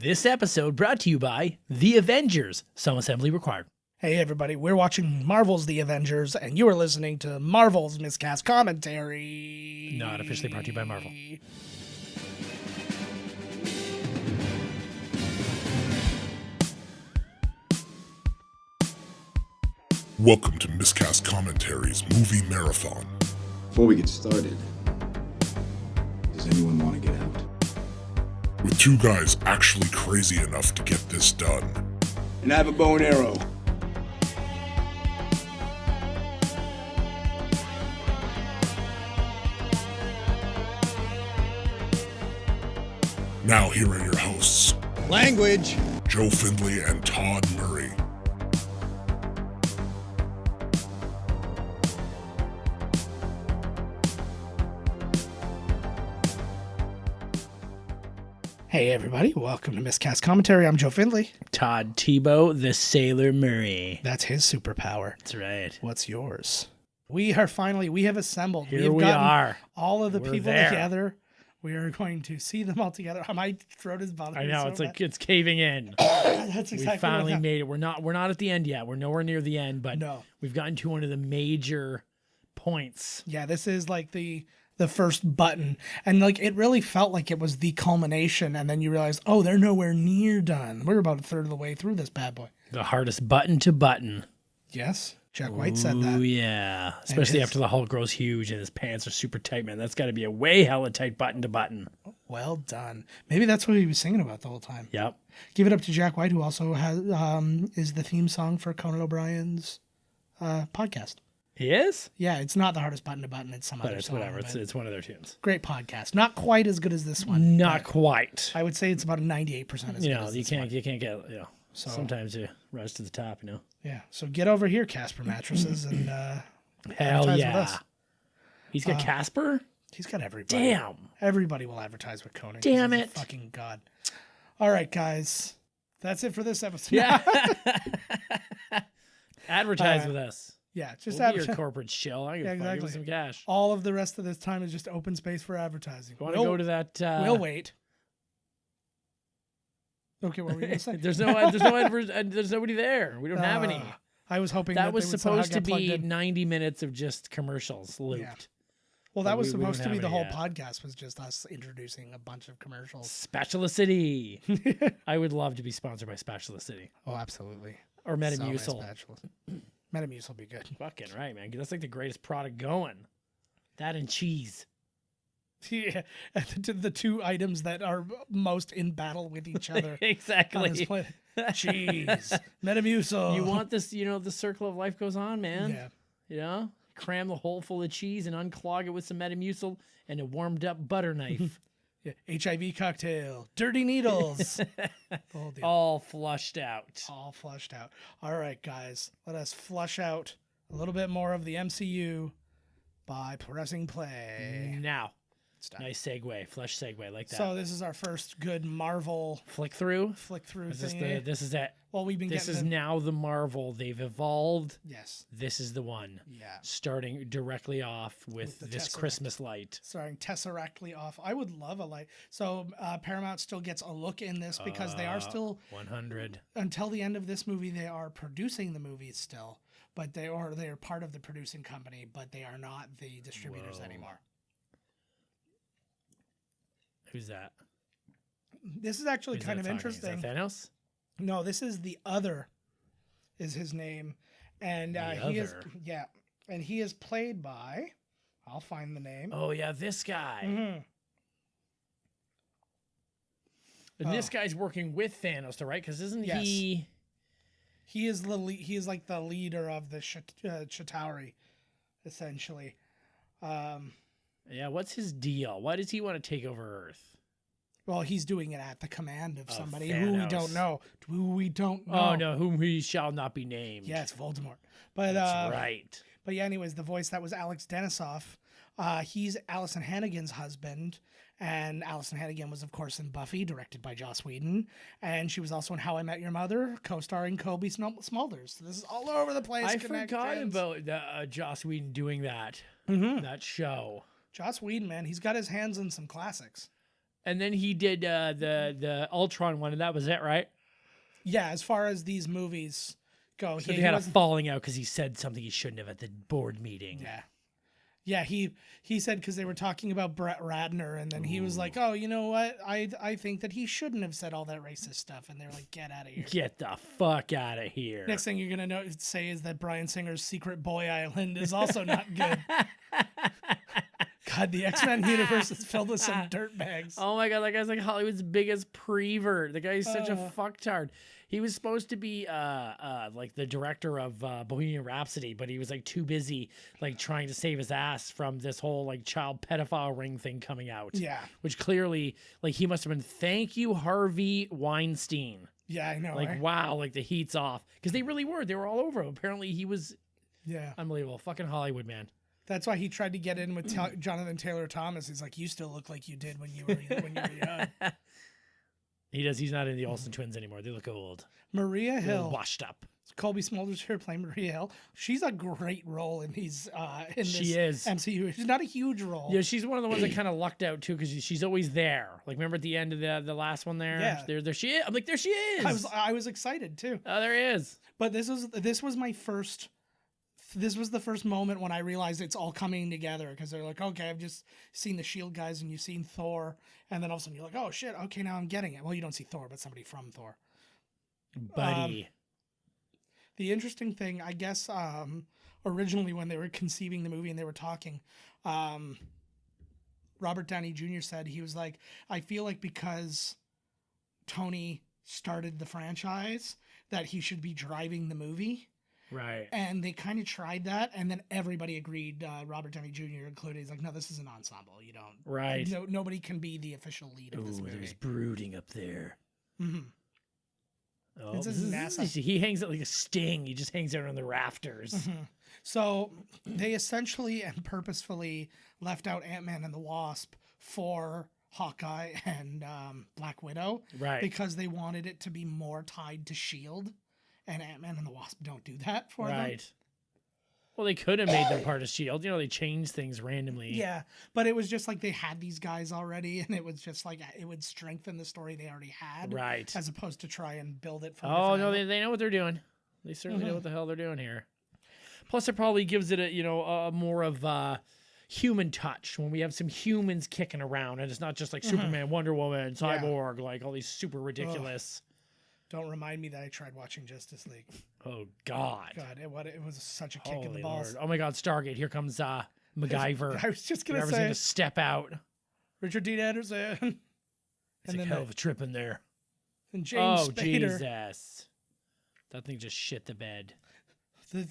This episode brought to you by The Avengers. Some assembly required. Hey everybody, we're watching Marvel's The Avengers, and you are listening to Marvel's Miscast Commentary. Not officially brought to you by Marvel. Welcome to Miscast Commentaries Movie Marathon. Before we get started, does anyone want to get out? With two guys actually crazy enough to get this done. And I have a bow and arrow. Now here are your hosts, Language! Joe Findlay and Todd Murray. Hey everybody, welcome to Miscast Commentary. I'm Joe Findlay. Todd Tebow, the Sailor Murray. That's his superpower. That's right. What's yours? We have assembled. Here we are. All of the We're people there. together. We are going to see them all together. My throat is bothering me. I know, so it's bad. like it's caving in. That's exactly We what finally happened. made it. We're not at the end yet. We're nowhere near the end, but No. we've gotten to one of the major points. Yeah, this is like the first button, and like it really felt like it was the culmination, and then you realize, oh, they're nowhere near done. We're about a third of the way through this bad boy. The hardest button to button. Yes, Jack White said Oh that. yeah, especially his- after the Hulk grows huge and his pants are super tight, man. That's got to be a way hella tight button to button. Well done. Maybe that's what he was singing about the whole time. Yep. Give it up to Jack White, who also has is the theme song for Conan O'Brien's podcast. He is, Yeah, it's not the hardest button to button. It's some but other it's song. whatever. but It's one of their tunes. great podcast. Not quite as good as this one. Not but quite. I would say it's about 98% as You good know, as you this can't one. get. You know, So- sometimes you rise to the top. You know. Yeah, so get over here, Casper Mattresses, and Hell advertise with yeah. us. He's got Casper. He's got everybody. Damn. Everybody will advertise with Conan. 'cause Damn he's a it. fucking god. All right, guys. That's it for this episode. Yeah. Advertise with us. Yeah, just We'll be your advertise. corporate shill. I can Yeah, give exactly. us some cash. All of the rest of this time is just open space for advertising. Want to go to that? We'll wait. Okay, what were you going to say? There's nobody there. We don't have any. I was hoping That was they would somehow supposed to get plugged be in. 90 minutes of just commercials looped. Yeah. Well, but that was we don't supposed to be have the any whole yet. podcast was just us introducing a bunch of commercials. Spatula City. I would love to be sponsored by Spatula City Oh, absolutely. or So many Metamucil. spatulas. Metamucil will be good. Fucking right, man. That's like the greatest product going. That and cheese. Yeah, the two items that are most in battle with each other. on this Exactly. planet. Cheese, Metamucil. You want this, the circle of life goes on, man. Yeah. You know? Cram the hole full of cheese and unclog it with some Metamucil and a warmed up butter knife. Yeah. HIV cocktail, dirty needles. The whole deal. All flushed out. All flushed out. All right, guys, let us flush out a little bit more of the MCU by pressing play. Now. It's done. Nice segue. Flush segue like that. So this is our first good Marvel Flick through. flick through Is this, thing. this is it. Well, we've been This getting is now the Marvel. They've evolved. yes, This is the one. yeah. Starting directly off with the this Tesseract. Christmas light. Starring Tesseractly off. I would love a light. So Paramount still gets a look in this because they are still 100. until the end of this movie. They are producing the movies still, but they are part of the producing company, but they are not the distributors Whoa. anymore. Who's that? This is actually Who's kind that of talking? Is that interesting. Thanos? No, this is the other, is his name, and The he is Other. and he is played by. I'll find the name. Oh, yeah, this guy. Mhm. And this Oh. guy's working with Thanos, though, right? Because isn't Yes. he... He is he is like the leader of the Chitauri, essentially. Yeah, what's his deal? Why does he want to take over Earth? Well, he's doing it at the command of Of somebody who we Thanos. don't know. Who we don't know. Oh, no, whom he shall not be named. Yes, Voldemort. But That's right. But yeah, anyways, the voice that was Alex Denisoff. He's Allison Hannigan's husband, and Allison Hannigan was, of course, in Buffy, directed by Joss Whedon, and she was also in How I Met Your Mother, co-starring Kobe Smulders. So this is all over the place. I forgot connections. about Joss Whedon doing that Mhm. that show. Joss Whedon, man, he's got his hands in some classics. And then he did the Ultron one, and that was it, right? Yeah, as far as these movies go, So they had a falling out because he said something he shouldn't have at the board meeting. Yeah. Yeah, he said because they were talking about Brett Ratner, and then he was like, "Oh, you know what? I think that he shouldn't have said all that racist stuff." And they're like, "Get out of here! Get the fuck out of here!" Next thing you're gonna say is that Bryan Singer's Secret Boy Island is also not good. God, the X-Men universe is filled with some dirtbags. Oh my god, that guy's like Hollywood's biggest prevert. The guy's such a fucktard. He was supposed to be like the director of Bohemian Rhapsody, but he was like too busy like trying to save his ass from this whole like child pedophile ring thing coming out. Yeah. Which clearly like he must have been thank you Harvey Weinstein. Yeah, I know. Like right? wow, like the heat's off because they really were. They were all over him. Apparently he was unbelievable. Fucking Hollywood, man. That's why he tried to get in with Jonathan Taylor Thomas. He's like, you still look like you did when you were young. He does. He's not in the Olsen twins anymore. They look old. Maria Hill, washed up. Colby Smulders here playing Maria Hill. She's a great role in these. She is MCU. She's not a huge role. Yeah, she's one of the ones that kind of lucked out too because she's always there. Like remember at the end of the last one there? Yeah. There she is. I'm like there she is. I was excited too. Oh, there he is. But this was my first. This was the first moment when I realized it's all coming together because they're like, okay, I've just seen the Shield guys and you've seen Thor, and then all of a sudden you're like, oh shit, okay, now I'm getting it. Well, you don't see Thor, but somebody from Thor. Buddy. The interesting thing, I guess, originally when they were conceiving the movie and they were talking, Robert Downey Jr. said, he was like, I feel like because Tony started the franchise, that he should be driving the movie. Right. And they kind of tried that, and then everybody agreed, Robert Downey Jr. included. He's like, no, this is an ensemble. You don't. Right. No, nobody can be the official lead of this movie. There's brooding up there. Mm-hmm. Oh, he hangs out like a sting. He just hangs out on the rafters. Mm-hmm. So they essentially and purposefully left out Ant-Man and the Wasp for Hawkeye and Black Widow. Right. Because they wanted it to be more tied to S.H.I.E.L.D., and Ant-Man and the Wasp don't do that for them. Right. Well, they could have made them part of S.H.I.E.L.D. You know, they changed things randomly. Yeah, but it was just like they had these guys already, and it was just like it would strengthen the story they already had. Right. As opposed to try and build it from Oh, no, they know what they're doing. They certainly know what the hell they're doing here. Plus, it probably gives it a more of a human touch when we have some humans kicking around, and it's not just like Superman, Wonder Woman, Cyborg, like all these super ridiculous... Don't remind me that I tried watching Justice League. Oh, God. God, it was such a kick in the Holy balls. Lord. Oh, my God, Stargate. Here comes MacGyver. I was just going to Whoever's say. going to step out. Richard Dean Anderson. It's and a then hell of a trip in there. And James Spader. Jesus. That thing just shit the bed.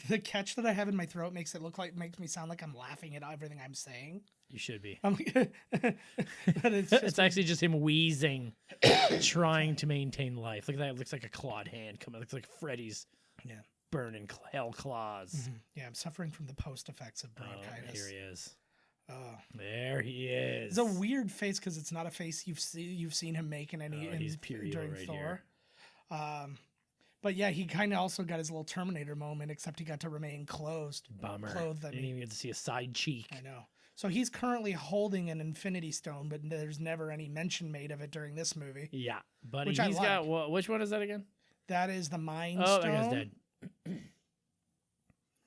The catch that I have in my throat makes me sound like I'm laughing at everything I'm saying. You should be. But It's actually just him wheezing, trying to maintain life. Look at that. It looks like a clawed hand coming. It looks like Freddy's burning hell claws. Mm-hmm. Yeah, I'm suffering from the post effects of bronchitis. Oh, here he is. Oh. There he is. It's a weird face because it's not a face you've seen him make in any he's pure evil during right Thor. Here. But yeah, he kind of also got his little Terminator moment, except he got to remain clothed. Bummer. Clothed, Didn't even get to see a side cheek. I know. So he's currently holding an Infinity Stone, but there's never any mention made of it during this movie. Yeah, but Which he's I got which one is that again? That is the Mind Oh, Stone. that guy's dead.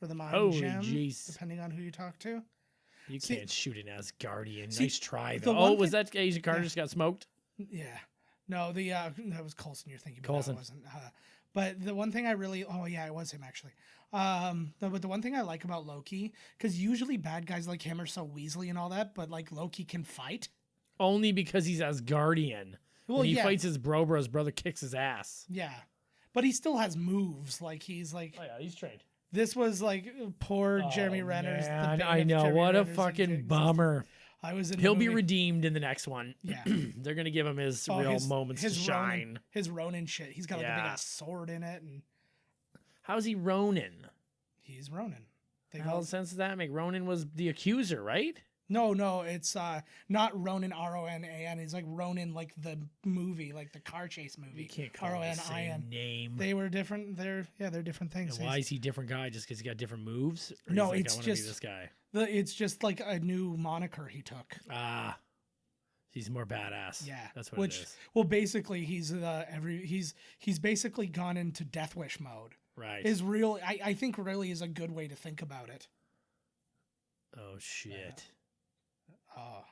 Or the Mind Holy Gem, jeez. depending on who you talk to. You can't shoot an Asgardian. See, Nice try, the though. one Oh, was thing- that Agent Carter just got smoked? Yeah. No, that was Coulson you're thinking about. Coulson. It wasn't. But the one thing I really, oh yeah, it was him actually. But the one thing I like about Loki, because usually bad guys like him are so weaselly and all that, but like Loki can fight. Only because he's Asgardian. Well, when he fights his bro, his brother kicks his ass. Yeah. But he still has moves. Like he's like. Oh yeah, he's trained. This was like poor Jeremy Renner's. Man, I know. What a fucking bummer. He'll be redeemed in the next one. Yeah. They're going to give him his real moments to shine. His Ronin shit. He's got like a big ass sword in it. And how's he Ronin? He's Ronin. How sense does that make? Ronin was the accuser, right? No, it's not Ronin, R-O-N-A-N. It's like Ronin, like the movie, like the car chase movie. You can't call it the same name. They were different. They're different things. And why is he a different guy? Just because he got different moves? No, like, it's I just be this guy. It's just like a new moniker he took. Ah, He's more badass. Yeah, that's what it is. Well, basically, he's basically gone into Death Wish mode. Right. Is real. I think really is a good way to think about it. Oh shit. Oh,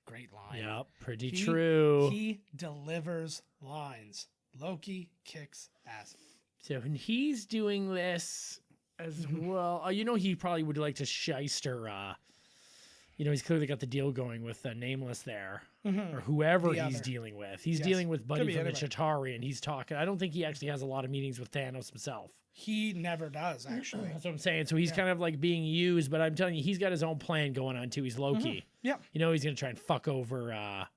great line. Yep, pretty true. He delivers lines. Loki kicks ass. So when he's doing this as well, you know, he probably would like to shyster. You know, he's clearly got the deal going with Nameless there, or whoever he's dealing with. He's dealing with Buddy from the Chitauri, and he's talking. I don't think he actually has a lot of meetings with Thanos himself. He never does, actually. That's what I'm saying. So he's kind of like being used, but I'm telling you, he's got his own plan going on too. He's Loki. Yeah. You know, he's gonna try and fuck over. I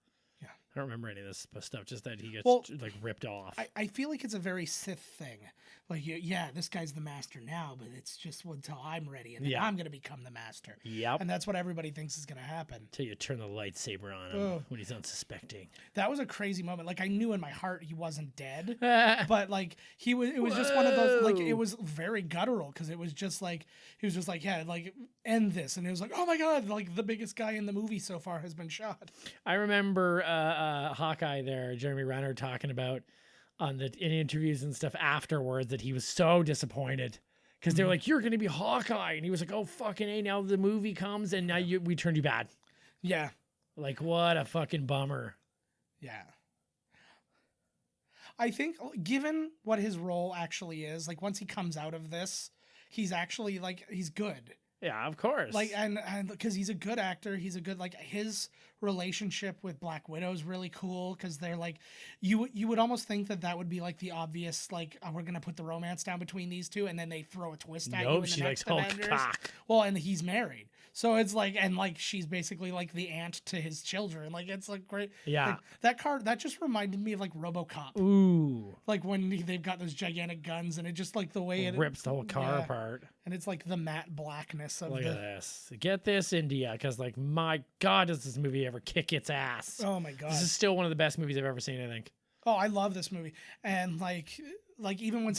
don't remember any of this stuff. Just that he gets like ripped off. I feel like it's a very Sith thing. Like, yeah, this guy's the master now, but it's just until I'm ready, and then I'm going to become the master. Yep. And that's what everybody thinks is going to happen. Until you turn the lightsaber on him when he's unsuspecting. That was a crazy moment. Like, I knew in my heart he wasn't dead, but like it was just one of those. Like, it was very guttural because it was just like he was just like, yeah, like end this, and it was like, oh my god, like the biggest guy in the movie so far has been shot. I remember Hawkeye there, Jeremy Renner, talking about in interviews and stuff afterwards that he was so disappointed because they were like, you're going to be Hawkeye. And he was like, oh, fucking A, now the movie comes and now we turned you bad. Yeah. Like, what a fucking bummer. Yeah. I think given what his role actually is, like once he comes out of this, he's actually like, he's good. Yeah, of course. Like, and because he's a good actor, he's a good, like his relationship with Black Widow is really cool because they're like, you would almost think that would be like the obvious, like, oh, we're gonna put the romance down between these two, and then they throw a twist at you in the next Avengers. Cock. Well, and he's married, so it's like, and like she's basically like the aunt to his children. Like it's like great. Yeah, like, that just reminded me of like RoboCop. Ooh, like when they've got those gigantic guns, and it just like the way it rips the whole car apart. And it's like the matte blackness of Look at this. Get this, India, because like my God, does this movie ever kick its ass? Oh my God, this is still one of the best movies I've ever seen. I think. Oh, I love this movie, and like even when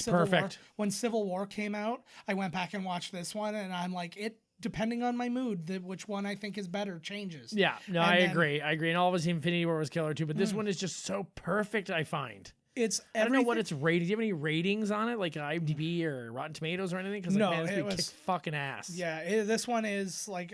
Civil War came out, I went back and watched this one, and I'm like, it depending on my mood, which one I think is better changes. Yeah, no, I agree. And all of his Infinity War was killer too, but this one is just so perfect. I find. It's I don't know what it's rated. Do you have any ratings on it, like IMDb or Rotten Tomatoes or anything? Because like, this movie kicks fucking ass. Yeah, this one is like,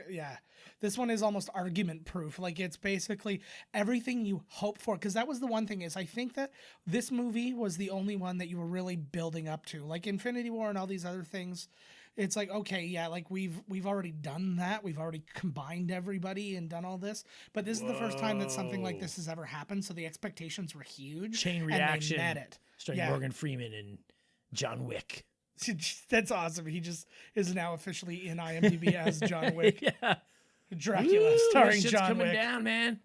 this one is almost argument proof. Like it's basically everything you hope for. Because that was the one thing is I think that this movie was the only one that you were really building up to. Like Infinity War and all these other things. It's like, okay, yeah, like we've already done that. We've already combined everybody and done all this. But this is the first time that something like this has ever happened. So the expectations were huge. Chain reaction. And they met it. Starring Morgan Freeman and John Wick. That's awesome. He just is now officially in IMDb as John Wick. Yeah. Dracula starring John Wick. Coming down, man.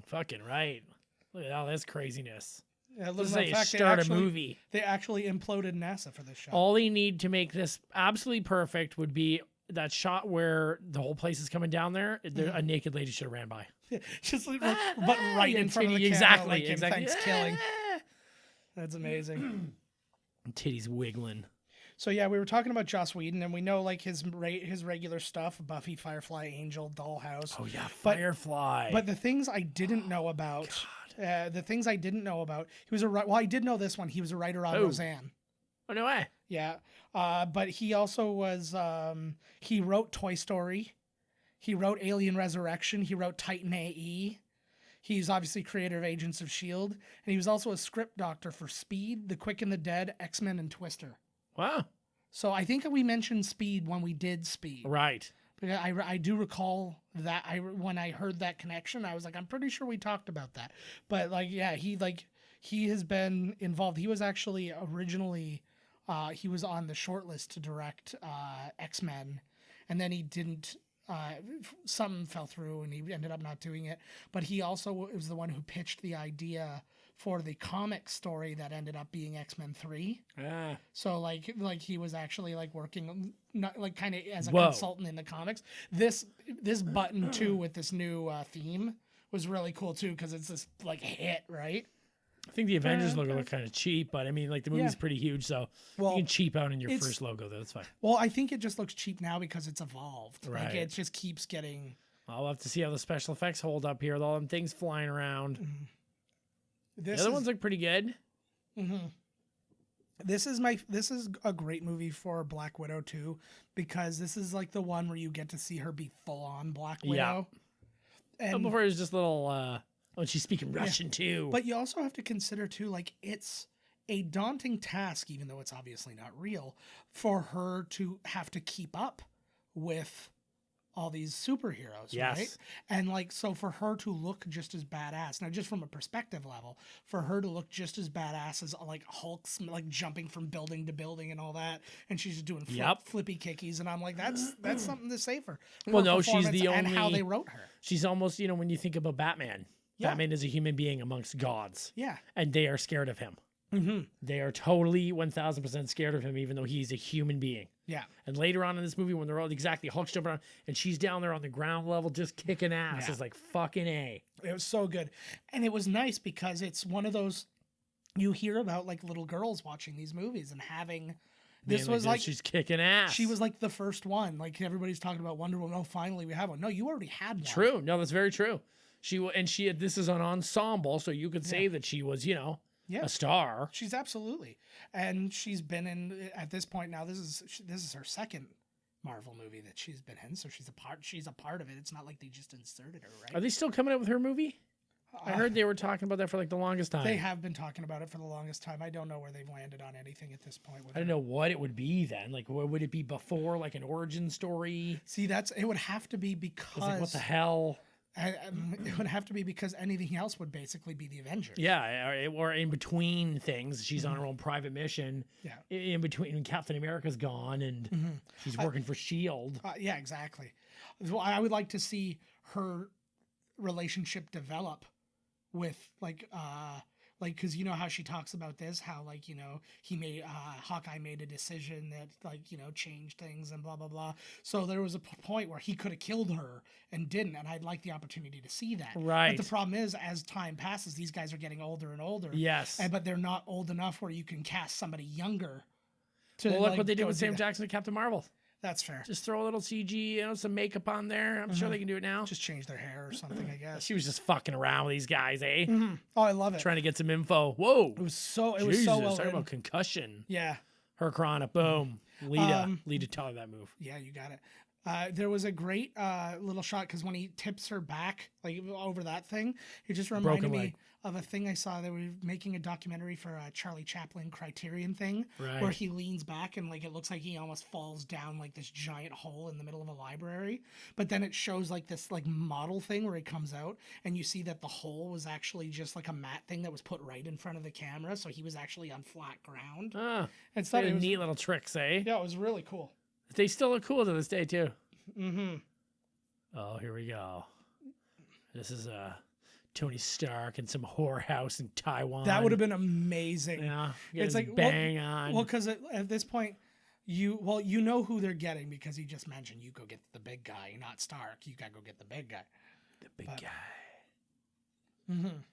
Fucking right. Look at all this craziness. Yeah, this is how you start a movie. They actually imploded NASA for this shot. All they need to make this absolutely perfect would be that shot where the whole place is coming down there. A naked lady should have ran by. Just like, but right in front of the camera, like exactly. Killing. That's amazing. Titties wiggling. So yeah, we were talking about Joss Whedon, and we know like his regular stuff: Buffy, Firefly, Angel, Dollhouse. Oh yeah, Firefly. But the things I didn't know about. He was I did know this one. He was a writer on Roseanne. Oh, no way. Yeah. But he also was, he wrote Toy Story. He wrote Alien Resurrection. He wrote Titan AE. He's obviously creator of Agents of S.H.I.E.L.D. And he was also a script doctor for Speed, The Quick and the Dead, X-Men, and Twister. Wow. So I think we mentioned Speed when we did Speed. Right. I do recall that when I heard that connection, I was like, I'm pretty sure we talked about that. But like, yeah, he has been involved. He was actually originally, he was on the short list to direct X-Men, and then he didn't. Something fell through, and he ended up not doing it. But he also was the one who pitched the idea for the comic story that ended up being X-Men 3. So like he was actually like working not like kind of as a consultant in the comics. This button too with this new theme was really cool too because it's this like hit, right? I think the Avengers logo looked kind of cheap, but I mean like the movie's pretty huge, so you can cheap out in your first logo though. That's fine. Well, I think it just looks cheap now because it's evolved. Right. Like it just keeps getting I'll have to see how the special effects hold up here with all them things flying around. This The other ones look pretty good. This is a great movie for Black Widow too, because this is like the one where you get to see her be full on Black Widow. And Before it was just little. She's speaking Russian too. But you also have to consider too, like it's a daunting task, even though it's obviously not real, for her to have to keep up with all these superheroes, right? And like, so for her to look just as badass, now just from a perspective level, for her to look just as badass as like Hulk's, like jumping from building to building and all that, and she's just doing flippy kickies, and I'm like, that's something to say for her. Well, no, she's the only. And how they wrote her. She's almost, when you think about Batman, Batman is a human being amongst gods. Yeah. And they are scared of him. They are totally 1000% scared of him, even though he's a human being. Yeah. And later on in this movie, when they're all Hulk's jumping around and she's down there on the ground level just kicking ass, it's like fucking A. It was so good. And it was nice because it's one of those, you hear about like little girls watching these movies and having, this was like, she's kicking ass. She was like the first one. Like everybody's talking about Wonder Woman. Oh, finally we have one. No, you already had one. True. No, that's very true. This is an ensemble, so you could say that she was, a star. She's absolutely. And she's been in, at this point now, this is her second Marvel movie that she's been in, so she's a part of it. It's not like they just inserted her, right? Are they still coming up with her movie? I heard they were talking about that for like the longest time. They have been talking about it for the longest time. I don't know where they've landed on anything at this point. I don't know what it would be then. Like, would it be before like an origin story? See, it would have to be because like, what the hell? It would have to be because anything else would basically be the Avengers. Yeah, or in between things, she's on her own private mission. Yeah, in between, Captain America's gone and she's working for S.H.I.E.L.D. Yeah, exactly. Well, I would like to see her relationship develop with because you know how she talks about this, how like, he made Hawkeye made a decision that like, changed things and blah blah blah. So there was a point where he could have killed her and didn't, and I'd like the opportunity to see that. Right. But the problem is, as time passes, these guys are getting older and older. Yes. But they're not old enough where you can cast somebody younger. Look what they did with Sam Jackson and Captain Marvel. That's fair. Just throw a little CG, some makeup on there. I'm sure they can do it now. Just change their hair or something, I guess. She was just fucking around with these guys, eh? Oh, I love it. Trying to get some info. Whoa. It was so well talking written. about concussion. Yeah. Her chronic. Boom. Lita, tell her that move. Yeah, you got it. There was a great little shot because when he tips her back like over that thing, it just reminded me of a thing I saw. They were making a documentary for a Charlie Chaplin Criterion thing, where he leans back and like it looks like he almost falls down like this giant hole in the middle of a library. But then it shows like this like model thing where he comes out and you see that the hole was actually just like a mat thing that was put right in front of the camera, so he was actually on flat ground. It's like neat little tricks, eh? Yeah, it was really cool. They still look cool to this day too. Oh, here we go. This is Tony Stark and some whorehouse in Taiwan. That would have been amazing. Yeah, it's like bang on. Well, because at this point, you know who they're getting because he just mentioned you go get the big guy, not Stark. You gotta go get the big guy. The big guy.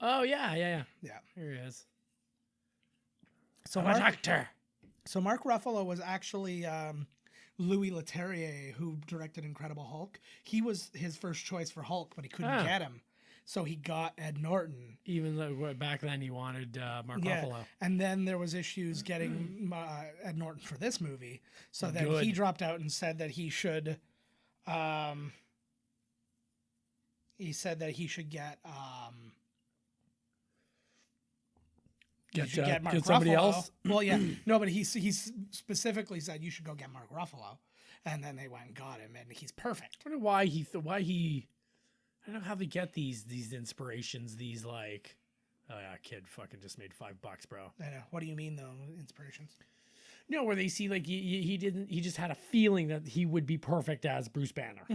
Oh yeah. Here he is. So Mark Ruffalo was actually Louis Leterrier, who directed Incredible Hulk. He was his first choice for Hulk, but he couldn't get him. So he got Ed Norton. Even though back then he wanted Mark Ruffalo. And then there was issues getting Ed Norton for this movie. So then he dropped out and said that he should get Mark somebody Ruffalo. else. Well, yeah, no, but he specifically said you should go get Mark Ruffalo, and then they went and got him, and he's perfect. I wonder why he. I don't know how they get these inspirations. These like, oh yeah, kid fucking just made $5, bro. I know. What do you mean though? Inspirations? No, where they see like he didn't. He just had a feeling that he would be perfect as Bruce Banner.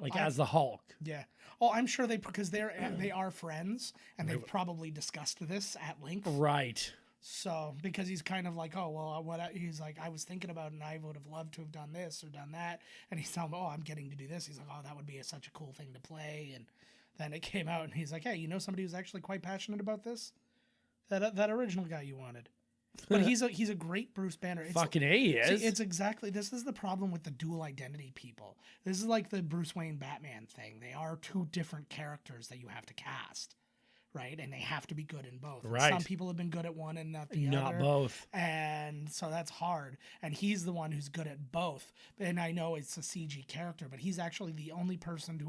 Like as the Hulk. Yeah. Oh, I'm sure because they are friends and they've probably discussed this at length. Right. So because he's kind of like, oh well, he's like, I was thinking about it and I would have loved to have done this or done that, and he's telling me, oh, I'm getting to do this. He's like, oh, that would be such a cool thing to play, and then it came out and he's like, hey, somebody who's actually quite passionate about this, that original guy you wanted. But he's a great Bruce Banner. Fucking A, he is. See, this is the problem with the dual identity people. This is like the Bruce Wayne Batman thing. They are two different characters that you have to cast, right? And they have to be good in both. Right. Some people have been good at one and not the other. Not both. And so that's hard. And he's the one who's good at both. And I know it's a CG character, but he's actually the only person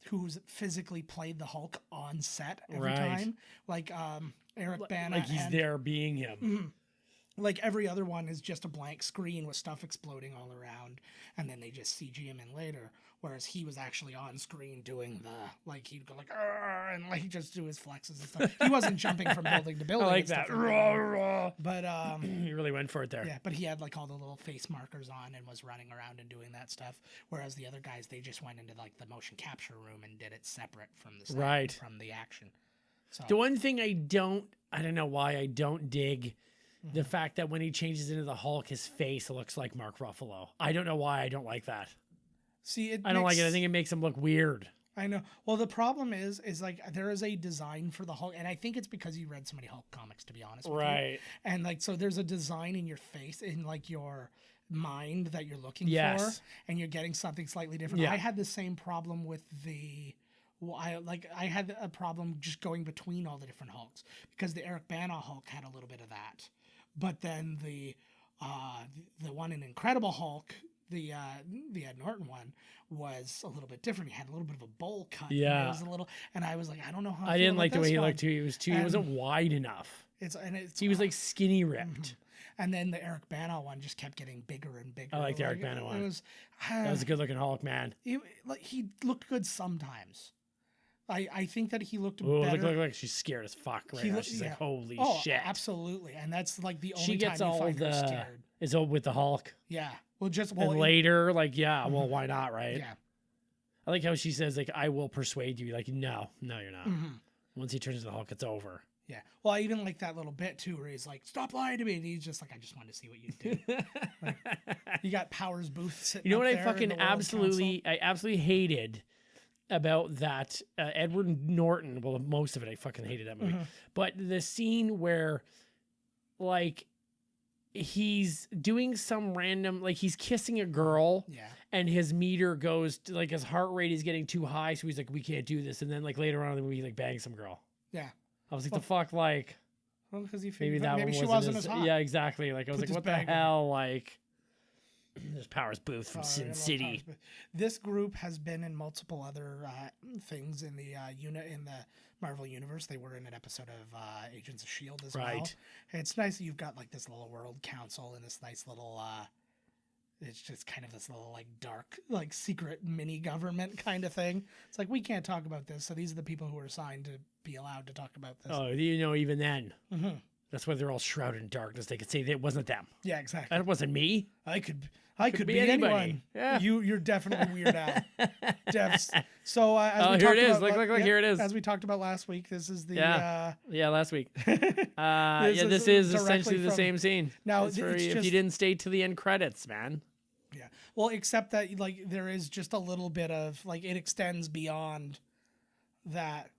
who's physically played the Hulk on set every time. Like Eric Bana. Like he's there being him. Mm-hmm. Like every other one is just a blank screen with stuff exploding all around, and then they just CG him in later. Whereas he was actually on screen doing he'd go like, "Arr," and like just do his flexes and stuff. He wasn't jumping from building to building. I like that. But he really went for it there. yeah, but he had like all the little face markers on and was running around and doing that stuff. Whereas the other guys, they just went into like the motion capture room and did it separate from the from the action. So The one thing I don't know why I don't dig the fact that when he changes into the Hulk, his face looks like Mark Ruffalo. I don't know why I don't like that. see, I don't like it. I think it makes him look weird. I know. Well, the problem is like there is a design for the Hulk, and I think it's because you read so many Hulk comics, to be honest with you. Right. And like, so there's a design in your face, in like your mind that you're looking Yes. for, and you're getting something slightly different. Yeah. I had the same problem with I had a problem just going between all the different Hulks because the Eric Bana Hulk had a little bit of that, but then the one in Incredible Hulk, the Ed Norton one, was a little bit different. He had a little bit of a bowl cut. Yeah. And it was a little, and I was like, I don't know how. I didn't like the way he one. looked too. He was he wasn't wide enough. He was like skinny ripped. And then the Eric Bana one just kept getting bigger and bigger. I like the Eric Bana one. It was, That was a good looking Hulk, man. he looked good sometimes. I think that he looked Oh, better. look like she's scared as fuck right now. She's like, holy shit. Absolutely. And that's like the only She gets time you all find her scared. is all with the Hulk. Yeah. Well, And later, like, well, why not, right? Yeah. I like how she says, like, I will persuade you. Like, no, you're not. Mm-hmm. Once he turns into the Hulk, it's over. Yeah. Well, I even like that little bit too, where he's like, "Stop lying to me," and he's just like, "I just wanted to see what you did." Like, you got Powers Booth sitting. You know up what I there in fucking the World Council. I absolutely hated about that Edward Norton. Well, most of it I fucking hated that movie. But the scene where, like, he's doing some random, like, he's kissing a girl. Yeah. And his meter goes to, like, his heart rate is getting too high, so he's like, we can't do this. And then, like, later on in the movie, he, like, bangs some girl. Yeah. I was like, the fuck, like, Well, because he maybe figured that maybe one she wasn't as hot. Yeah, exactly. Like, I was Put like, this what the bag in. hell? Like, there's Powers Booth from I Sin love City. Powers Booth. This group has been in multiple other things in the in the Marvel universe. They were in an episode of Agents of S.H.I.E.L.D. as well. Right. It's nice that you've got like this little World Council and this nice little. It's just kind of this little like dark, like secret mini government kind of thing. It's like, we can't talk about this. So these are the people who are assigned to be allowed to talk about this. Oh, you know, even then, that's why they're all shrouded in darkness. They could say that it wasn't them. Yeah, exactly. That wasn't me. I could be anybody. anyone. Yeah. You're definitely Weird Al. So as Oh, we here talked it is. about, Look, here it is. As we talked about last week, this is the Yeah, last week. This This is is essentially directly the from- same scene. Now, That's for it's if just- you didn't stay to the end credits, man. yeah. Well, except that like there is just a little bit of like it extends beyond that.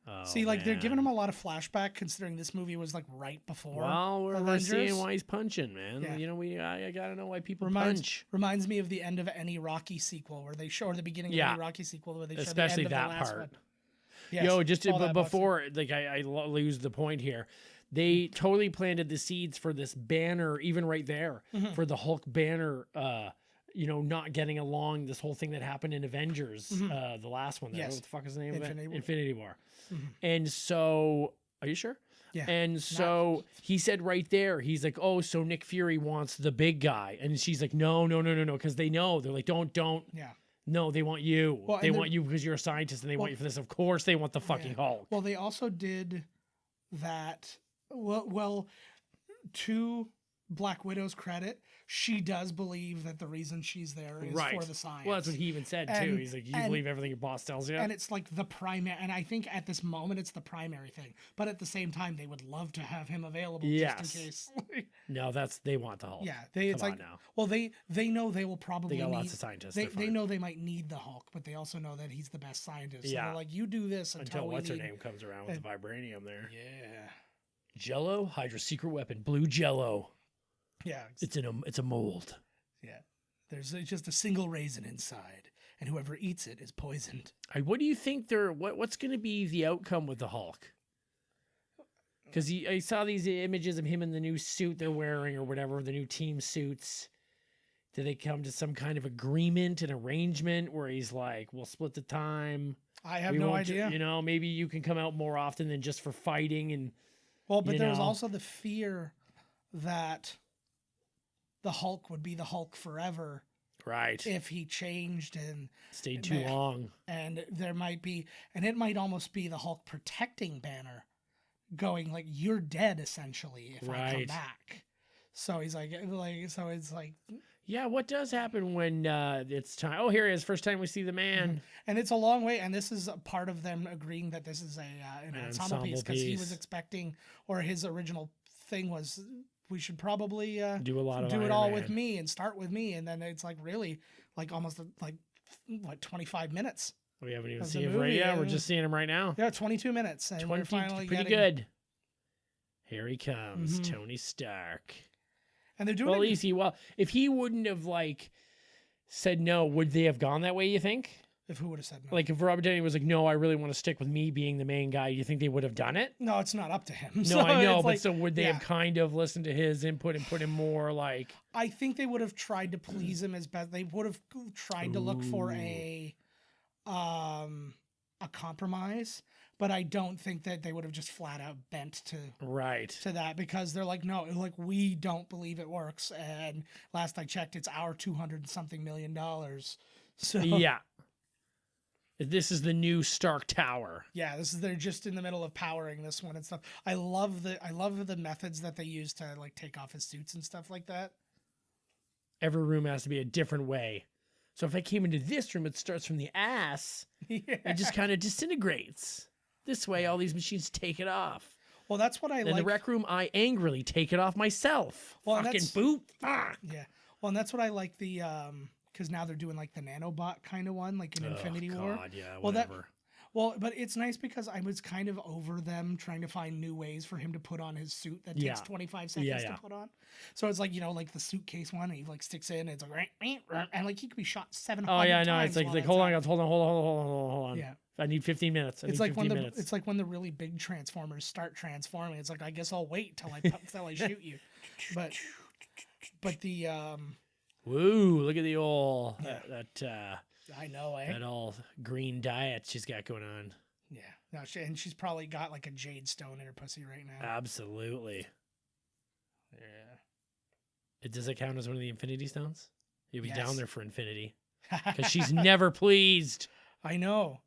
Oh, See, like they're giving man. him a lot of flashback, considering this movie was like right before. Well, we're Avengers. seeing why he's punching, man. Yeah. You know, I gotta know why people Reminds punch. reminds me of the end of any Rocky sequel, where they show, or the beginning Yeah. of any Rocky sequel, where they show Especially the end that of the last part. one. Yes, Yo, just all that before, like I lose the point here. They totally planted the seeds for this banner, even right there, for the Hulk banner. You know, not getting along. This whole thing that happened in Avengers, the last one. Yes. What the fuck is the name Infinity of it? War. Infinity War. And so, are you sure? Yeah. And so he said right there, he's like, "Oh, so Nick Fury wants the big guy," and she's like, "No, because they know they're like, don't." Yeah. No, they want you. Well, they and want you because you're a scientist, and they want you for this. Of course, they want the fucking Hulk. Well, they also did that. Well, to Black Widow's credit, she does believe that the reason she's there is for the science. Well, that's what he even said too. And- He's like, "You and- believe everything your boss tells you." And it's like the primary, and I think at this moment it's the primary thing. But at the same time, they would love to have him available just in case. No, they want the Hulk. Yeah, Come on now. Well, they know they will probably They got need, lots of scientists. They They're fine. know they might need the Hulk, but they also know that he's the best scientist. So Yeah. they're like, you do this until until we what's her need. name comes around with the vibranium there. Yeah. Jello, Hydra's secret weapon, blue Jello. Yeah. It's a mold. Yeah. There's just a single raisin inside, and whoever eats it is poisoned. What do you think what's going to be the outcome with the Hulk? Because I saw these images of him in the new suit they're wearing or whatever, the new team suits. Do they come to some kind of agreement, an arrangement where he's like, we'll split the time? I have no idea. Maybe you can come out more often than just for fighting. And well, but there was also the fear that the Hulk would be the Hulk forever. Right. If he changed and stayed too long. And there might be, and it might almost be the Hulk protecting Banner, going like, you're dead essentially if I come back. So he's like, so it's like, yeah, what does happen when it's time? Oh, here he is. First time we see the man. And it's a long way. And this is a part of them agreeing that this is an ensemble piece, because he was expecting, or his original thing was, we should probably do it all with me and start with me. And then it's like really like almost like 25 minutes. We haven't even seen him right yet. We're just seeing him right now. Yeah, 22 minutes. And we're finally pretty good. Here he comes, Tony Stark. And they're doing easy. Well, if he wouldn't have said no, would they have gone that way, you think? If who would have said no? Like if Robert Downey was like, no, I really want to stick with me being the main guy, you think they would have done it? No, it's not up to him. No, so I know, but so would they have kind of listened to his input and put him more like... I think they would have tried to please him as best. They would have tried to look for a compromise, but I don't think that they would have just flat out bent to that, because they're like, no, like we don't believe it works. And last I checked, it's our $200-something million. So yeah, this is the new Stark Tower. Yeah, they're just in the middle of powering this one and stuff. I love the methods that they use to like take off his suits and stuff like that. Every room has to be a different way. So if I came into this room, it starts from the ass and just kind of disintegrates. This way, all these machines take it off. Well, that's what I like. In the rec room, I angrily take it off myself. Well, fucking boot. Fuck. Yeah. Well, and that's what I like because now they're doing like the nanobot kind of one, like in Infinity War. God, yeah, whatever. But it's nice because I was kind of over them trying to find new ways for him to put on his suit that takes 25 seconds to put on. So it's like, like the suitcase one, he like sticks in, and it's like, and like he could be shot 700 times. Oh yeah, no, it's like hold on. Yeah. I need 15 minutes. It's like when the really big Transformers start transforming. It's like, I guess I'll wait till I shoot you. But the woo, look at the old I know, eh? That all green diet she's got going on. Yeah. No, and she's probably got like a jade stone in her pussy right now. Absolutely. Yeah. Does it count as one of the Infinity Stones? You'll be down there for infinity. Because she's never pleased. I know.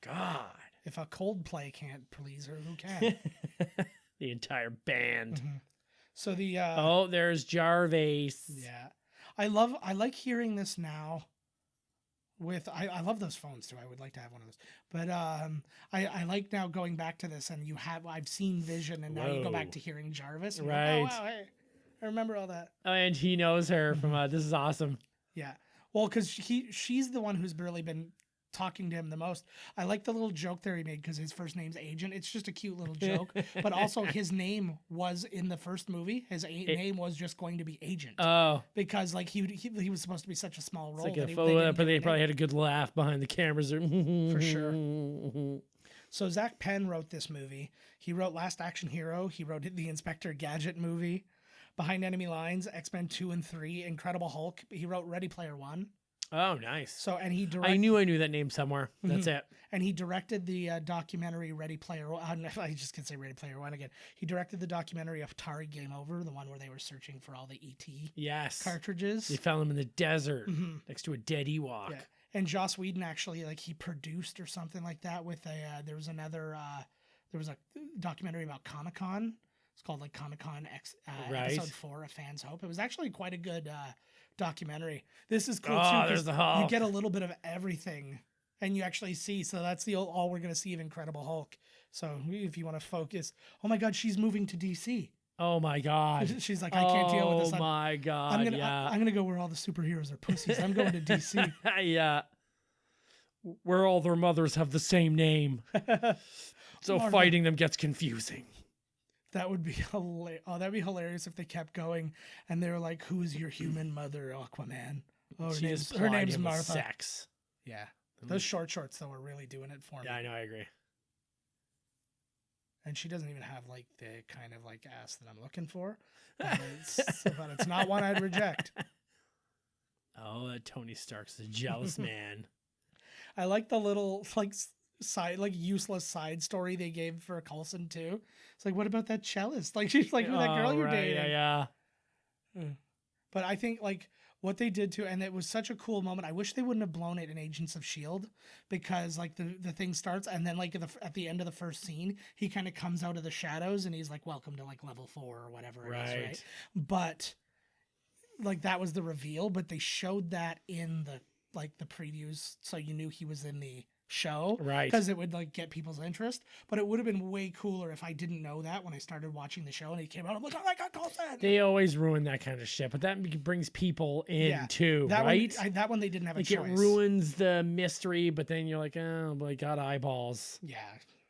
God. If a Coldplay can't please her, who can? The entire band. Mm-hmm. So there's Jarvis. Yeah. I like hearing this now. I love those phones too. I would like to have one of those. But I like now going back to this, and I've seen Vision, and now you go back to hearing Jarvis. And right. Like, oh wow, hey, I remember all that. And he knows her from this is awesome. Yeah. Well, because she's the one who's really been talking to him the most. I like the little joke there he made, because his first name's Agent. It's just a cute little joke. But also his name was in the first movie. His name was just going to be Agent. Oh. Because like he was supposed to be such a small role. It's like but they probably had a good laugh behind the cameras. For sure. So Zach Penn wrote this movie. He wrote Last Action Hero. He wrote the Inspector Gadget movie, Behind Enemy Lines, X-Men 2 and 3, Incredible Hulk. He wrote Ready Player One. Oh, nice. So, and he I knew that name somewhere. That's it. And he directed the documentary Ready Player One. I just can say Ready Player One again. He directed the documentary of Atari Game Over, the one where they were searching for all the ET cartridges. They found them in the desert next to a dead Ewok. Yeah. And Joss Whedon actually, like, he produced or something like that with there was a documentary about Comic-Con. It's called like Comic-Con Episode 4, A Fan's Hope. It was actually quite a good documentary. This is cool too, because you get a little bit of everything, and you actually see. So that's all we're gonna see of Incredible Hulk. So if you want to focus, oh my God, she's moving to DC. Oh my God, she's like, I can't deal with this. Oh my God, I'm gonna go where all the superheroes are pussies. I'm going to DC. Yeah, where all their mothers have the same name. So fighting them gets confusing. That would be hilarious. Oh, that'd be hilarious if they kept going and they were like, "Who's your human mother, Aquaman?" Oh, her name's Martha. Sex. Yeah, those shorts though are really doing it for me. Yeah, I know. I agree. And she doesn't even have like the kind of like ass that I'm looking for, but it's not one I'd reject. Oh, that Tony Stark's a jealous man. I like the little useless side story they gave for Coulson too. It's like, what about that cellist? Like, she's like, that girl you're dating. Yeah. But I think like what they did to, and it was such a cool moment. I wish they wouldn't have blown it in Agents of S.H.I.E.L.D. because like the thing starts and then like at the end of the first scene, he kind of comes out of the shadows and he's like, welcome to like level 4 or whatever it is, right? But like that was the reveal, but they showed that in the previews, so you knew he was in the show, right? Because it would like get people's interest. But it would have been way cooler if I didn't know that when I started watching the show and he came out. I'm like, oh my god, Coulson! They always ruin that kind of shit, but that brings people in too, that right? That one they didn't have like a choice. It ruins the mystery, but then you're like, oh, but I got eyeballs. Yeah.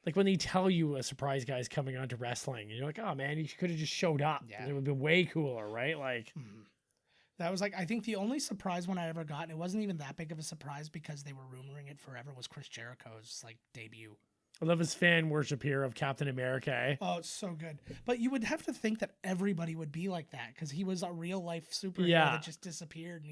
Like when they tell you a surprise guy's coming onto wrestling, and you're like, oh man, he could have just showed up. Yeah. It would have been way cooler, right? Like. That was like, I think the only surprise one I ever got, and it wasn't even that big of a surprise because they were rumoring it forever, was Chris Jericho's like debut. I love his fan worship here of Captain America. Eh? Oh, it's so good. But you would have to think that everybody would be like that because he was a real life superhero that just disappeared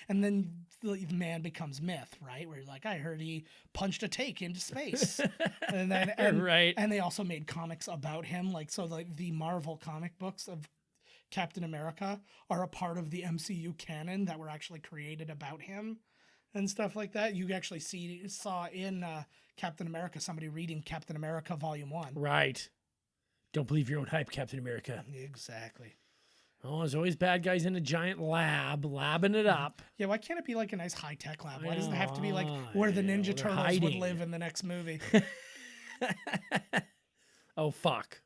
and then the man becomes myth, right? Where you're like, I heard he punched a take into space. and then right. And they also made comics about him. Like, so like the Marvel comic books of Captain America are a part of the MCU canon that were actually created about him and stuff like that. You actually saw in Captain America somebody reading Captain America Volume 1. Right. Don't believe your own hype, Captain America. Exactly. Oh, there's always bad guys in a giant lab, labbing it up. Yeah, why can't it be like a nice high-tech lab? Why does it have to be like where the Ninja Turtles would live in the next movie? Oh, fuck.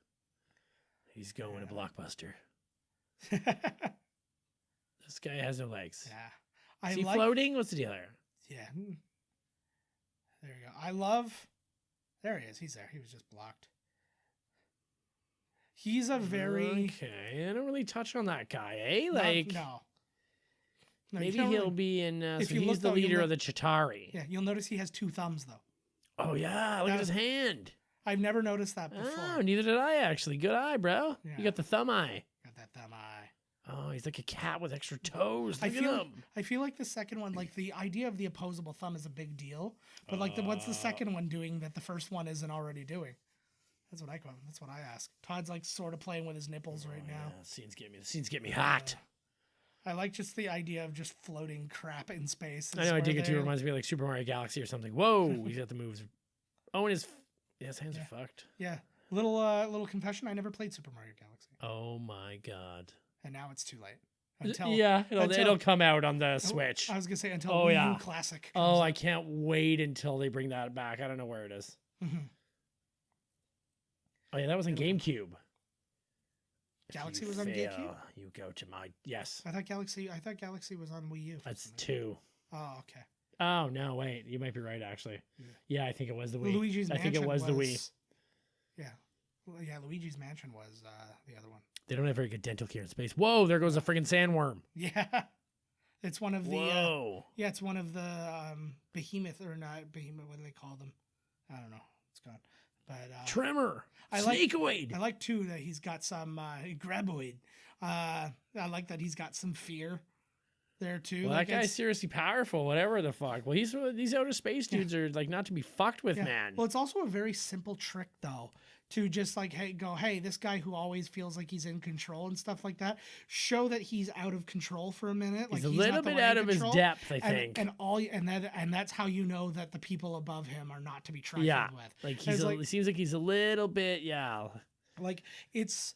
He's going to Blockbuster. This guy has no legs. Yeah. Is he floating? What's the deal there? Yeah. There you go. There he is. He's there. He was just blocked. He's a very... Okay. I don't really touch on that guy, eh? Like... No, maybe he'll be in... so he's the leader of the Chitauri. Yeah, you'll notice he has 2 thumbs, though. Oh, yeah. Look at his hand. I've never noticed that before. Oh, neither did I, actually. Good eye, bro. Yeah. You got the thumb eye. Got that thumb eye. Oh, he's like a cat with extra toes. I feel like the second one, like the idea of the opposable thumb is a big deal, but like what's the second one doing that the first one isn't already doing? That's what I ask. Todd's like sort of playing with his nipples right now. The scenes get me hot. I like just the idea of just floating crap in space. I know, I dig it too. It reminds me of like Super Mario Galaxy or something. Whoa, he's got the moves. Oh, and his hands are fucked. Yeah. Little confession, I never played Super Mario Galaxy. Oh my god. And now it's too late. It'll come out on the Switch. I was gonna say until Wii U Classic. Oh, I can't wait until they bring that back. I don't know where it is. Mm-hmm. Oh yeah, that was on GameCube. Galaxy was on GameCube. You go to my yes. I thought Galaxy was on Wii U. That's 2. Oh, okay. Oh no, wait, you might be right actually. Yeah, I think it was the Wii. Luigi's Mansion think it was the Wii. Yeah. Well, yeah, Luigi's Mansion was the other one. They don't have very good dental care in space. Whoa, there goes a friggin' sandworm. Yeah. It's one of the Whoa. It's one of the behemoth or not behemoth, what do they call them? I don't know. It's gone. But Tremor. Snakeoid. I like too that he's got some graboid. I like that he's got some fear there too. Well, like that guy's seriously powerful, whatever the fuck. Well, these outer space dudes are like not to be fucked with, man. Well, it's also a very simple trick though, to just like, hey, this guy who always feels like he's in control and stuff like that, show that he's out of control for a minute. He's like a little bit out of his depth, I think. And that's how you know that the people above him are not to be trifled with. Like it seems like he's a little bit, Like it's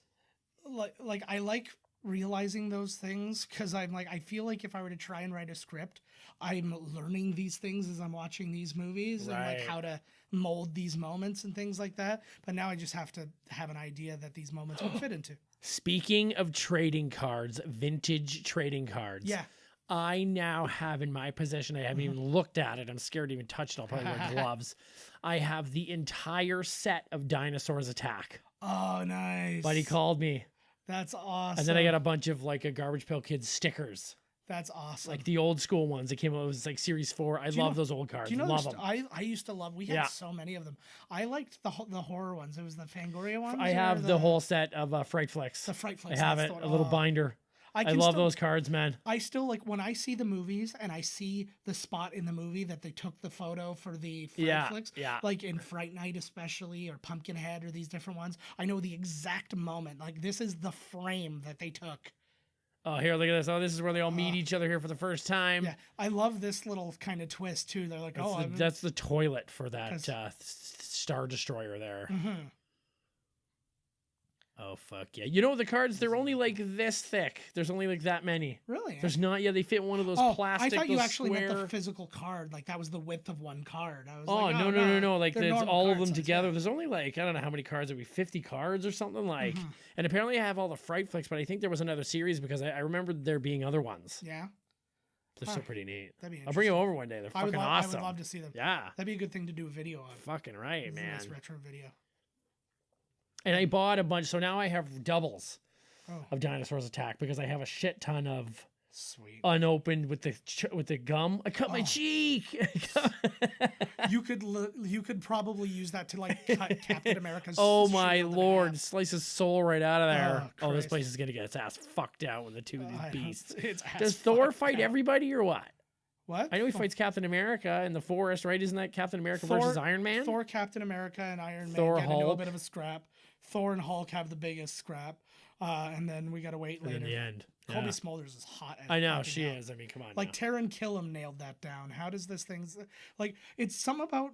like I like realizing those things because I'm like, I feel like if I were to try and write a script, I'm learning these things as I'm watching these movies and like how to mold these moments and things like that. But now I just have to have an idea that these moments would fit into. Speaking of trading cards, vintage trading cards. Yeah. I now have in my possession, I haven't even looked at it. I'm scared to even touch it. I'll probably wear gloves. I have the entire set of Dinosaurs Attack. Oh, nice. But he called me. That's awesome. And then I got a bunch of like a Garbage Pail Kids stickers. That's awesome. Like the old school ones that came out. It was like Series 4. I love those old cards. Do you know love them. I used to love. We had so many of them. I liked the horror ones. It was the Fangoria ones. I have the whole set of Fright Flicks. The Fright Flicks. I have it. A little binder. I love those cards, man. I still like when I see the movies and I see the spot in the movie that they took the photo for the Fright Flicks. Yeah. Like in Fright Night especially, or Pumpkinhead, or these different ones. I know the exact moment. Like this is the frame that they took. Oh, here, look at this. Oh, this is where they all meet each other here for the first time. Yeah, I love this little kind of twist too. They're like, that's the toilet for that Star Destroyer there. Mm-hmm. Oh, fuck yeah. You know, the cards, they're only like this thick. There's only like that many. Really? There's not, they fit one of those plastic, I thought you actually square... meant the physical card. Like that was the width of one card. I was no. Like there's all of them size, together. There's only like, I don't know how many cards. There'd be 50 cards or something like. And apparently I have all the Fright Flicks, but I think there was another series because I remember there being other ones. Yeah. They're still pretty neat. That'd be I'll bring them over one day. They're fucking awesome. I would love to see them. Yeah. That'd be a good thing to do a video on. Fucking right, man. Nice retro video. And I bought a bunch, so now I have doubles Oh. of Dinosaurs Attack because I have a shit ton of Sweet. unopened with the gum. I cut my cheek. You could probably use that to like cut Captain America's. Oh my shield in lord! half. Slice his soul right out of there. Oh, Oh, this Christ. place is gonna get its ass fucked out with the two of these beasts. It's ass Does Thor fucked fight out. everybody or what? What? I know he fights Captain America in the forest, right? Isn't that Captain America versus Iron Man? Thor, Captain America, and Iron Man Thor, get into a Hulk. bit of a scrap. Thor and Hulk have the biggest scrap, and then we gotta wait And later. in the end, Colby yeah. Smulders is hot. As I know fucking she hell. is. I mean, come on. Like now. Taron Killam nailed that down. How does this thing like? It's something about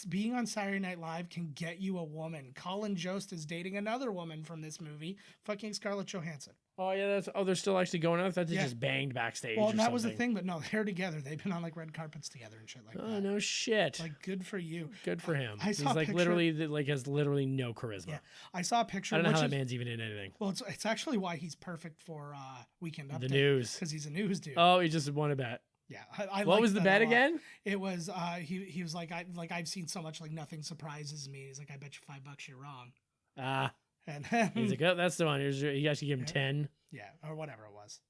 being on Saturday Night Live can get you a woman. Colin Jost is dating another woman from this movie, fucking Scarlett Johansson. Oh yeah, they're still actually going on. I thought they Yeah. just banged backstage. Well, or and that something. was the thing, but no, they're together. They've been on like red carpets together and shit like Oh that. no shit! Like, good for you. Good for him. I He's saw a like picture- literally like has literally no charisma. Yeah, I saw a picture. I don't know which how is, that man's even in anything. Well, it's actually why he's perfect for Weekend Update. The news. Because he's a news dude. Oh, he just won a bet. Yeah, I What liked was the that bet a lot. again? It was he was like I've seen so much like nothing surprises me. He's like, I bet you $5 you're wrong. Ah, And he's like, oh, that's the one. You actually give him 10. yeah, or whatever it was.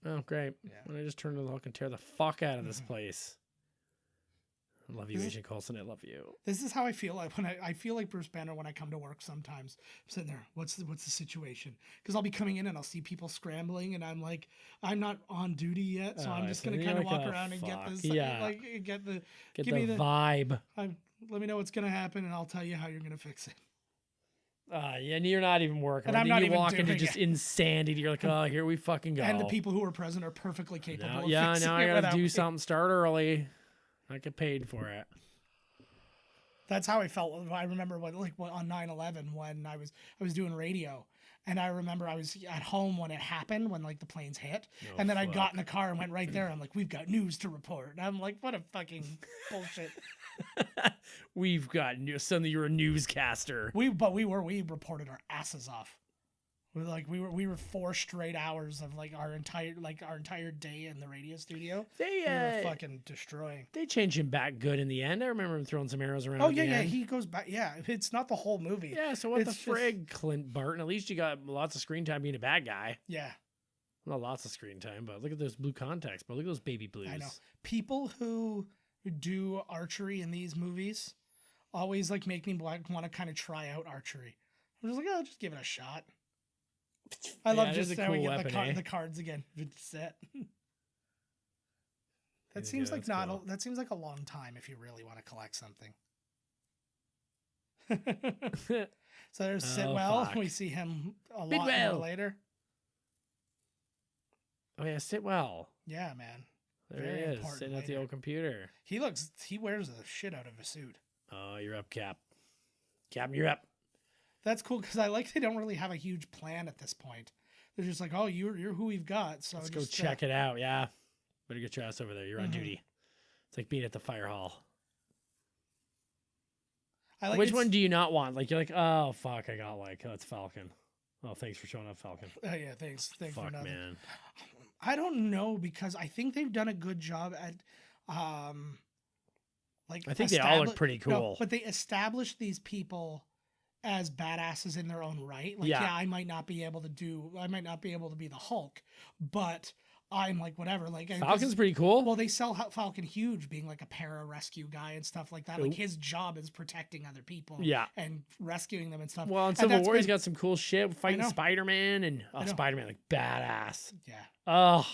Oh, great. Yeah. When I just turn to the hook and tear the fuck out of this place. I love you, Agent Coulson. I love you. This is how I feel like when I feel like Bruce Banner when I come to work sometimes. I'm sitting there, what's the situation? Because I'll be coming in and I'll see people scrambling and I'm like, I'm not on duty yet, so Oh, I'm just so gonna you're kind of like, walk oh, around and get fuck. this, Yeah. like get the Get give the me the vibe. let me know what's gonna happen and I'll tell you how you're gonna fix it. Yeah, and you're not even working. And right? I'm Then not you even walk into doing just it. insanity. You're like, oh, here we fucking go. And the people who are present are perfectly capable. Now, of yeah, fixing now I it gotta without do me. something. Start early. I get paid for it. That's how I felt. I remember when, like, on 9/11 when I was doing radio, and I remember I was at home when it happened, when like the planes hit, and then I got in the car and went right there. I'm like, we've got news to report. And I'm like, what a fucking bullshit. We've got news. Suddenly you're a newscaster. We reported our asses off. We were 4 straight hours of like our entire day in the radio studio. They We were fucking destroying. They changed him back good in the end. I remember him throwing some arrows around. Oh at yeah, the yeah. end. He goes back. Yeah, it's not the whole movie. Yeah, so what the It's just- frig, Clint Barton? At least you got lots of screen time being a bad guy. Yeah, Not lots of screen time, but look at those blue contacts, but look at those baby blues. I know. People who do archery in these movies always like make me want to kind of try out archery. I'm just like, oh, just give it a shot. I love it is just a how we cool get weapon, eh? the cards again. It's set. That Yeah, seems like that's not. cool. That seems like a long time if you really want to collect something. So there's Oh, Sitwell. fuck. We see him a lot Bidwell. more later. Oh yeah, sit well. Yeah, man. There Very he is, important sitting at the later. old computer. He wears the shit out of a suit. Oh, you're up, Cap. Cap, you're up. That's cool because I like they don't really have a huge plan at this point. They're just like, oh, you're who we've got. So Let's go check it out. Yeah, better get your ass over there. You're on duty. It's like being at the fire hall. I like Which it's- one do you not want? Like you're like, oh fuck, I got like that's Falcon. Oh, thanks for showing up, Falcon. Yeah, thanks for Fuck, nothing. man. I don't know because I think they've done a good job at, like I think they all look establi- pretty no, cool. but they established these people as badasses in their own right. Like, Yeah. I might not be able to be the Hulk, but I'm like, whatever. Like, Falcon's pretty cool. well, they sell Falcon huge being like a para-rescue guy and stuff like that. Like, his job is protecting other people and rescuing them and stuff. Well, in And Civil that's War, he's been- got some cool shit fighting know. Spider-Man and know. Spider-Man, like badass. Yeah. Oh,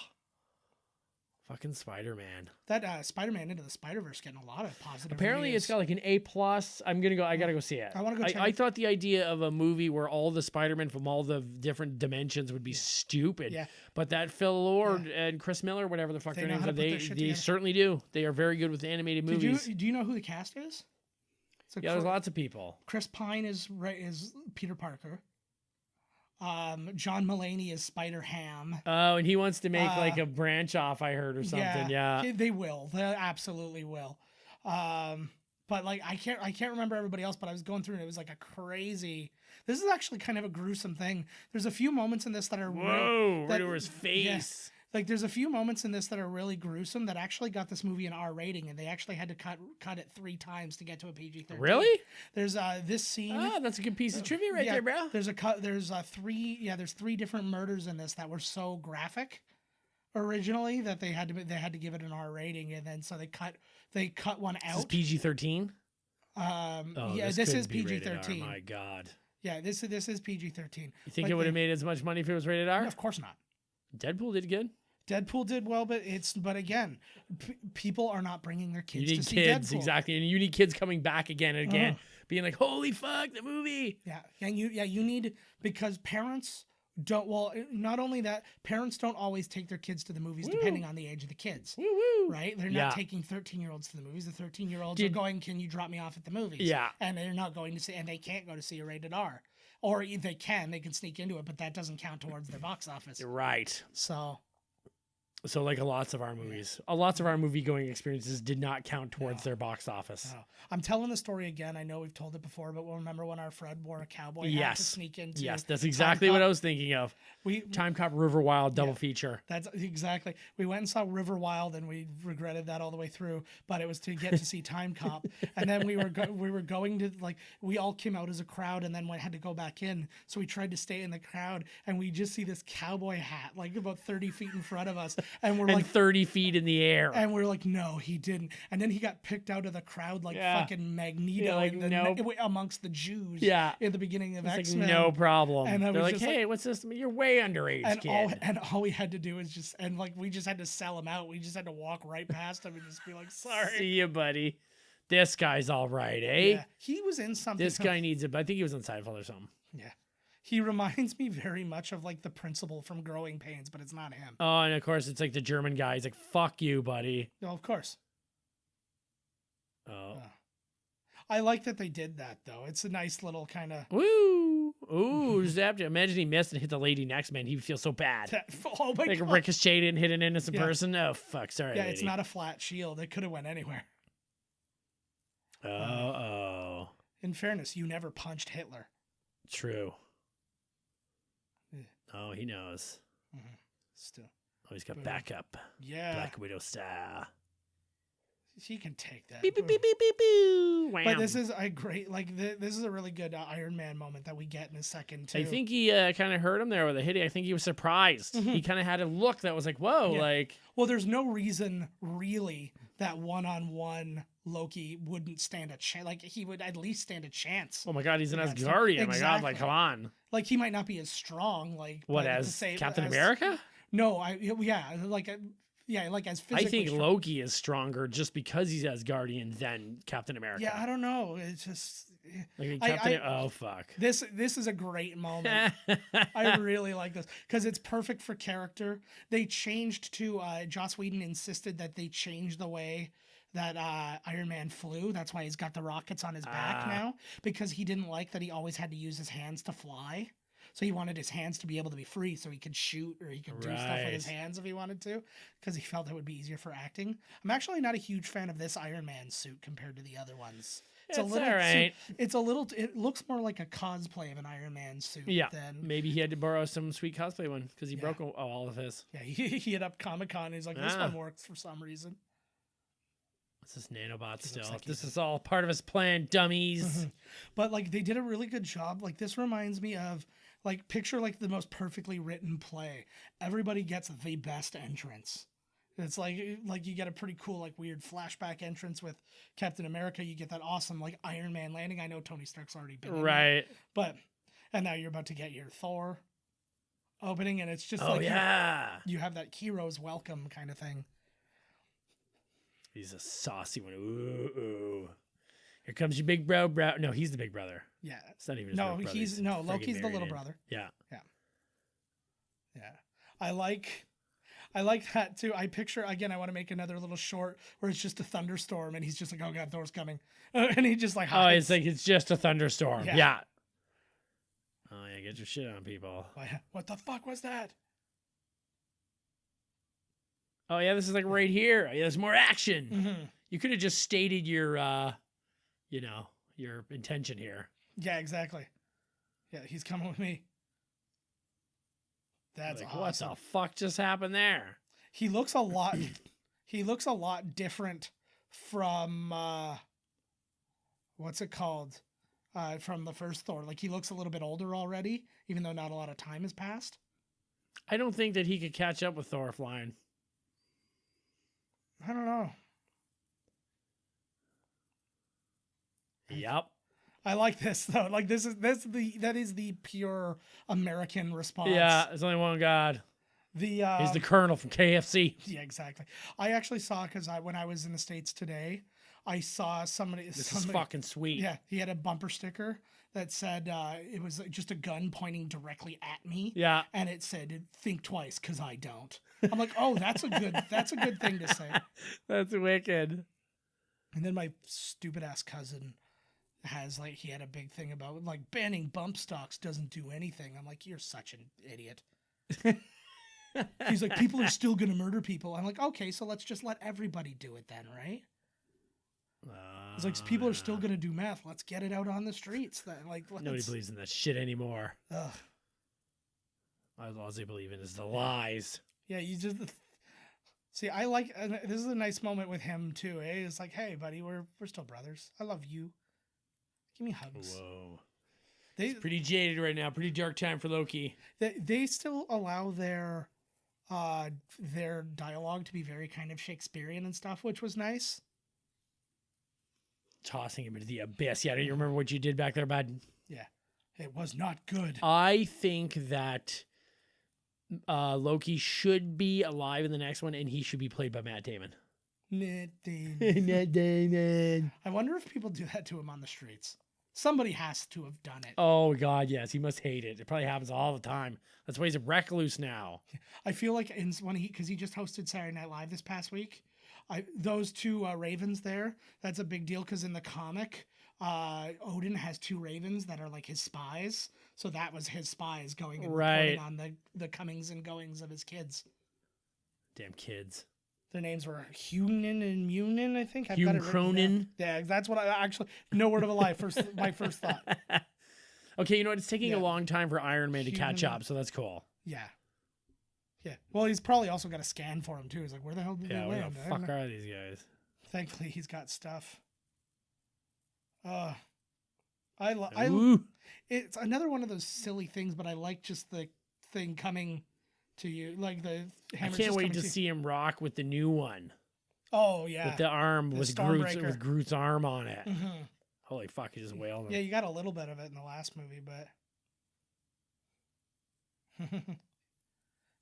fucking Spider-Man. That Spider-Man Into the Spider-Verse getting a lot of positive Apparently, reviews. it's got like an A+. I gotta go see it. I wanna go check I it. thought the idea of a movie where all the Spider-Man from all the different dimensions would be stupid. Yeah. But that Phil Lord and Chris Miller, whatever the fuck They their know names how are, to put their shit they together. certainly do. They are very good with animated movies. Do you know who the cast is? So Yeah, there's lots of people. Chris Pine is Peter Parker. John Mulaney is Spider-Ham. Oh, and he wants to make like a branch off, I heard, or something. Yeah. They will. They absolutely will. But like I can't remember everybody else, but I was going through and it was like a crazy. This is actually kind of a gruesome thing. There's a few moments in this that are Whoa, right over his face. Like there's a few moments in this that are really gruesome that actually got this movie an R rating, and they actually had to cut it 3 times to get to a PG-13. Really? There's this scene. Oh, that's a good piece of trivia right there, bro. There's there's 3 different murders in this that were so graphic originally that they had to give it an R rating, and then so they cut one out. This is PG-13? This is could be rated R, PG-13. my God. Yeah, this is PG-13. You think it would have made as much money if it was rated R? Of course not. Deadpool did good. Deadpool did well, but again, people are not bringing their kids You to need see kids, Deadpool. exactly. And you need kids coming back again and again, being like, holy fuck, the movie. Yeah, and you need, because parents don't, well, not only that, parents don't always take their kids to the movies depending on the age of the kids. Woo woo. Right? They're not taking 13-year-olds to the movies. The 13-year-olds are going, can you drop me off at the movies? Yeah. And they're not going to see, and they can't go to see a rated R. Or they can sneak into it, but that doesn't count towards their box office. Right. So like lots of our movies, lots of our movie going experiences did not count towards their box office. no. I'm telling the story again. I know we've told it before, but we'll remember when our Fred wore a cowboy hat to sneak into. Yes, that's exactly what I was thinking of. Time Cop River Wild double feature. That's exactly. We went and saw River Wild, and we regretted that all the way through. But it was to get to see Time Cop, and then we were going to, like, we all came out as a crowd, and then had to go back in. So we tried to stay in the crowd, and we just see this cowboy hat like about 30 feet in front of us, and we're like 30 feet in the air. And we're like, no, he didn't. And then he got picked out of the crowd like fucking Magneto amongst the Jews. Yeah. In the beginning of It's X-Men. like, no problem. And they're like, hey, what's this? You're way underage, kid. All we had to do is we just had to sell him out. We just had to walk right past him and just be like, sorry. See you, buddy. This guy's all right, eh? Yeah. He was in something. This guy needs it. I think he was in Seinfeld or something. Yeah. He reminds me very much of like the principal from Growing Pains, but it's not him. Oh, and of course it's like the German guy. He's like, fuck you, buddy. No, of course. Oh. I like that they did that though. It's a nice little kind of Woo! Ooh, zapped it. Imagine he missed and hit the lady next man. He would feel so bad. Oh my like God. ricocheted and hit an innocent person. Oh fuck! Sorry. Yeah, lady. it's not a flat shield. It could have went anywhere. Oh. In fairness, you never punched Hitler. True. Yeah. Oh, he knows. Still. Oh, he's got backup. Yeah. Black Widow style. She can take that. Beep beep beep beep beep beep. Wham. But this is a great, this is a really good Iron Man moment that we get in a second too. I think he kind of hurt him there with a hit. I think he was surprised. He kind of had a look that was like, whoa, like. Well, there's no reason really that one-on-one Loki wouldn't stand a chance. Like he would at least stand a chance. Oh my God, he's an against him. Asgardian. My God, Exactly. like, come on. Like he might not be as strong. Like What, but as to say- Captain as- America? No, like as physically. I think strong. Loki is stronger just because he's Asgardian than Captain America. Yeah, I don't know. It's just Like I- Captain. I- oh fuck. this is a great moment. I really like this because it's perfect for character. They changed to Joss Whedon insisted that they change the way that Iron Man flew. That's why he's got the rockets on his back now, because he didn't like that he always had to use his hands to fly. So he wanted his hands to be able to be free so he could shoot or he could do stuff with his hands if he wanted to, because he felt it would be easier for acting. I'm actually not a huge fan of this Iron Man suit compared to the other ones. It's a little all right. it looks more like a cosplay of an Iron Man suit Yeah. than Maybe he had to borrow some sweet cosplay one because he broke all of his. yeah, he hit up Comic-Con and he's like, this one works for some reason. This is nanobots still. like This he's- is all part of his plan, dummies. But like they did a really good job. Like this reminds me of like picture like the most perfectly written play. Everybody gets the best entrance. It's like you get a pretty cool like weird flashback entrance with Captain America. You get that awesome like Iron Man landing. I know Tony Stark's already been in that, Right. but and now you're about to get your Thor opening, and it's just Oh, like yeah. you have that hero's welcome kind of thing. He's a saucy one. Ooh. Here comes your big bro. No, he's the big brother. Yeah. It's not even his No, real brother. he's a no friggin' Loki's the married little in. brother. Yeah. Yeah. I like that too. I picture again. I want to make another little short where it's just a thunderstorm, and he's just like, "Oh God, Thor's coming," and he just like Oh, hides. it's like it's just a thunderstorm. Yeah. Yeah. Oh yeah, get your shit on, people. What the fuck was that? Oh yeah, this is like right here. Yeah, there's more action. Mm-hmm. You could have just stated your, your intention here. Yeah, exactly. Yeah, he's coming with me. That's Like, awesome. what the fuck just happened there? He looks a lot. He looks a lot different from what's it called? From the first Thor. Like he looks a little bit older already, even though not a lot of time has passed. I don't think that he could catch up with Thor flying. I don't know. Yep. I like this though. Like that is the pure American response. Yeah, there's only one God. He's the Colonel from KFC. Yeah, exactly. I actually saw because when I was in the States today, I saw somebody. This is fucking sweet. Yeah, he had a bumper sticker that said it was just a gun pointing directly at me. Yeah. And it said, "Think twice, cause I don't." I'm like, oh, that's a good thing to say. That's wicked. And then my stupid ass cousin has like he had a big thing about like banning bump stocks doesn't do anything. I'm like, you're such an idiot. He's like, people are still gonna murder people. I'm like, okay, so let's just let everybody do it then, right? It's like people are still gonna do meth. Let's get it out on the streets. Then, like, Nobody believes in that shit anymore. Ugh. All they believe in is the lies. Yeah, you just see. I like this is a nice moment with him too. Eh? It's like, hey, buddy, we're still brothers. I love you. Give me hugs. Whoa. They Pretty jaded right now. Pretty dark time for Loki. they still allow their dialogue to be very kind of Shakespearean and stuff, which was nice. Tossing him into the abyss. Yeah, do you remember what you did back there, bud? Yeah, it was not good. I think that Loki should be alive in the next one, and he should be played by Matt Damon. Matt Damon. Matt Damon. I wonder if people do that to him on the streets. Somebody has to have done it. Oh, God, yes. He must hate it. It probably happens all the time. That's why he's a recluse now. I feel like because he just hosted Saturday Night Live this past week. Those two ravens there, that's a big deal because in the comic, Odin has two ravens that are like his spies. So that was his spies going and reporting on the comings and goings of his kids. Damn kids. Their names were Hunan and Munin, I think. Hume Cronin. Yeah, that's what I actually, no word of a lie. My first thought. Okay, you know what? It's taking Yeah. a long time for Iron Man to catch Human- up, so that's cool. Yeah. Yeah. Well, he's probably also got a scan for him, too. He's like, where the hell did Yeah, they where land? the I don't fuck know. are these guys? Thankfully, he's got stuff. Ooh. It's another one of those silly things, but I like just the thing coming to you, like the I hammer's can't just wait coming to see him rock with the new one. Oh yeah, With the arm, The with Stormbreaker. Groot's arm on it. Mhm. Holy fuck, he just wailed him. Yeah, you got a little bit of it in the last movie, but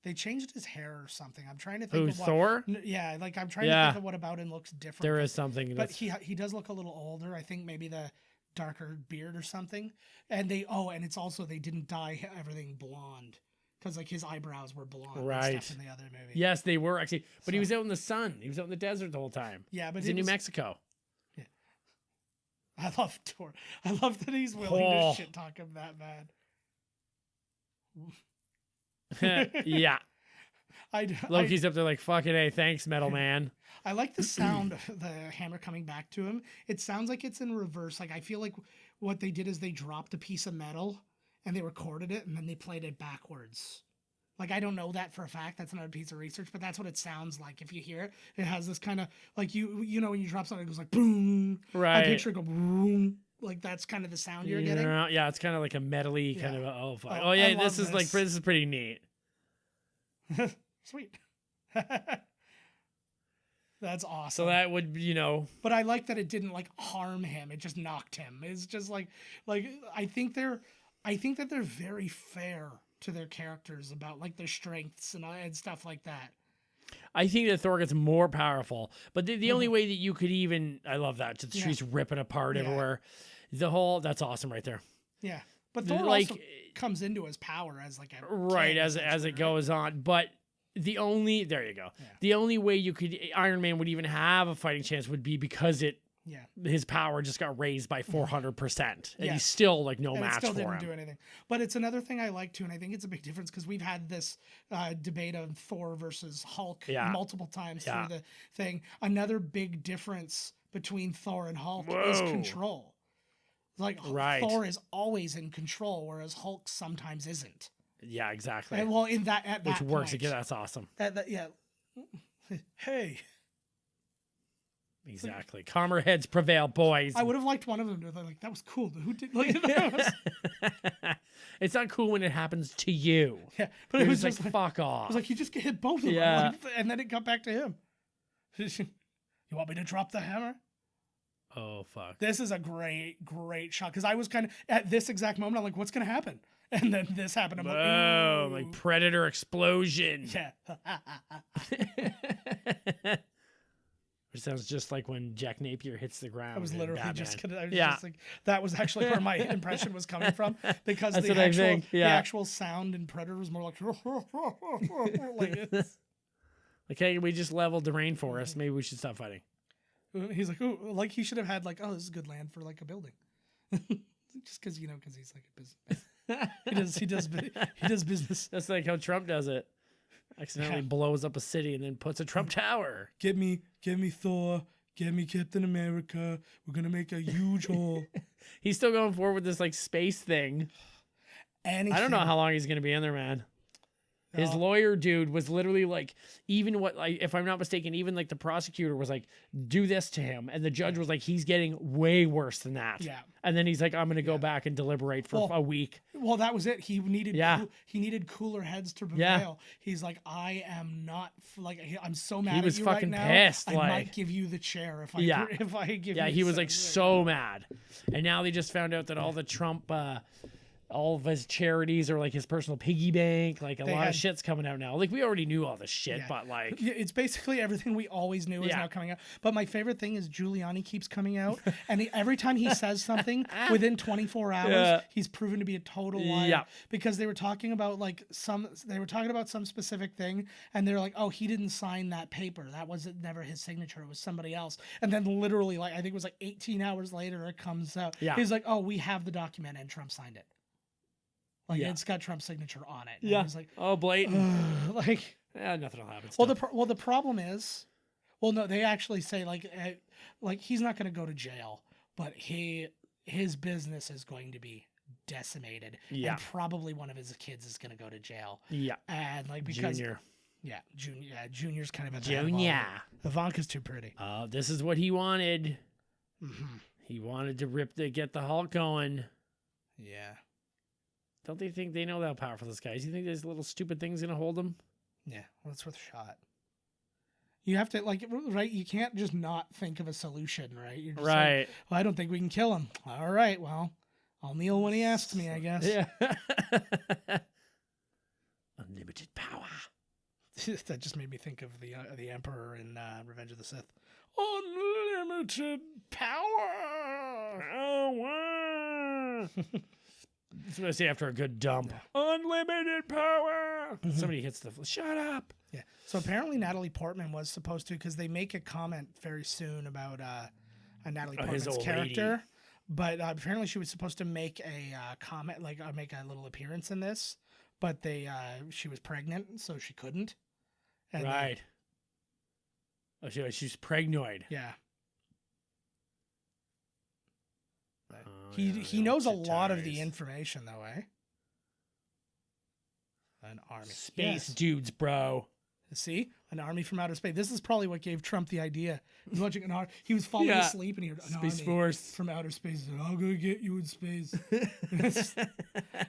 they changed his hair or something. I'm trying to think. Who, of what, Thor? Yeah, like I'm trying Yeah. to think of what about him looks different. There is something. but That's, he does look a little older. I think maybe the darker beard or something. And and it's also they didn't dye everything blonde because like his eyebrows were blonde Right. and stuff in the other movie. yes, they were actually. But he So- was out in the sun. He was out in the desert the whole time. Yeah, but He's in New Mexico. I love Thor. I love that he's willing Oh. to shit talk him that bad. Yeah. I Loki's up there like, fucking hey, thanks, metal man. I like the sound of the hammer coming back to him. It sounds like it's in reverse. Like I feel like what they did is they dropped a piece of metal and they recorded it and then they played it backwards. Like, I don't know that for a fact. That's another piece of research, but that's what it sounds like. If you hear it, it has this kind of, like, you know, when you drop something, it goes like, boom. Right. I picture it go, boom. Like, that's kind of the sound you're getting. Yeah, it's kind of like a medley kind of, oh, fuck. Oh, Oh, yeah, I this love is like, this is pretty neat. Sweet. That's awesome. So that would, you know. But I like that it didn't like harm him. It just knocked him. It's just like I think that they're very fair to their characters about like their strengths and stuff like that. I think that Thor gets more powerful, but the only way that you could even, I love that, just the streets ripping apart everywhere. That's awesome right there. Yeah. But Thor like, also comes into his power as like a right, king, as it goes on, but there you go. Yeah. The only way you could Iron Man would even have a fighting chance would be because his power just got raised by 400%, and he's still like no match for him. It still didn't do anything. But it's another thing I like too, and I think it's a big difference because we've had this debate of Thor versus Hulk multiple times through the thing. Another big difference between Thor and Hulk is control. Like Thor is always in control, whereas Hulk sometimes isn't. Yeah, exactly. And, well, in that at which that works point, again. That's awesome. Yeah. Hey. Exactly. Calmer heads prevail, boys. I would have liked one of them to like that was cool. Who did like that? It's not cool when it happens to you. Yeah, but it was just like fuck off. It was like you just hit both of them, and then it got back to him. You want me to drop the hammer? Oh fuck! This is a great shot because I was kind of at this exact moment. I'm like, what's gonna happen? And then this happened. I'm like, like Predator explosion. Yeah. It sounds just like when Jack Napier hits the ground. I was literally just kidding. I was yeah. just like, that was actually where my impression was coming from because That's the actual sound in Predator was more like, like, hey, we just leveled the rainforest. Maybe we should stop fighting. He's like, oh, like he should have had like, oh, this is good land for like a building. Just because, because he's like a businessman. he does business. That's like how Trump does it. Accidentally blows up a city and then puts a Trump tower. Get me Thor. Get me Captain America. We're gonna make a huge hole. He's still going forward with this like space thing. Anything. I don't know how long he's gonna be in there, man. His lawyer dude was literally like, even what, like, if I'm not mistaken, even like the prosecutor was like, do this to him. And the judge was like, he's getting way worse than that. Yeah. And then he's like, I'm going to go back and deliberate for a week. Well, that was it. He needed cooler heads to prevail. Yeah. He's like, I am not, like, I'm so mad at you right now. He was fucking pissed. I might give you the chair if I give you. Yeah, he was like so mad. And now they just found out that all the Trump, all of his charities are like his personal piggy bank. Like a lot of shit's coming out now. Like we already knew all this shit, but like it's basically everything we always knew is now coming out. But my favorite thing is Giuliani keeps coming out, and every time he says something within 24 hours, he's proven to be a total liar. Yeah. Because they were talking about some specific thing, and they're like, oh, he didn't sign that paper. That wasn't never his signature. It was somebody else. And then literally, like I think it was like 18 hours later, it comes out. Yeah. He's like, oh, we have the document, and Trump signed it. Like it's got Trump's signature on it. And he's like, oh, blatant. Like, nothing will happen. Well, the problem is, no, they actually say like he's not going to go to jail, but his business is going to be decimated. Yeah. And probably one of his kids is going to go to jail. Yeah. And like because Junior. Yeah, Junior's kind of a Junior. Ivanka's too pretty. Oh, this is what he wanted. Mm-hmm. He wanted to get the Hulk going. Yeah. Don't they think they know how powerful this guy is? You think this little stupid thing's gonna hold him? Yeah, well, it's worth a shot. You have to right. You can't just not think of a solution, right? You're just right. Like, well, I don't think we can kill him. All right, well, I'll kneel when he asks me, I guess. Yeah. Unlimited power. That just made me think of the Emperor in Revenge of the Sith. Unlimited power. Oh, wow. That's what I say after a good dump. Yeah. Unlimited power. Mm-hmm. Somebody hits the shut up. Yeah. So apparently Natalie Portman was supposed to, because they make a comment very soon about Natalie Portman's character. Lady. But apparently she was supposed to make a comment, make a little appearance in this. But she was pregnant, so she couldn't. And right. She's pregnoid. Yeah. He knows a lot of the information, though, eh? An army. Space Yes. dudes, bro. See? An army from outer space. This is probably what gave Trump the idea. He was watching he was falling Yeah. asleep and he heard an Space army Force. from outer space. He said, I'll go get you in space.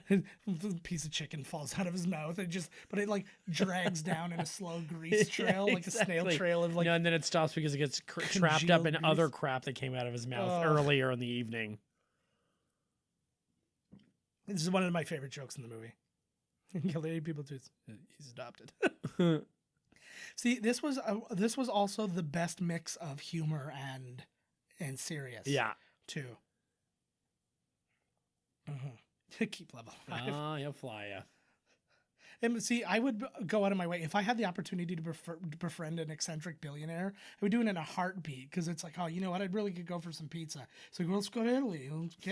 The piece of chicken falls out of his mouth and but it like drags down in a slow grease trail, like a snail trail of like. No, and then it stops because it gets trapped up in congealed other grease. crap that came out of his mouth Oh. earlier in the evening. This is one of my favorite jokes in the movie. Killed 80 people too. He's adopted. See, this was also the best mix of humor and serious. Yeah. Too. Keep level 5. Oh, he'll fly ya. And see, I would go out of my way if I had the opportunity to befriend an eccentric billionaire. I would do it in a heartbeat because it's like, oh, you know what? I'd really could go for some pizza. So let's go to Italy.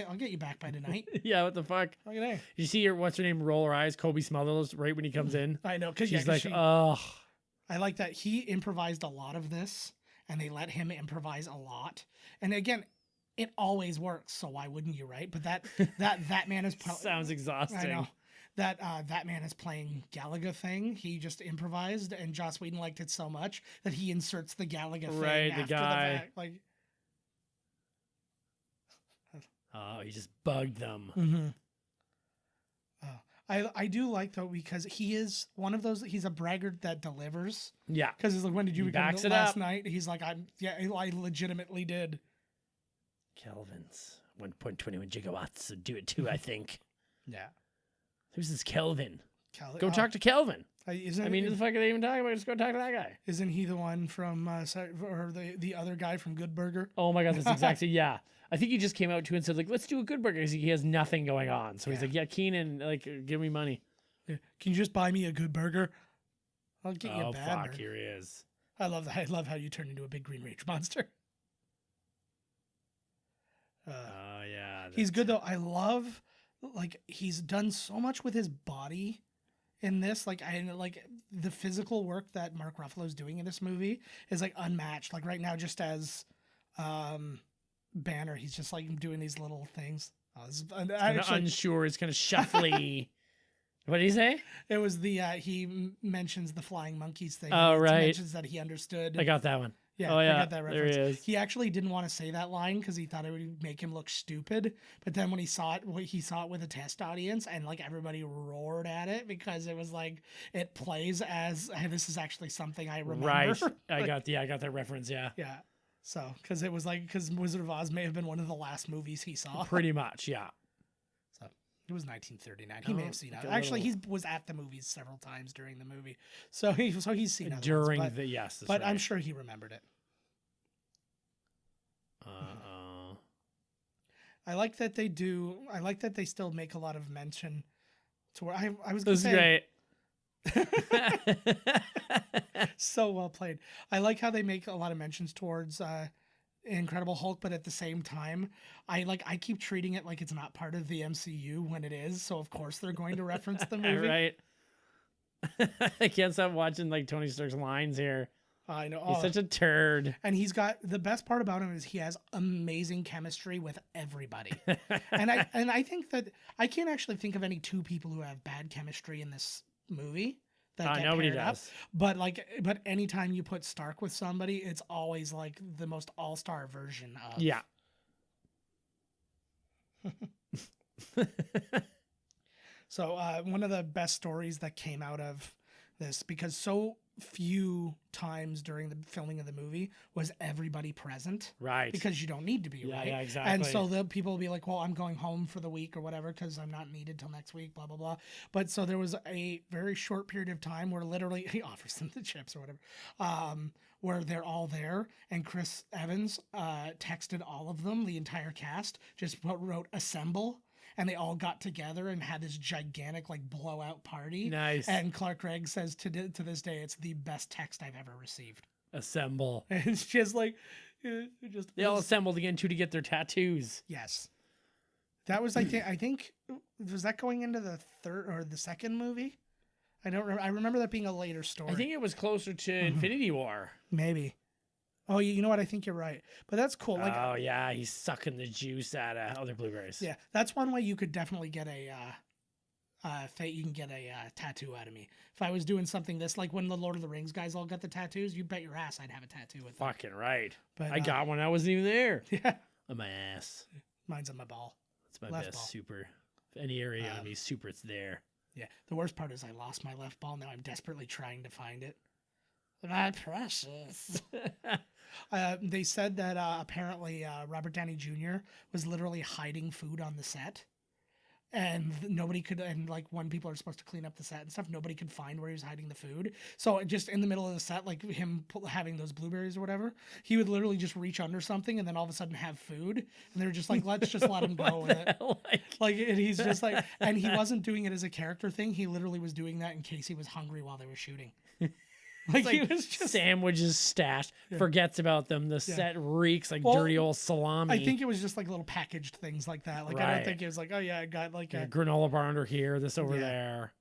I'll get you back by tonight. Yeah, what the fuck? Look at that. You see your what's her name roll her eyes, Kobe Smulders, right when he comes in. I know because She's like, oh, I like that he improvised a lot of this, and they let him improvise a lot. And again, it always works. So why wouldn't you, right? But that man is sounds exhausting. I know. That man is playing Galaga thing. He just improvised, and Joss Whedon liked it so much that he inserts the Galaga thing Right, after the guy. the fact. Like, Oh, he just bugged them. I do like though because he is one of those. He's a braggart that delivers. Yeah. Because he's like, when did you He become backs it last up. night? He's like, I legitimately did. Kelvins. 1.21 gigawatts. So do it too, I think. Yeah. Who's this Kelvin? Go talk to Kelvin. I mean, who the fuck are they even talking about? Just go talk to that guy. Isn't he the one from, or the other guy from Good Burger? Oh my God, that's exactly, yeah. I think he just came out too and said, like, let's do a Good Burger because he has nothing going on. So he's like, yeah, Keenan, like, give me money. Yeah. Can you just buy me a Good Burger? I'll get you a bad fuck, burger. here he is. I love that. I love how you turn into a big green rage monster. Oh, yeah. He's good though. I love, like, he's done so much with his body in this. Like, the physical work that Mark Ruffalo is doing in this movie is like unmatched. Like right now, just as Banner, he's just like doing these little things. Unsure. It's kind of shuffly. What did he say? It was he mentions the flying monkeys thing. Oh, right. He mentions that he understood. I got that one. Yeah, oh, yeah. I got that reference. There he is. He actually didn't want to say that line because he thought it would make him look stupid. But then when he saw it with a test audience, and like everybody roared at it because it was like it plays as, hey, this is actually something I remember. Right. I got that reference. Yeah. Yeah. So because Wizard of Oz may have been one of the last movies he saw. Pretty much. Yeah. So it was 1939. He may have seen it. like Actually, he was at the movies several times during the movie, so he's seen other during ones, the yes. That's but right. I'm sure he remembered it. I like that they do. I like that they still make a lot of mention to where I was going to say. This is great. So well played. I like how they make a lot of mentions towards Incredible Hulk, but at the same time, I keep treating it like it's not part of the MCU when it is. So of course they're going to reference the movie. Right. I can't stop watching like Tony Stark's lines here. I know. He's such a turd. And he's got the best part about him is he has amazing chemistry with everybody. and I think that I can't actually think of any two people who have bad chemistry in this movie. Nobody does. But anytime you put Stark with somebody, it's always like the most all-star version of. Yeah. So one of the best stories that came out of this, because so few times during the filming of the movie was everybody present, right? Because you don't need to be, right? Yeah, exactly. And so the people will be like, well, I'm going home for the week or whatever because I'm not needed till next week, blah blah blah. But so there was a very short period of time where literally he offers them the chips or whatever, where they're all there, and Chris Evans texted all of them, the entire cast, just wrote assemble. And they all got together and had this gigantic like blowout party. Nice. And Clark Gregg says to this day, it's the best text I've ever received. Assemble. And it's just like, they all assembled again too to get their tattoos. Yes. That was I think was that going into the third or the second movie? I don't remember. I remember that being a later story. I think it was closer to Infinity War. Maybe. Oh, you know what? I think you're right. But that's cool. Like, oh, yeah. He's sucking the juice out of other blueberries. Yeah. That's one way you could definitely get you can get a tattoo out of me. If I was doing something this, like when the Lord of the Rings guys all got the tattoos, you bet your ass I'd have a tattoo with them. Fucking right. But I got one. I wasn't even there. Yeah. On my ass. Mine's on my ball. It's my Left best ball. super. If any area on me super, it's there. Yeah. The worst part is I lost my left ball. Now I'm desperately trying to find it. My precious. They said that apparently Robert Downey Jr. was literally hiding food on the set. And nobody could, and like when people are supposed to clean up the set and stuff, nobody could find where he was hiding the food. So just in the middle of the set, like him having those blueberries or whatever, he would literally just reach under something and then all of a sudden have food. And they're just like, let's just let him go with it. Like, and he's just like, and he wasn't doing it as a character thing. He literally was doing that in case he was hungry while they were shooting. Like he was just sandwiches stashed, forgets about them. The set reeks like dirty old salami. I think it was just like little packaged things like that. Like I don't think it was like, oh yeah, I got like a granola bar under here, this over there.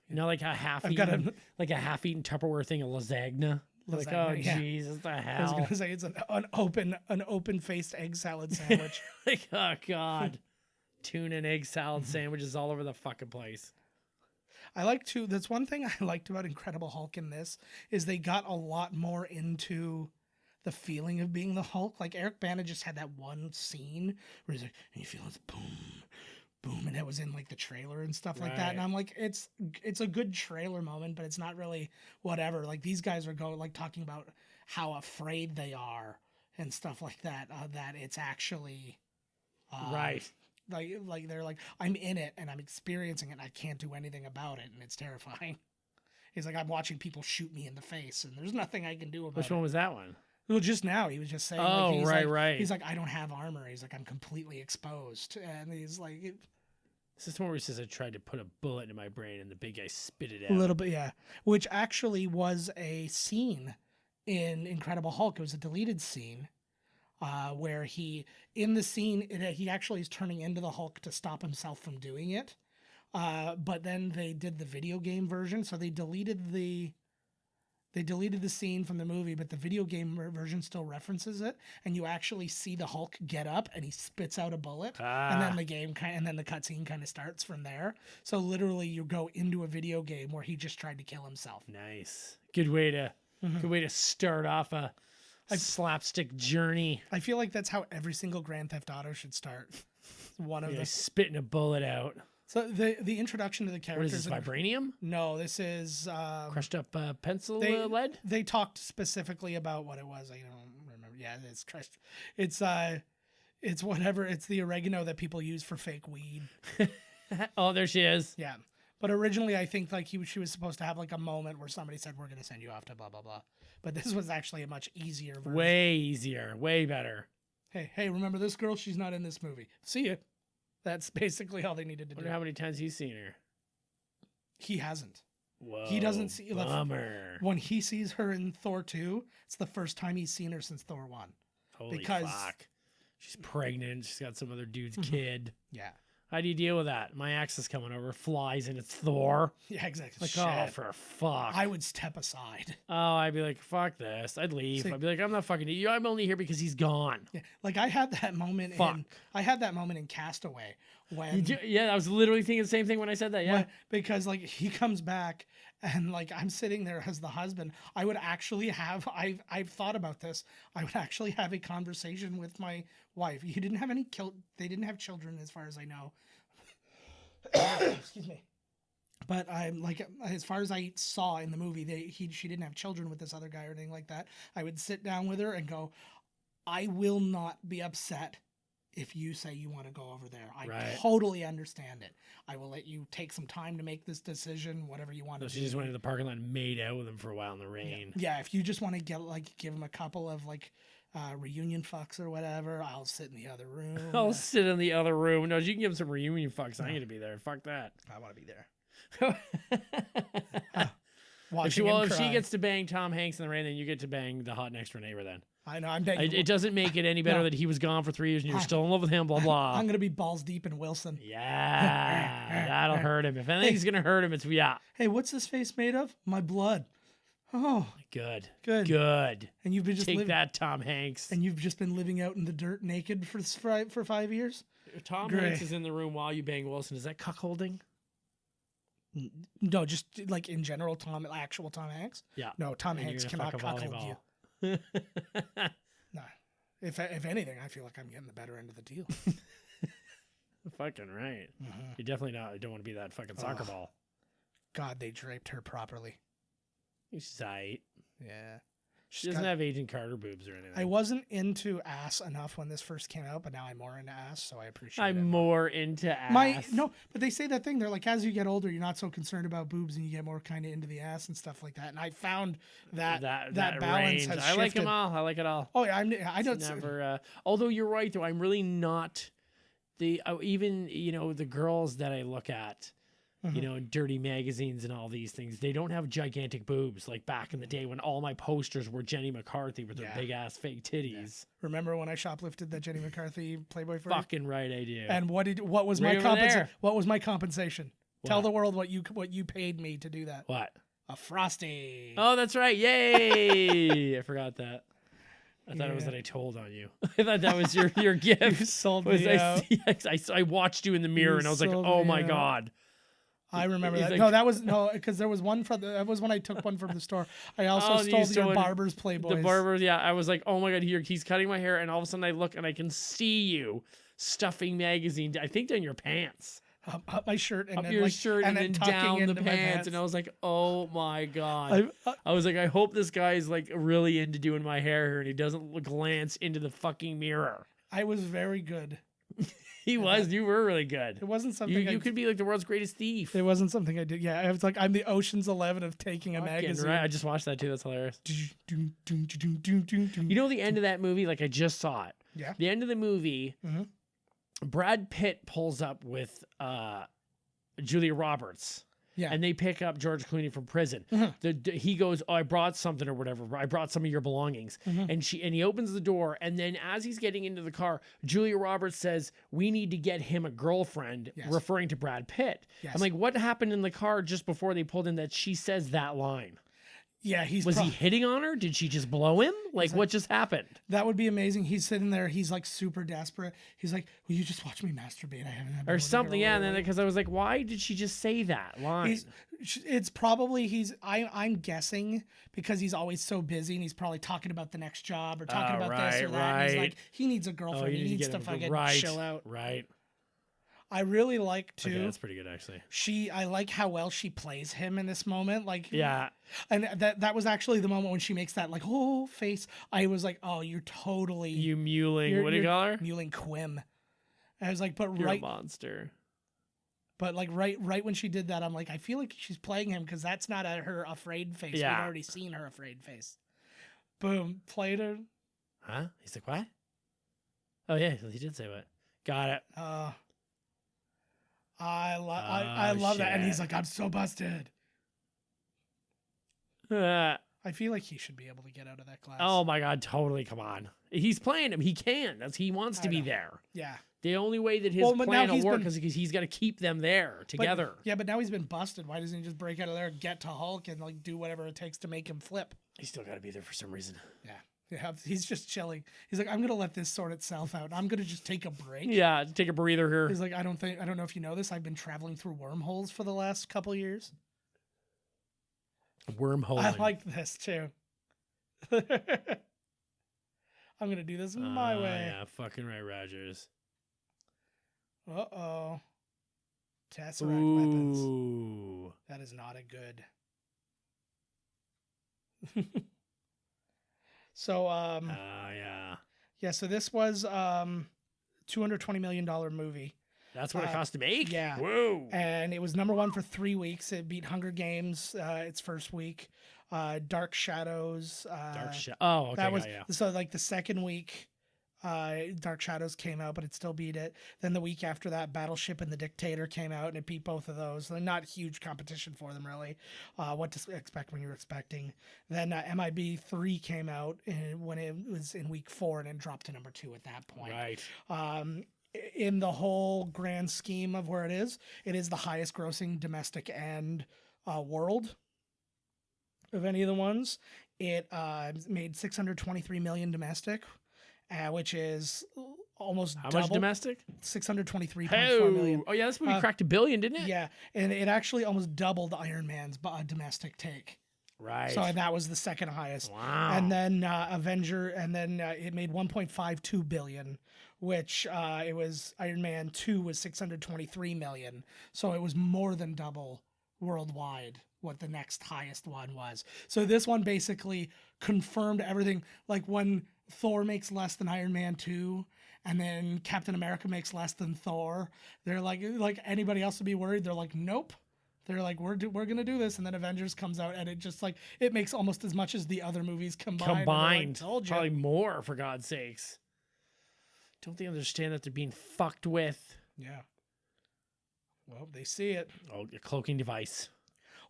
You know, like a half-eaten Tupperware thing of lasagna. Like, oh Jesus, the hell! I was gonna say it's an open-faced egg salad sandwich. Like, oh God, tuna and egg salad sandwiches all over the fucking place. That's one thing I liked about Incredible Hulk in this is they got a lot more into the feeling of being the Hulk. Like Eric Bana just had that one scene where he's like, and you feel this boom, boom, and it was in like the trailer and stuff like that. And I'm like, it's a good trailer moment, but it's not really whatever. Like these guys are talking about how afraid they are and stuff like that. That it's actually right. Like they're like, I'm in it and I'm experiencing it and I can't do anything about it and it's terrifying. He's like, I'm watching people shoot me in the face and there's nothing I can do about it. Which one was that one? Well, just now he was just saying. Oh, like, right. He's like, I don't have armor. He's like, I'm completely exposed, and he's like, this is the one where he says I tried to put a bullet in my brain and the big guy spit it out. A little bit, yeah. Which actually was a scene in Incredible Hulk. It was a deleted scene. Where he actually is turning into the Hulk to stop himself from doing it. But then they did the video game version, so they deleted the scene from the movie, but the video game version still references it, and you actually see the Hulk get up and he spits out a bullet, and then the cutscene kind of starts from there. So literally, you go into a video game where he just tried to kill himself. Nice, good way to start off a slapstick journey. I feel like that's how every single Grand Theft Auto should start. One of the spitting a bullet out. So the introduction to the characters. What is this, vibranium? No, this is crushed up pencil lead. They talked specifically about what it was. I don't remember. Yeah, it's crushed. It's whatever. It's the oregano that people use for fake weed. Oh, there she is. Yeah. But originally, I think like she was supposed to have like a moment where somebody said, we're going to send you off to blah, blah, blah. But this was actually a much easier version. Way easier. Way better. Hey, remember this girl? She's not in this movie. See ya. That's basically all they needed to do. I wonder how many times he's seen her. He hasn't. Whoa, he doesn't see. Bummer. When he sees her in Thor 2, it's the first time he's seen her since Thor 1. Holy fuck. She's pregnant. She's got some other dude's kid. Yeah. How do you deal with that? My ex is coming over, flies, and it's Thor. Yeah, exactly. Like, shit. Oh, for fuck. I would step aside. Oh, I'd be like, fuck this. I'd leave. I'd be like, I'm not fucking you. I'm only here because he's gone. Yeah, like I had that moment in Castaway when I was literally thinking the same thing when I said that. Yeah, because like he comes back and like I'm sitting there as the husband. I would actually have I've thought about this. I would actually have a conversation with my wife. He didn't have they didn't have children as far as I know. Excuse me. But I'm like, as far as I saw in the movie, she didn't have children with this other guy or anything like that. I would sit down with her and go, I will not be upset if you say you want to go over there. I totally understand it. I will let you take some time to make this decision, whatever you want to do. She just went to the parking lot and made out with him for a while in the rain. Yeah, if you just want to give him a couple of reunion fucks or whatever, I'll sit in the other room. I'll sit in the other room. No, you can give him some reunion fucks. I ain't gonna be there. Fuck that. I want to be there. If she gets to bang Tom Hanks in the rain, then you get to bang the hot next door neighbor then. I know. I'm begging. It doesn't make it any better that he was gone for 3 years and you're still in love with him, blah, blah. I'm going to be balls deep in Wilson. Yeah. That'll hurt him. If anything's going to hurt him, it's Hey, what's this face made of? My blood. Oh. Good. And you've been just Take that, Tom Hanks. And you've just been living out in the dirt naked for 5 years? If Tom Hanks is in the room while you bang Wilson, is that cuckolding? No, just like in general, actual Tom Hanks. Yeah. No, Tom And you're Hanks gonna cannot fuck a cuckold you. volleyball. No. If anything, I feel like I'm getting the better end of the deal. Fucking right. Mhm. You definitely not. You don't want to be that fucking soccer Ugh. ball. God, they draped her properly. She's aight. Yeah. She doesn't have Agent Carter boobs or anything. I wasn't into ass enough when this first came out, but now I'm more into ass, so I appreciate it. I'm more into ass. No, but they say that thing. They're like, as you get older, you're not so concerned about boobs, and you get more kind of into the ass and stuff like that. And I found that balance range. has I like shifted. them all. I like it all. Oh yeah, I don't. It's never. Although you're right, though, I'm really not the even the girls that I look at. In dirty magazines and all these things, they don't have gigantic boobs like back in the day when all my posters were Jenny McCarthy with her big ass fake titties. Yeah. Remember when I shoplifted that Jenny McCarthy Playboy for Fucking right, I do. And what was my compensation? What was my compensation? What? Tell the world what you paid me to do that. What? A Frosty. Oh, that's right. Yay! I forgot that. I thought it was that I told on you. I thought that was your gift. You sold me out. I watched you in the mirror and I was like, oh my God. I remember that. Like, No, that was because there was one that was when I took one from the store. I also stole your barber's Playboys. The barber's, yeah. I was like, oh my God, he's cutting my hair, and all of a sudden I look and I can see you stuffing magazine. I think down your pants, up my shirt, and up then your shirt, and then down the my pants. And I was like, oh my God. I was like, I hope this guy is like really into doing my hair here, and he doesn't glance into the fucking mirror. I was very good. He was. You were really good. It wasn't something you could be like the world's greatest thief. It wasn't something I did. Yeah, I was like, I'm the Ocean's 11 of taking a magazine. Right. I just watched that too. That's hilarious. You The end of that movie, like I just saw it. Yeah. The end of the movie, Brad Pitt pulls up with Julia Roberts. Yeah. And they pick up George Clooney from prison. He goes, oh, I brought something or whatever. I brought some of your belongings. And he opens the door. And then as he's getting into the car, Julia Roberts says, we need to get him a girlfriend, referring to Brad Pitt. Yes. I'm like, what happened in the car just before they pulled in that she says that line? Yeah, was he hitting on her? Did she just blow him? Like what just happened? That would be amazing. He's sitting there. He's like super desperate. He's like, "Will you just watch me masturbate? I haven't had or something." Yeah, and then because I was like, "Why did she just say that line?" It's probably I'm guessing because he's always so busy and he's probably talking about the next job or talking about this or that. And he's like, he needs a girlfriend. He needs to fucking chill out. Right. I really like too. Okay, that's pretty good actually. I like how well she plays him in this moment. Like, yeah. And that was actually the moment when she makes that like whole face. I was like, oh, you're totally mewling. What do you call her? Mewling Quim. And I was like, but you're a monster. But like right when she did that, I'm like, I feel like she's playing him because that's not her afraid face. Yeah. We've already seen her afraid face. Boom, played her. Huh? He's like, what? Oh yeah, he did say what? Got it. I love that, and he's like, I'm so busted. I feel like he should be able to get out of that class. Oh my God, totally. Come on. He's playing him. He can. He wants to be there. Yeah. The only way that his plan will work is because he's got to keep them there together. But now he's been busted. Why doesn't he just break out of there and get to Hulk and like do whatever it takes to make him flip? He's still got to be there for some reason. Yeah. Yeah, he's just chilling. He's like, I'm gonna let this sort itself out. I'm gonna just take a break. Yeah, take a breather here. He's like, I don't know if you know this. I've been traveling through wormholes for the last couple years. Wormhole. I like this too. I'm gonna do this my way. Yeah, fucking right, Rogers. Uh-oh. Tesseract weapons. That is not a good. So yeah, so this was $220 million movie. That's what it cost to make? Yeah. Whoa. And it was #1 for 3 weeks. It beat Hunger Games its first week. Dark Shadows. Oh, okay. That was so like the second week. Dark Shadows came out, but it still beat it. Then the week after that, Battleship and the Dictator came out, and it beat both of those. So not huge competition for them, really. What to expect when you're expecting. Then MIB 3 came out when it was in week 4, and it dropped to #2 at that point. Right. In the whole grand scheme of where it is the highest grossing domestic and world of any of the ones. It made $623 million domestic. which is almost How double. much domestic? 623.4 million. Oh, yeah, this movie cracked $1 billion, didn't it? Yeah, and it actually almost doubled Iron Man's domestic take. Right. So that was the second highest. Wow. And then it made 1.52 billion, which it was Iron Man 2 was 623 million. So it was more than double worldwide what the next highest one was. So this one basically confirmed everything. Like when Thor makes less than Iron Man 2 and then Captain America makes less than Thor, they're like anybody else would be worried. They're like, nope. They're like, we're going to do this. And then Avengers comes out and it just like, it makes almost as much as the other movies combined. Combined. Like, told you. Probably more, for God's sakes. Don't they understand that they're being fucked with? Yeah. Well, they see it. Oh, a cloaking device.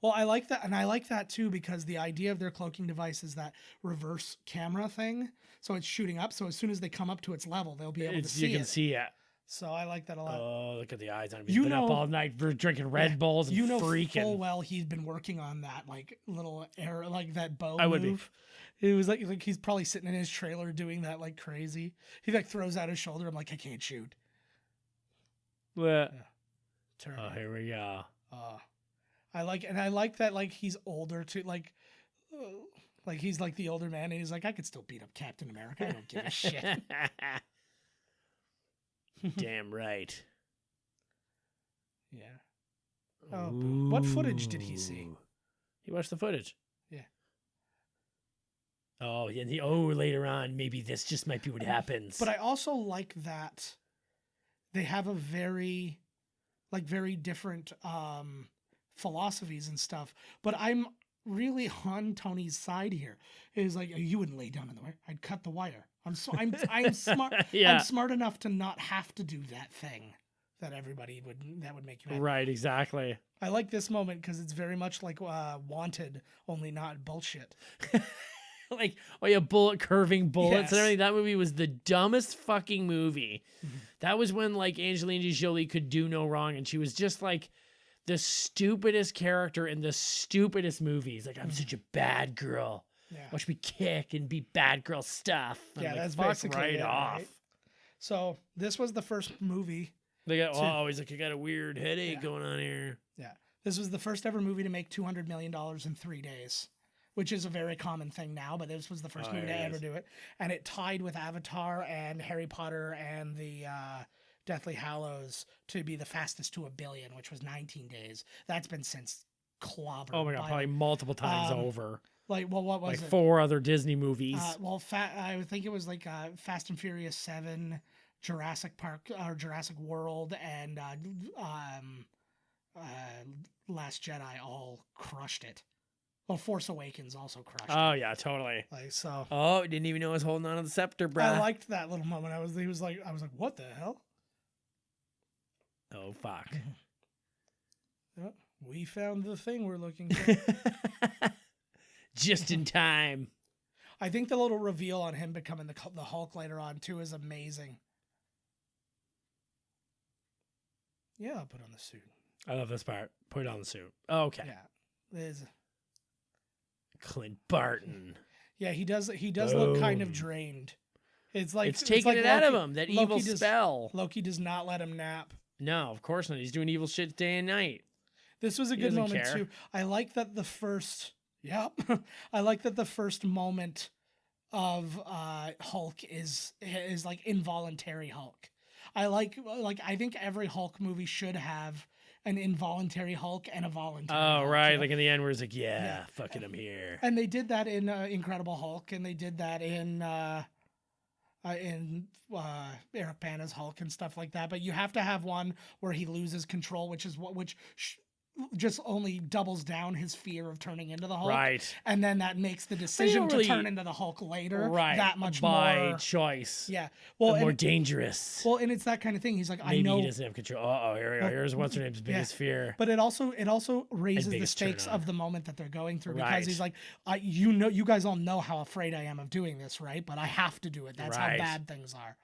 Well, I like that. And I like that too, because the idea of their cloaking device is that reverse camera thing. So it's shooting up. So as soon as they come up to its level, they'll be able to see it. You can see it. So I like that a lot. Oh, look at the eyes on him. He's been up all night for drinking Red Bulls and you know freaking. full well he's been working on that like little air, like that bow I would move. It was like he's probably sitting in his trailer doing that like crazy. He like throws out his shoulder. I'm like, I can't shoot. What? Yeah. Turn. Oh, here we go. I like that like he's older too, like he's like the older man and he's like, I could still beat up Captain America. I don't give a shit. Damn right. Yeah. Oh, what footage did he see? He watched the footage. Yeah. Oh, and later on, maybe this just might be what happens. But I also like that they have a very different philosophies and stuff. But I'm really on Tony's side here. Is like, you wouldn't lay down in the wire. I'd cut the wire. I'm smart. Yeah. I'm smart enough to not have to do that thing that everybody would make you mad. Right, exactly. I like this moment because it's very much like Wanted, only not bullshit. Like, oh yeah, curving bullets Yes. and everything. That movie was the dumbest fucking movie. Mm-hmm. That was when like Angelina Jolie could do no wrong, and she was just like the stupidest character in the stupidest movies. Like, I'm such a bad girl. Yeah. Watch me kick and be bad girl stuff. I'm Yeah, like, that's fuck basically right it, off. right? So this was the first movie. They got always like, I got a weird headache going on here. Yeah. This was the first ever movie to make $200 million in 3 days, which is a very common thing now, but this was the first movie to ever do it. And it tied with Avatar and Harry Potter and the Deathly Hallows to be the fastest to $1 billion, which was 19 days. That's been since clobbered. Oh my God, probably multiple times over. Like, well, what was like it? 4 other Disney movies. I think it was like Fast and Furious 7, Jurassic Park or Jurassic World, and Last Jedi all crushed it. Well, Force Awakens also crushed it. Oh yeah, totally. Like, so. Oh, didn't even know I was holding on to the scepter, bruh. I liked that little moment. I was like, what the hell? Oh fuck. Oh, we found the thing we're looking for. Just in time. I think the little reveal on him becoming the Hulk later on too is amazing. Yeah, I'll put on the suit. I love this part. Put on the suit. Okay. Yeah, there's. Clint Barton. Yeah, he does look kind of drained. It's like it's taking like it out of him. That evil spell. Loki does not let him nap. No, of course not. He's doing evil shit day and night. This was a good moment too. I like that the first. Yeah, I like that the first moment of Hulk is like involuntary Hulk. I think every Hulk movie should have an involuntary Hulk and a voluntary Oh, Hulk, right. you know? Like in the end where it's like, fucking I'm here. And they did that in Incredible Hulk, and they did that in Eric Bana's Hulk and stuff like that. But you have to have one where he loses control, which just only doubles down his fear of turning into the Hulk. Right. And then that makes the decision to turn into the Hulk later that much by more choice. Yeah. Well, more dangerous. Well, and it's that kind of thing. He's like, Maybe I know he doesn't have control. Here we go. Here's what's her name's biggest fear. But it also raises the stakes of the moment that they're going through, because he's like, you guys all know how afraid I am of doing this, right? But I have to do it. That's how bad things are.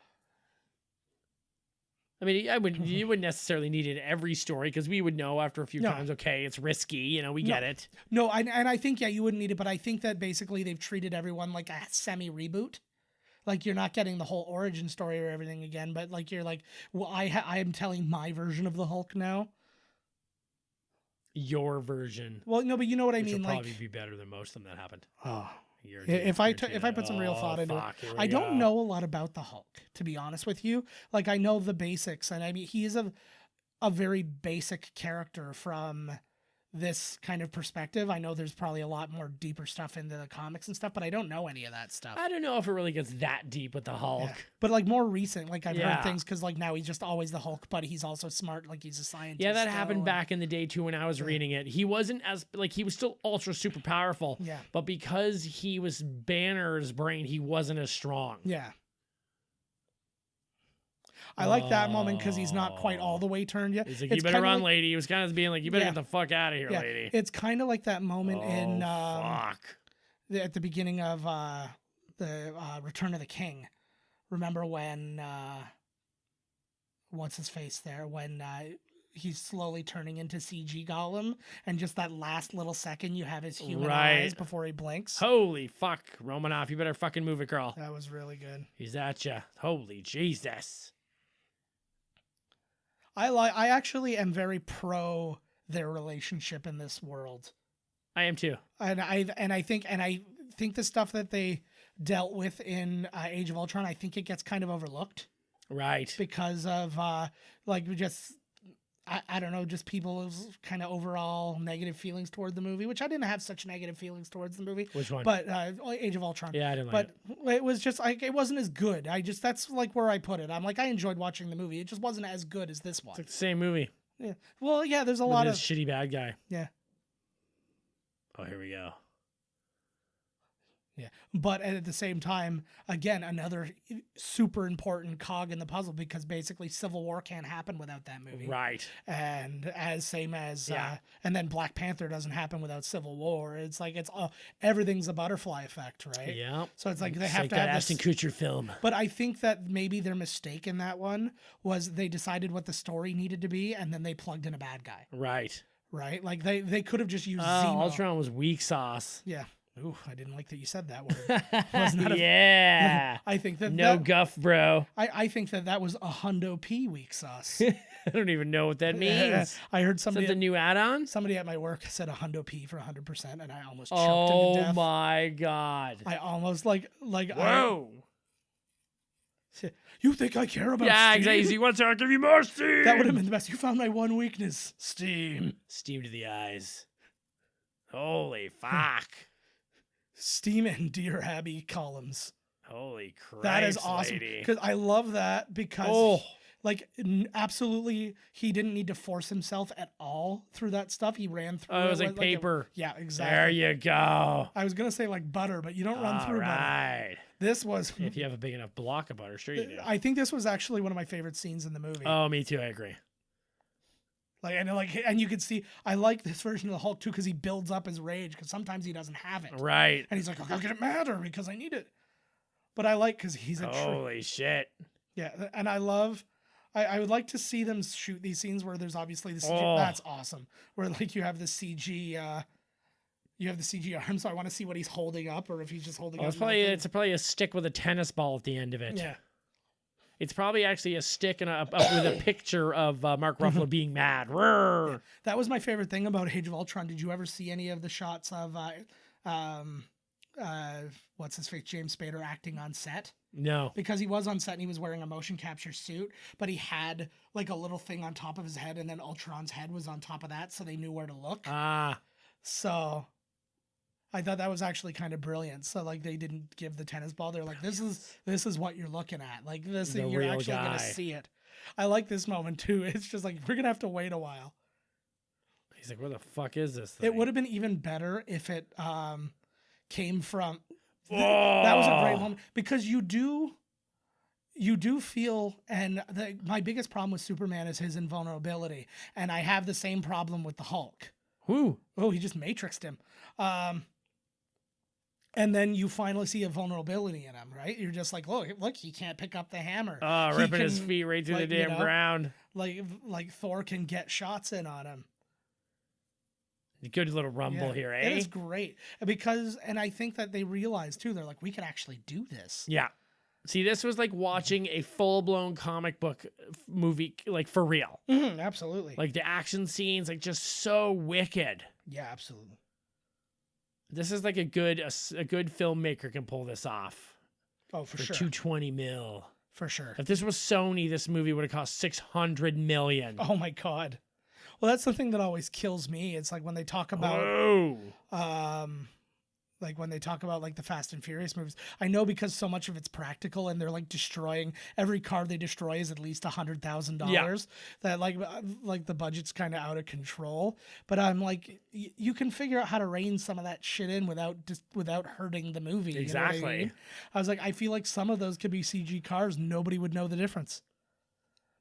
I mean, you wouldn't necessarily need it in every story, because we would know after a few times, okay, it's risky, we get it. No, and I think, you wouldn't need it, but I think that basically they've treated everyone like a semi-reboot. Like you're not getting the whole origin story or everything again, but like you're like, well, I am telling my version of the Hulk now. Your version. Well, no, but you know what I Which mean. will Like, probably be better than most of them that happened. oh, You're if I put some real thought into it, I don't know a lot about the Hulk, to be honest with you. Like I know the basics, and I mean he is a very basic character from this kind of perspective. I know there's probably a lot more deeper stuff into the comics and stuff, but I don't know any of that stuff. I don't know if it really gets that deep with the Hulk. Yeah. But like more recent, like I've Yeah. heard things because like now he's just always the Hulk, but he's also smart, like he's a scientist. Yeah, that still, happened and- back in the day too when I was reading it. He wasn't as like he was still ultra super powerful. Yeah. But because he was Banner's brain, he wasn't as strong. Yeah. I like that moment because he's not quite all the way turned yet. He's like, It's you better kinda run, like- lady. He was kind of being like, you better Yeah. get the fuck out of here, Yeah, lady. it's kind of like that moment in fuck. at the beginning of the Return of the King. Remember when what's his face there when he's slowly turning into CG Gollum, and just that last little second you have his human Right. eyes before he blinks. Holy fuck, Romanoff, you better fucking move it, girl. That was really good. He's at ya. Holy Jesus. I actually am very pro their relationship in this world. I am too. And I think the stuff that they dealt with in Age of Ultron, I think it gets kind of overlooked Right. because of like just I don't know, just people's kind of overall negative feelings toward the movie, which I didn't have such negative feelings towards the movie. Which one? But Age of Ultron. Yeah, I didn't like but it was just like it wasn't as good. That's like where I put it. I'm like I enjoyed watching the movie. It just wasn't as good as this one. It's like the same movie. Yeah. Well, yeah, there's a With lot this of shitty bad guy. yeah. Oh, here we go. Yeah. But at the same time, again, another super important cog in the puzzle because basically Civil War can't happen without that movie. Right. And Yeah. and then Black Panther doesn't happen without Civil War. It's like everything's a butterfly effect, right? Yeah. So it's like they It's have like to that have Ashton this. Kutcher film. But I think that maybe their mistake in that one was they decided what the story needed to be and then they plugged in a bad guy, Right. right? Like they could have just used Oh, Zemo. Ultron was weak sauce. Yeah. Ooh, I didn't like that you said that word. Was not a- Yeah. I think that No that, guff, bro. I think that was a Hundo P weak sauce. I don't even know what that means. I heard Is that somebody the new add-on? somebody at my work said a Hundo P for 100%, and I almost choked him Oh to death. my god. I almost like Whoa. you think I care about Yeah, Steam? exactly. What's I'll give you more steam. That would have been the best. You found my one weakness, Steam. Steam to the eyes. Holy fuck. Steam and Dear Abby columns. Holy crap. That is awesome because I love that because Oh. like absolutely he didn't need to force himself at all through that stuff. He ran through. Oh, it was with, like paper. yeah, exactly. There you go. I was gonna say like butter, but you don't run All through butter. right. This was. If you have a big enough block of butter, sure you do. I think this was actually one of my favorite scenes in the movie. Oh, me too. I agree. And you could see I like this version of the Hulk too because he builds up his rage because sometimes he doesn't have it, Right. and he's like, "I gotta get it madder because I need it." But I like because he's a Holy shit. yeah, and I love. I would like to see them shoot these scenes where there's obviously the CG. Oh. That's awesome. Where like you have the CG. You have the CG arm, so I want to see what he's holding up, or if he's just holding Oh, up. it's probably nothing. it's probably a stick with a tennis ball at the end of it. Yeah. It's probably actually a stick and up with a picture of Mark Ruffalo being mad. Roar. That was my favorite thing about Age of Ultron. Did you ever see any of the shots of what's his face, James Spader acting on set? No. Because he was on set and he was wearing a motion capture suit, but he had like a little thing on top of his head, and then Ultron's head was on top of that, so they knew where to look. Ah. So I thought that was actually kind of brilliant. So like they didn't give the tennis ball. They're like, this is what you're looking at. Like this, The you're real actually guy. gonna see it. I like this moment too. It's just like we're gonna have to wait a while. He's like, where the fuck is this thing? It would have been even better if it came from. That was a great moment because you do feel, and my biggest problem with Superman is his invulnerability, and I have the same problem with the Hulk. Who? Oh, he just matrixed him. And then you finally see a vulnerability in him, right? You're just like, look, he can't pick up the hammer. Oh, He ripping his can, feet right through like, the you damn know, ground. Like Thor can get shots in on him. Good little rumble Yeah, here, It eh? is great because, and I think that they realize too, they're like, we can actually do this. Yeah. See, this was like watching a full-blown comic book movie, like for real. Absolutely. Like the action scenes, like just so wicked. Yeah, absolutely. This is like a good filmmaker can pull this off. Oh, for sure. 220 mil. For sure. If this was Sony, this movie would have cost 600 million. Oh my God. Well, that's the thing that always kills me. It's like when they talk about, like when they talk about like the Fast and Furious movies, I know because so much of it's practical and they're like destroying every car they destroy is at least $100,000. That like the budget's kind of out of control. But I'm like, you can figure out how to rein some of that shit in without hurting the movie. Exactly. You know what I mean? I was like, I feel like some of those could be CG cars. Nobody would know the difference.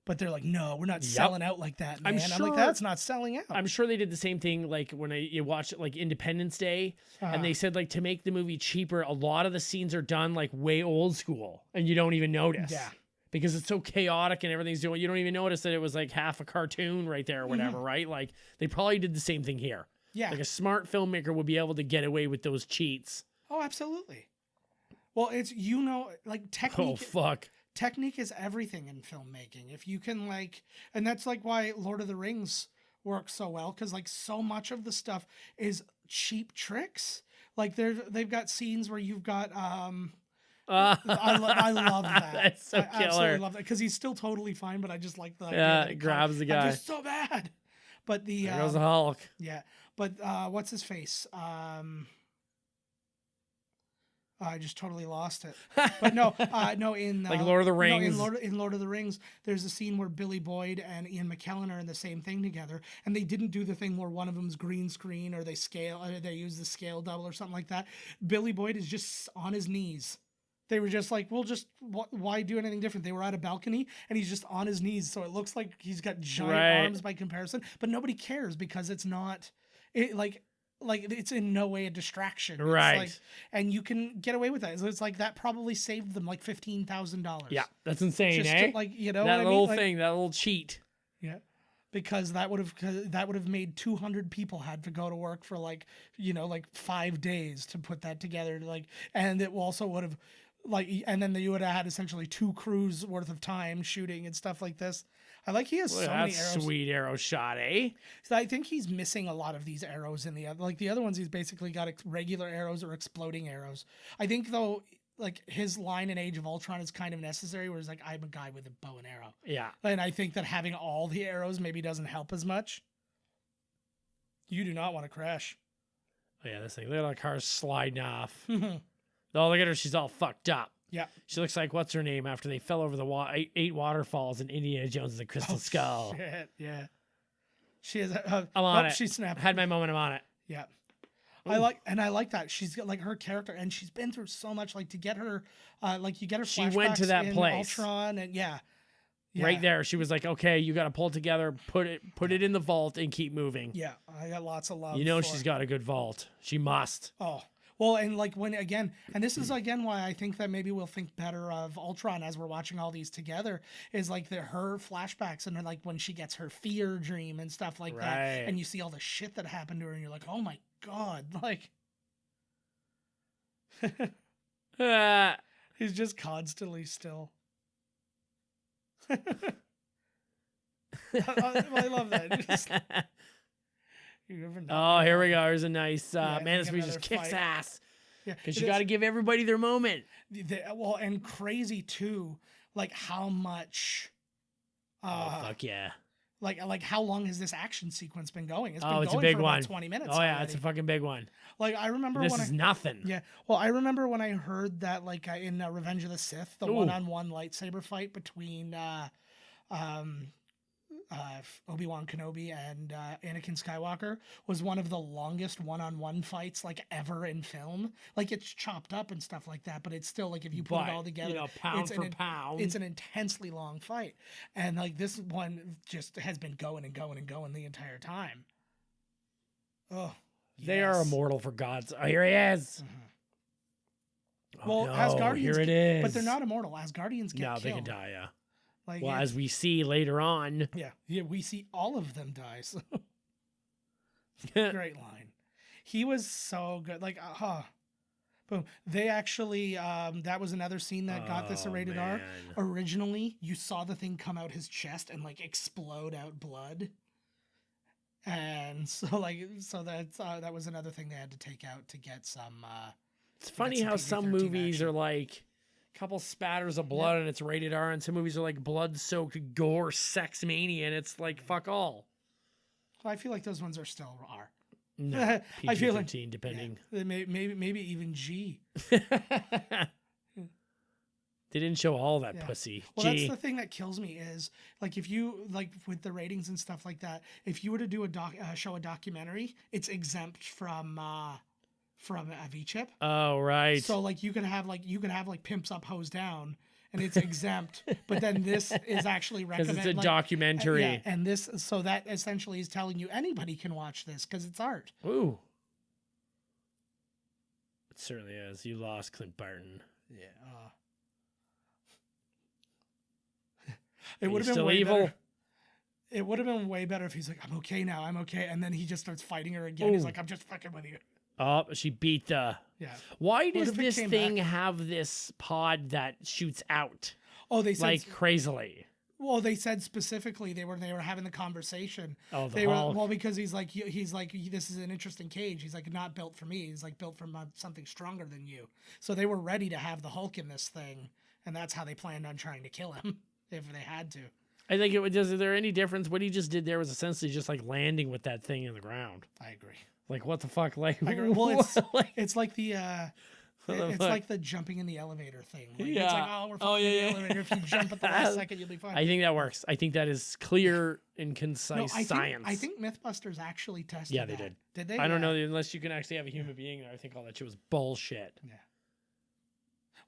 But they're like, no, we're not selling out like that, man. I'm like, that's not selling out. I'm sure they did the same thing, like when you watch like Independence Day, and they said like to make the movie cheaper, a lot of the scenes are done like way old school, and you don't even notice. Yeah. Because it's so chaotic and everything's doing, you don't even notice that it was like half a cartoon right there or whatever, right? Like they probably did the same thing here. Yeah. Like a smart filmmaker would be able to get away with those cheats. Oh, absolutely. Well, it's, like technique. Oh, fuck. Technique is everything in filmmaking. If you can and that's like why Lord of the Rings works so well, because like so much of the stuff is cheap tricks. Like they've got scenes where you've got I love that. That's so I killer. absolutely love that because he's still totally fine, but I just like the It grabs the guy. I'm just so bad. But There goes the Hulk. Yeah, but what's his face? I just totally lost it. But no, in like Lord of the Rings. In Lord of the Rings, there's a scene where Billy Boyd and Ian McKellen are in the same thing together, and they didn't do the thing where one of them's green screen or they use the scale double or something like that. Billy Boyd is just on his knees. They were just like, why do anything different? They were at a balcony, and he's just on his knees, so it looks like he's got giant arms by comparison. But nobody cares because it's not it's in no way a distraction. Right. It's and you can get away with that. So it's like that probably saved them like $15,000. Yeah, that's insane, Just eh? that little thing, that little cheat. Yeah. Because that would have made 200 people had to go to work for 5 days to put that together. And it also would have and then you would have had essentially 2 crews worth of time shooting and stuff like this. He has so many arrows. Sweet arrow shot, eh? So I think he's missing a lot of these arrows in the other ones. He's basically got regular arrows or exploding arrows. I think though, his line in Age of Ultron is kind of necessary, where he's like, I'm a guy with a bow and arrow. Yeah. And I think that having all the arrows maybe doesn't help as much. You do not want to crash. Oh yeah, this thing. Look at that car sliding off. Oh, look at her. She's all fucked up. Yeah. She looks like, what's her name, after they fell over the 8 waterfalls in Indiana Jones and the Crystal Skull. Shit, yeah. She is. I'm on it. She snapped. Had my moment. I'm on it. Yeah. Ooh. I like that. She's got her character, and she's been through so much. To get her, you get her. She went to that place. Ultron, and yeah. Right there. She was like, okay, you got to pull it together, put it in the vault, and keep moving. Yeah. I got lots of love. She's got a good vault. She must. Oh. Well, and and this is again why I think that maybe we'll think better of Ultron as we're watching all these together, is her flashbacks and when she gets her fear dream and stuff like that, and you see all the shit that happened to her, and you're like, oh my God, he's just constantly still. I love that. Here we go. Here's a nice man. This movie just kicks ass. Yeah, because you got to give everybody their moment. And crazy too, how much. Fuck yeah! How long has this action sequence been going? It's a big one. About 20 minutes. Oh yeah, already. it's a fucking big one. I remember this is nothing. Yeah. Well, I remember when I heard that in Revenge of the Sith, the one-on-one lightsaber fight between Obi-Wan Kenobi and Anakin Skywalker was one of the longest one-on-one fights ever in film. It's chopped up and stuff like that, but it's still if you put it all together, pound for pound, it's an intensely long fight. And this one just has been going and going and going the entire time. Oh, yes. They are immortal, for God's. Oh, here he is. Mm-hmm. Well, Asgardians, here it is. But they're not immortal. Asgardians get killed. They can die. Yeah. As we see later on. Yeah, we see all of them die. So. Great line. He was so good. But Boom. They actually, that was another scene that got this a rated R. man. Originally, you saw the thing come out his chest and like explode out blood. And so that was another thing they had to take out to get some. It's funny some how some PG-13 movies action. are like a couple spatters of blood and it's rated R, and some movies are like blood-soaked gore, sex mania, and it's like fuck all. I feel like those ones are still R. No, I feel like PG-13, depending. Yeah, maybe even G. They didn't show all that Yeah. pussy. Well, that's Gee. the thing that kills me is like if you like with the ratings and stuff like that. If you were to do show a documentary, it's exempt from VCHIP. Oh, right. So like you can have pimps up, hose down, and it's exempt. But then this is actually Because recommended. it's a documentary. Yeah, and this so that essentially is telling you anybody can watch this because it's art. Ooh. It certainly is. You lost Clint Barton. Yeah. It Are would you have been still way evil? better. It would have been way better if he's like, I'm okay now, I'm okay. And then he just starts fighting her again. He's Ooh. like, I'm just fucking with you. Oh, she beat the... Yeah. Why What does if it this came thing back? have this pod that shoots out Oh, they said like crazily? well, they said specifically they were having the conversation. Oh, the They were Hulk. well because he's like this is an interesting cage. He's like not built for me. He's like built from something stronger than you. So they were ready to have the Hulk in this thing, and that's how they planned on trying to kill him if they had to. I think is there any difference? What he just did there was essentially just like landing with that thing in the ground. I agree. Like what the fuck? Like I agree. Well, it's like, it's like the What the it's fuck? like the jumping in the elevator thing. Like, it's Yeah. like, oh, we're Oh, falling in yeah, the yeah. elevator. If you jump at the last second, you'll be fine. I think that works. I think that is clear and concise science. I think MythBusters actually tested. Yeah, they that. did. Did they? I don't Yeah. know unless you can actually have a human being there. I think all that shit was bullshit. Yeah.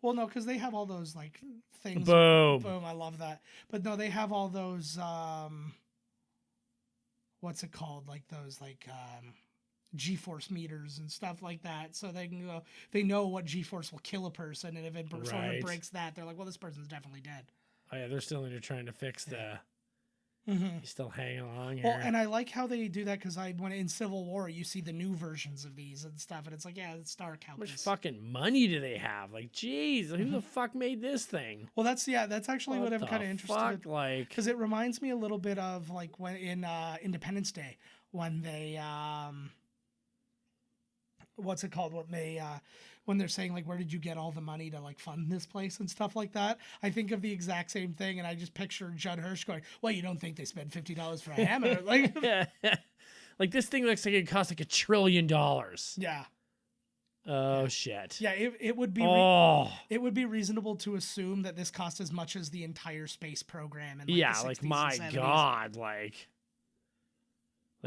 Well, no, because they have all those like things. Boom. Boom. I love that. But no, they have all those. What's it called? Like those G-force meters and stuff like that. So they can go. They know what G-force will kill a person, and if it sort Right. of breaks that, they're like, well, this person's definitely dead. Oh yeah, they're still in there trying to fix the. Mm-hmm. He's still hanging along here. Well, and I like how they do that because when in Civil War you see the new versions of these and stuff, and it's like, yeah, it's Stark. How How much this. fucking money do they have? Like, geez, who the fuck made this thing? Well, that's actually what I'm the kind of interested in. fuck? Like, Because it reminds me a little bit of like when in Independence Day when they what's it called when they're saying like where did you get all the money to like fund this place and stuff like that. I think of the exact same thing, and I just picture Judd Hirsch going, well, you don't think they spent $50 for a hammer? Like, like this thing looks like it cost like $1 trillion. yeah, Oh shit. yeah, it would be Oh it would be reasonable to assume that this cost as much as the entire space program and yeah, the like 60s and my 70s. god, like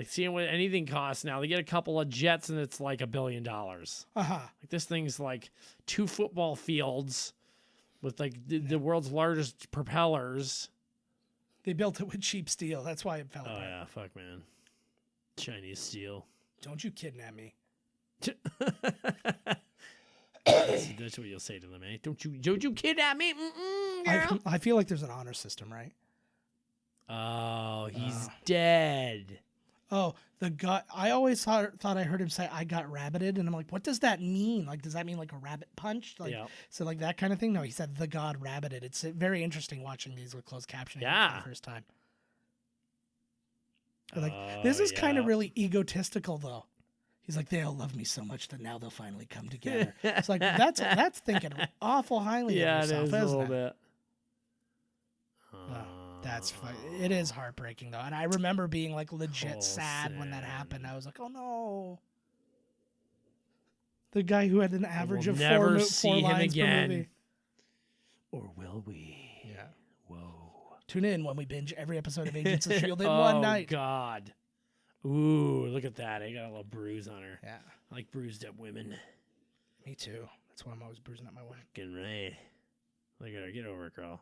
seeing what anything costs now. They get a couple of jets and it's like $1 billion. Uh-huh. Like this thing's like 2 football fields with like the world's largest propellers. They built it with cheap steel. That's why it fell Oh apart. yeah, fuck man. Chinese steel. Don't you kidnap me. That's what you'll say to them, eh? Don't you kidnap me, girl? I feel like there's an honor system, right? Oh, he's dead. Oh, the gut. I always thought I heard him say, I got rabbited. And I'm like, what does that mean? Like, does that mean like a rabbit punch? Like, Yeah. So like that kind of thing? No, he said the god rabbited. It's very interesting watching these with closed captioning Yeah. for the first time. But, like, this is kind of yeah. really egotistical, though. He's like, they'll love me so much that now they'll finally come together. It's like, that's thinking awful highly Yeah, of it yourself, is a isn't little it? bit. That's it is heartbreaking though, and I remember being like legit sad when that Coulson. happened. I was like, "Oh no!" The guy who had an average We'll of never four see him lines per again. movie. Or will we? Yeah. Whoa. Tune in when we binge every episode of Agents of Shield in Oh, one night. God. Ooh, look at that. I got a little bruise on her. Yeah, I like bruised up women. me too. That's why I'm always bruising up my wife. Getting right. Look at her. Get over it, girl.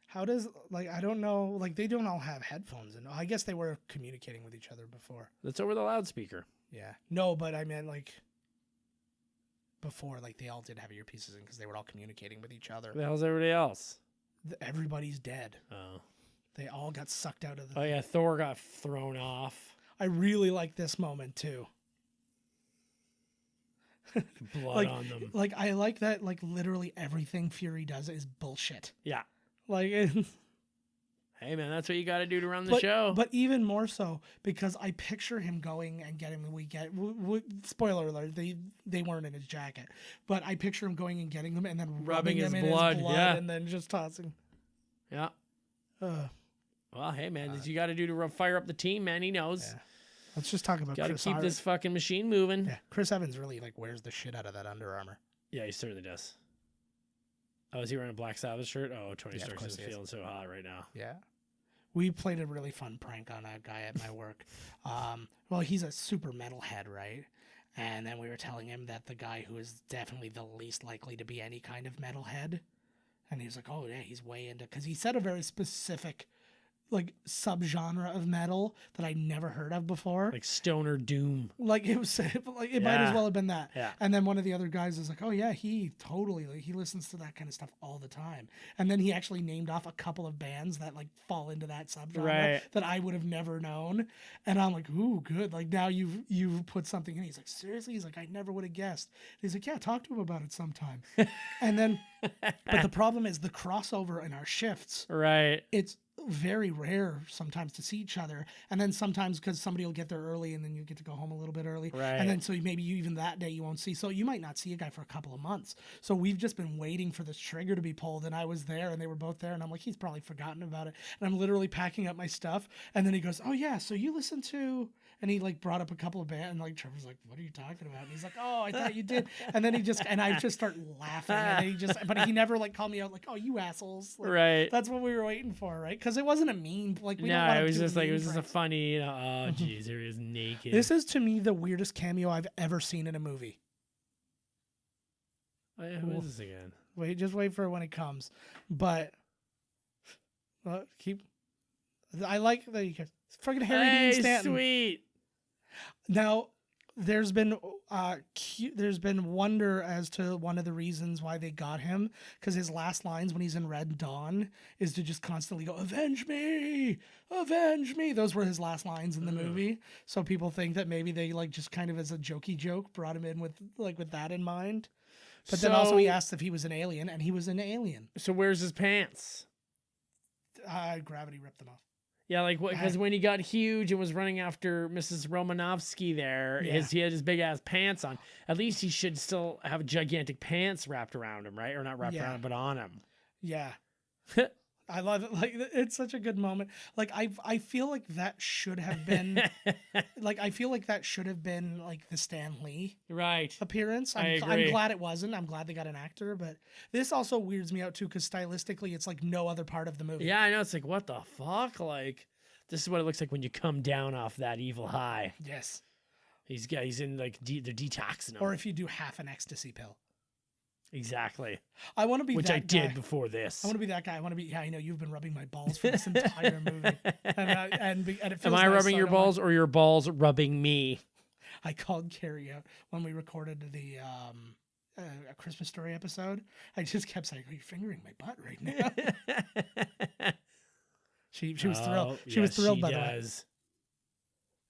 How does I don't know, they don't all have headphones, and I guess they were communicating with each other before. That's over the loudspeaker. Yeah. No, but I meant before, they all did have earpieces in because they were all communicating with each other. Who the hell's everybody else? Everybody's dead. Oh. They all got sucked out of the. Oh, yeah. Thor got thrown off. I really like this moment too. Blood on them. Like I like that. Like literally everything Fury does is bullshit. Yeah. Like, Hey man, that's what you got to do to run the show. But even more so because I picture him going and getting spoiler alert, they weren't in his jacket, but I picture him going and getting them and then rubbing his them blood, in his blood yeah. and then just tossing. Yeah. Well, hey man, what you got to do to fire up the team, man. He knows. Yeah. Let's just talk about Got to Chris keep this fucking machine moving. Yeah, Chris Evans really like wears the shit out of that Under Armour. Yeah, he certainly does. Oh, is he wearing a Black Sabbath shirt? Oh, Tony Yeah, of Stark's course just he is. feeling so hot right now. Yeah. We played a really fun prank on a guy at my work. Well, he's a super metalhead, right? And then we were telling him that the guy who is definitely the least likely to be any kind of metalhead. And he was like, oh, yeah, he's way into... Because he said a very specific, like, subgenre of metal that I never heard of before. Like stoner doom. Like, it was... Like, it might as well have been that. Yeah. And then one of the other guys was like, oh, yeah, he totally... Like, he listens to that kind of stuff all the time. And then he actually named off a couple of bands that, like, fall into that subgenre that I would have never known. And I'm like, ooh, good. Like, now you've put something in. He's like, seriously? He's like, I never would have guessed. And he's like, yeah, talk to him about it sometime. And then... But the problem is the crossover in our shifts. Right. It's very rare sometimes to see each other. And then sometimes because somebody will get there early and then you get to go home a little bit early. Right. And then so maybe you even that day you won't see. So you might not see a guy for a couple of months. So we've just been waiting for this trigger to be pulled. And I was there and they were both there. And I'm like, he's probably forgotten about it. And I'm literally packing up my stuff. And then he goes, oh yeah, so you listen to... And he like brought up a couple of bands and like Trevor's like, what are you talking about? And he's like, oh, I thought you did. And then I just start laughing. And but he never like called me out like, oh, you assholes. Like, right. That's what we were waiting for, right? Because it wasn't a meme. Like we don't No, want it was just like, it was pranks. just a funny, oh geez, here he is naked. This is to me the weirdest cameo I've ever seen in a movie. Oh, yeah, who is this again? Just wait for it when it comes. But I like that you guys. Fucking Harry Dean Stanton. Sweet. Now, there's been wonder as to one of the reasons why they got him, because his last lines when he's in Red Dawn is to just constantly go, avenge me, avenge me. Those were his last lines in the movie. So people think that maybe they like just kind of as a jokey joke brought him in with that in mind. But then also he asked if he was an alien, and he was an alien. So where's his pants? Gravity ripped them off. Yeah, like because when he got huge and was running after Mrs. Romanovsky there, he had his big ass pants on. At least he should still have gigantic pants wrapped around him, right? Or not wrapped around him, but on him. Yeah. I love it. Like it's such a good moment. Like I feel like that should have been like the Stan Lee appearance. I'm glad it wasn't. I'm glad they got an actor, but this also weirds me out too because stylistically it's like no other part of the movie. Yeah, I know. It's like what the fuck? Like this is what it looks like when you come down off that evil high. Yes. He's in like they're detoxing him. Or if you do half an ecstasy pill. Exactly. I want to be which that I guy. did before this. I want to be that guy. I want to be. Yeah, I know you've been rubbing my balls for this entire movie. And it feels Am I nice, rubbing so your balls or your balls rubbing me? I called Carrie out when we recorded the a Christmas Story episode. I just kept saying, "Are you fingering my butt right now?" she was thrilled. She was thrilled by that.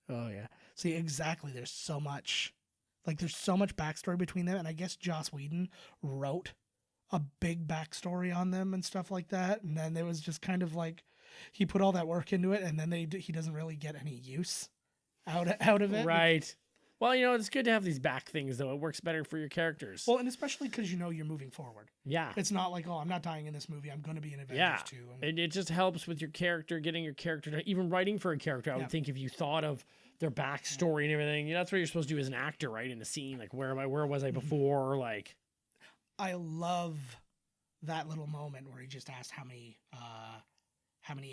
Oh yeah. See, exactly. There's so much backstory between them, and I guess Joss Whedon wrote a big backstory on them and stuff like that. And then it was just kind of like he put all that work into it, and then he doesn't really get any use out of it. Right. Well, it's good to have these back things, though. It works better for your characters. Well, and especially because you're moving forward. Yeah. It's not like, oh, I'm not dying in this movie. I'm going to be in Avengers too. It just helps with your character, getting your character, even writing for a character. I would think if you thought of their backstory and everything, that's what you're supposed to do as an actor, right? In a scene, like where was I before? Like, I love that little moment where he just asked how many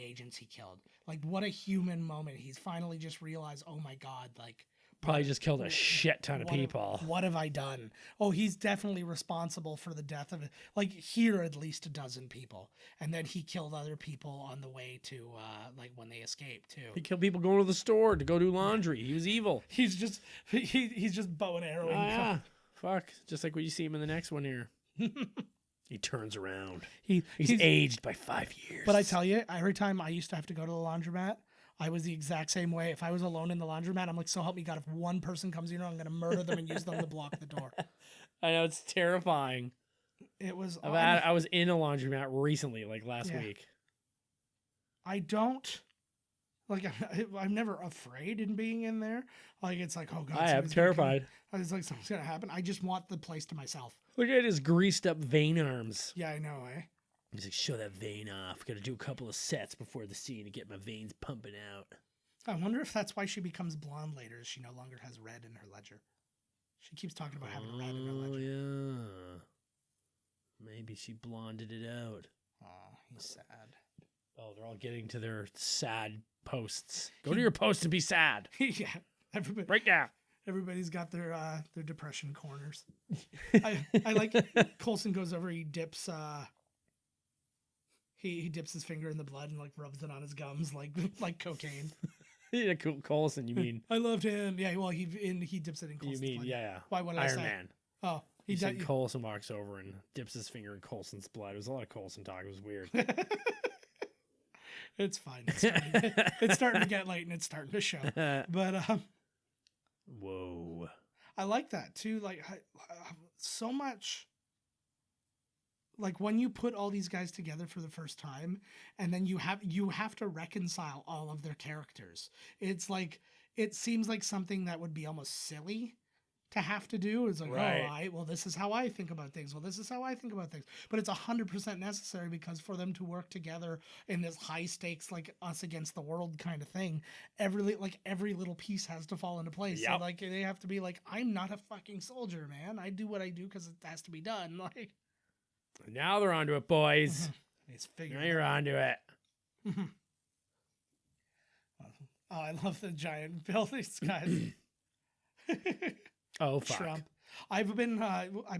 agents he killed. Like, what a human moment. He's finally just realized, oh my God, like. Probably just killed a shit ton of people. What have I done? Oh, he's definitely responsible for the death of, like, here at least a dozen people. And then he killed other people on the way to, like, when they escaped, too. He killed people going to the store to go do laundry. He was evil. He's just bow and arrowing. Oh, yeah. Fuck. Just like what you see him in the next one here. He turns around. He's aged by 5 years. But I tell you, every time I used to have to go to the laundromat, I was the exact same way. If I was alone in the laundromat, I'm like, so help me God, if one person comes in here, I'm going to murder them and use them to block the door. I know, it's terrifying. It was. I was in a laundromat recently, like last week. I don't. Like, I'm never afraid in being in there. Like, it's like, oh, God. I am terrified. I was like, something's going to happen. I just want the place to myself. Look at his greased up vein arms. Yeah, I know, eh? He's like, show that vein off. Got to do a couple of sets before the scene to get my veins pumping out. I wonder if that's why she becomes blonde later. She no longer has red in her ledger. She keeps talking about having red in her ledger. Oh, yeah. Maybe she blonded it out. Oh, he's sad. Oh, they're all getting to their sad posts. Go to your post and be sad. Yeah. Everybody, Break down. Everybody's got their depression corners. I like Coulson goes over, he dips he dips his finger in the blood and like rubs it on his gums like cocaine. Yeah, Coulson, you mean? I loved him. Yeah, well he dips it in Coulson's You mean, blood. yeah. Why would I Iron say? Man. Oh, He said Coulson walks over and dips his finger in Coulson's blood. It was a lot of Coulson talk. It was weird. It's fine. It's starting to get late and it's starting to show. But whoa. I like that too. Like so much. Like when you put all these guys together for the first time, and then you have to reconcile all of their characters. It's like it seems like something that would be almost silly to have to do. It's like, right. Well, this is how I think about things. Well, this is how I think about things. But it's 100% necessary because for them to work together in this high stakes, like us against the world kind of thing, every little piece has to fall into place. Yep. So like they have to be like, I'm not a fucking soldier, man. I do what I do because it has to be done. Like now they're onto it, boys. It's figured. Now you're onto it. Oh, I love the giant buildings, guys. Oh, fuck. Trump. I've been like, I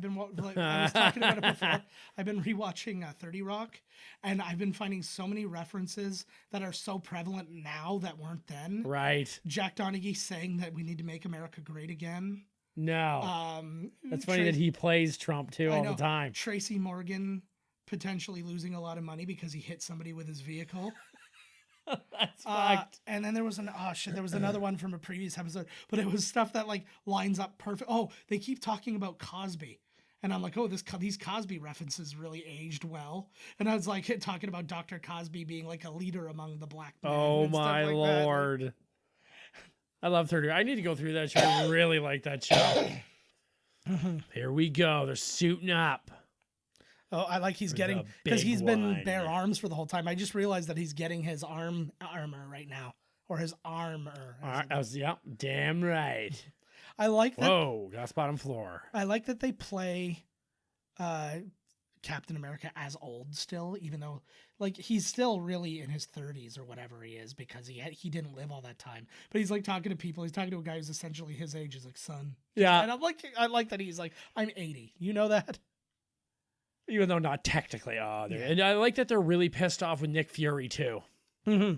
was talking about it before. I've been rewatching 30 Rock, and I've been finding so many references that are so prevalent now that weren't then. Right. Jack Donaghy saying that we need to make America great again. No. That's funny that he plays Trump too all the time. Tracy Morgan potentially losing a lot of money because he hit somebody with his vehicle. That's fucked. And then there was there was another one from a previous episode, but it was stuff that like lines up perfect. Oh, they keep talking about Cosby. And I'm like, oh, these Cosby references really aged well. And I was like talking about Dr. Cosby being like a leader among the black men. Oh my Lord. That. I love 30. I need to go through that show. I really like that show. Here we go. They're suiting up. Oh, I like he's getting, because he's been bare arms for the whole time. I just realized that he's getting his armor right now, or his armor. Yeah, damn right. I like that. Whoa, glass bottom floor. I like that they play Captain America as old still, even though like he's still really in his 30s or whatever he is, because he didn't live all that time. But he's like talking to people. He's talking to a guy who's essentially his age. He's like, son. Yeah. And I like that he's like, I'm 80. You know that? Even though not technically. Yeah. And I like that they're really pissed off with Nick Fury too. Mm-hmm.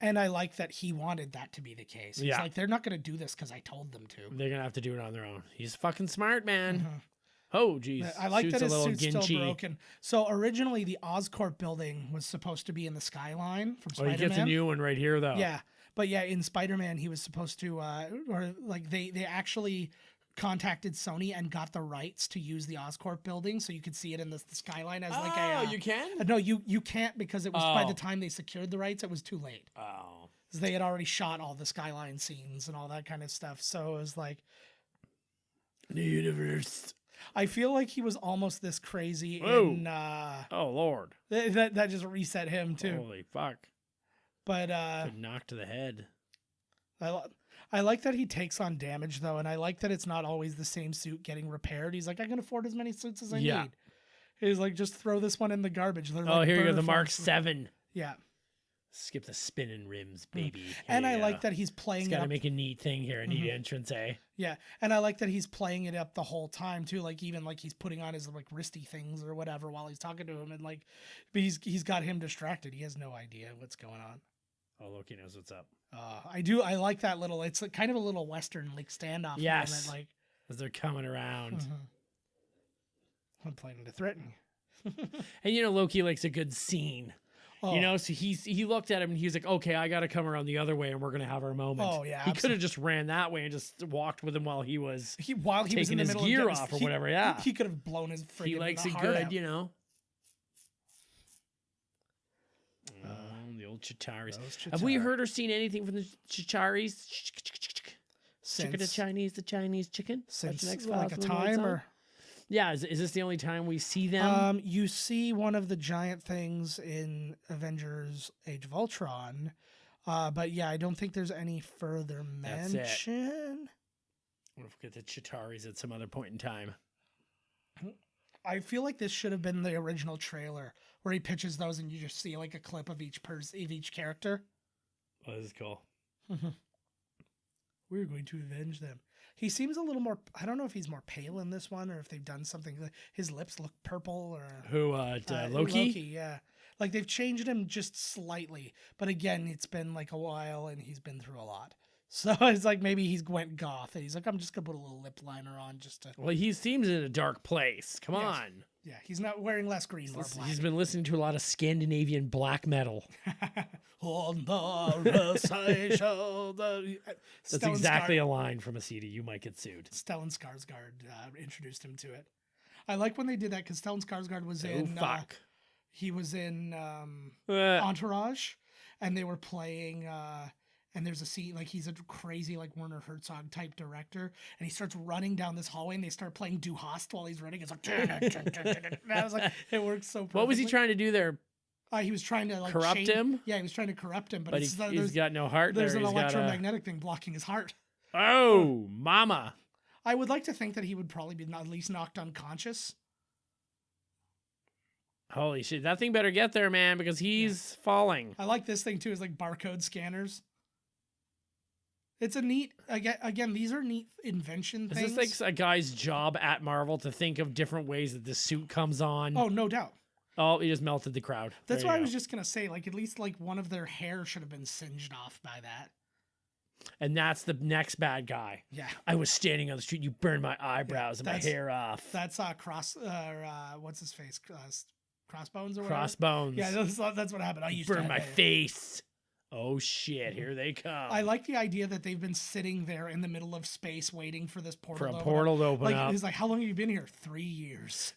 And I like that he wanted that to be the case. He's yeah. like, they're not going to do this because I told them to. They're going to have to do it on their own. He's fucking smart, man. Mm-hmm. Oh, geez. I like that his suit's ginchy. still broken. So originally the Oscorp building was supposed to be in the skyline from Spider-Man. He gets a new one right here, though. Yeah. But yeah, in Spider-Man, he was supposed to, or like they actually contacted Sony and got the rights to use the Oscorp building, so you could see it in the skyline as like a. Oh, you can? No, you can't, because it was by the time they secured the rights, it was too late. Oh. They had already shot all the skyline scenes and all that kind of stuff, so it was like the universe. I feel like he was almost this crazy. Whoa. In oh Lord, that just reset him too. Holy fuck! But good knock to the head. I like that he takes on damage though, and I like that it's not always the same suit getting repaired. He's like, I can afford as many suits as I need. He's like, just throw this one in the garbage. They're like, here you go, the Mark 7. Yeah. Skip the spinning rims, baby. And I like that he's playing it. Got to make a neat thing here, a neat entrance, eh? Yeah, and I like that he's playing it up the whole time too. Like even like he's putting on his like wristy things or whatever while he's talking to him, and like, but he's got him distracted. He has no idea what's going on. Oh, Loki knows what's up. I do. I like that little. It's like kind of a little Western like standoff. Yes. Moment, like as they're coming around. I'm planning to threaten you. And you know Loki likes a good scene. Oh. You know, so he looked at him and he was like, okay, I got to come around the other way and we're going to have our moment. Oh, yeah, He could have just ran that way and just walked with him while he was while he was in taking the his middle gear of off or whatever. Yeah. He could have blown his freaking He likes it heart good, out. you know. The old Chitauris. Have we heard or seen anything from the Chitauris? Chicken to Chinese, the Chinese chicken? Since That's like a X-Files time or... Yeah, is this the only time we see them? You see one of the giant things in Avengers Age of Ultron. But yeah, I don't think there's any further That's it. mention. What if we get the Chitauris at some other point in time? I feel like this should have been the original trailer where he pitches those and you just see like a clip of each person, of each character. Oh, this is cool. We're going to avenge them. He seems a little more, I don't know if he's more pale in this one or if they've done something. His lips look purple or... Who, Loki? Loki, yeah. Like they've changed him just slightly. But again, it's been like a while and he's been through a lot. So it's like maybe he's went goth. And he's like, I'm just going to put a little lip liner on just to... Well, he seems in a dark place. Come Yes. on. Yeah, he's not wearing less green, more black. He's been listening to a lot of Scandinavian black metal. On the recitation, That's exactly a line from a CD. You might get sued. Stellan Skarsgård introduced him to it. I like when they did that because Stellan Skarsgård was in... fuck. He was in Uh, Entourage, and they were playing... and there's a scene, like he's a crazy, like Werner Herzog type director, and he starts running down this hallway, and they start playing Du Hast while he's running. It's like, and I was like, it works so perfectly. what was he trying to do there? He was trying to like Corrupt him? Yeah, he was trying to corrupt him, but, But he's got no heart. there's there. an He's got electromagnetic thing blocking his heart. Oh, mama. I would like to think that he would probably be at least knocked unconscious. Holy shit. That thing better get there, man, because he's falling. I like this thing too, is like barcode scanners. It's a neat, again, these are neat invention things. Is this like a guy's job at Marvel to think of different ways that the suit comes on? Oh, no doubt. Oh, he just melted the crowd. That's There why you I was go. just going to say, like, at least like one of their hair should have been singed off by that. And that's the next bad guy. Yeah. I was standing on the street. You burned my eyebrows and my hair off. That's what's his face? Crossbones or whatever? Crossbones. Yeah, that's what happened. I used to Burn have my hair. face. Oh shit! Here they come. I like the idea that they've been sitting there in the middle of space waiting for this portal for a to open portal up. to open Like, up. he's like, how long have you been here? 3 years.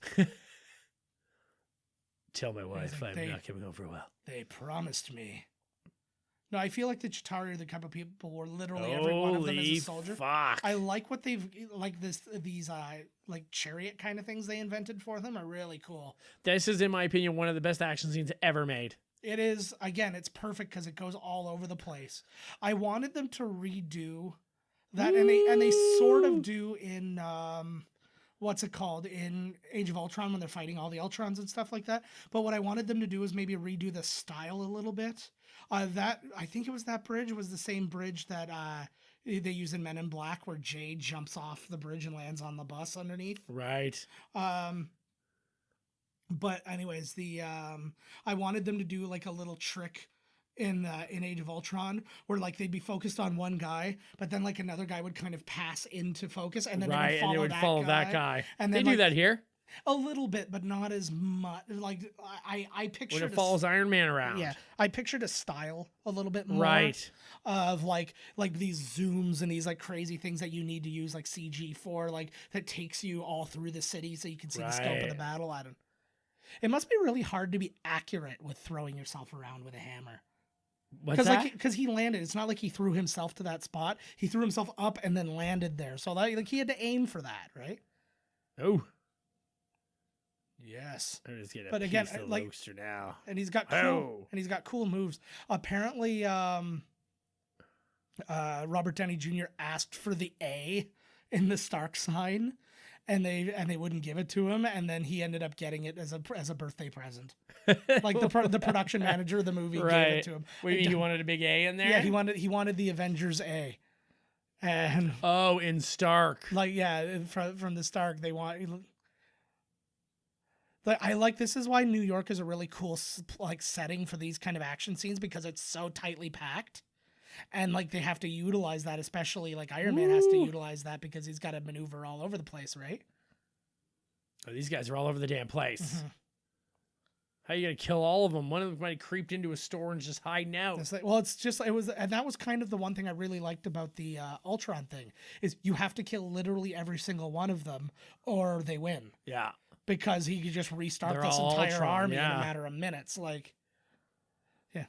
Tell my wife like, I'm not coming over well. They promised me. No, I feel like the Chitauri are the type of people where literally every one of them is a soldier. Fuck. I like what they've like these like chariot kind of things they invented for them are really cool. This is, in my opinion, one of the best action scenes ever made. It is, again, it's perfect because it goes all over the place. I wanted them to redo that, and they sort of do in what's it called, in Age of Ultron when they're fighting all the Ultrons and stuff like that. But what I wanted them to do is maybe redo the style a little bit. That I think it was that bridge was the same bridge that they use in Men in Black, where Jade jumps off the bridge and lands on the bus underneath. Right. But anyways, I wanted them to do like a little trick in Age of Ultron where like they'd be focused on one guy, but then like another guy would kind of pass into focus, and then Right, and they would follow that guy. And They then do like, that here a little bit, but not as much. Like I pictured when it follows Iron Man around. Yeah, I pictured a style a little bit more. Right. Of like these zooms and these like crazy things that you need to use like CG for, like that takes you all through the city so you can see the scope of the Right. battle. I don't. It must be really hard to be accurate with throwing yourself around with a hammer. What's that? Because he landed. It's not like he threw himself to that spot. He threw himself up and then landed there. So that, like he had to aim for that, right? Oh. Yes. I'm just getting But a again, piece of like- Loaster now. And he's got Oh. cool moves. Apparently, Robert Downey Jr. asked for the A in the Stark sign, and they wouldn't give it to him, and then he ended up getting it as a birthday present. Like the production manager of the movie gave it to him. What do you mean he wanted a big A in there? Yeah, he wanted the Avengers A, and Oh, in Stark. like from the Stark they want. But I like, this is why New York is a really cool like setting for these kind of action scenes, because it's so tightly packed, and like they have to utilize that, especially like Iron Man has to utilize that because he's got to maneuver all over the place, right? Oh, these guys are all over the damn place. Mhm. How you gonna kill all of them? One of them might have creeped into a store and just hiding out. It's like, well, and that was kind of the one thing I really liked about the Ultron thing is you have to kill literally every single one of them or they win. Yeah. Because he could just restart They're this all entire Ultron, army in yeah. a matter of minutes. Like, yeah,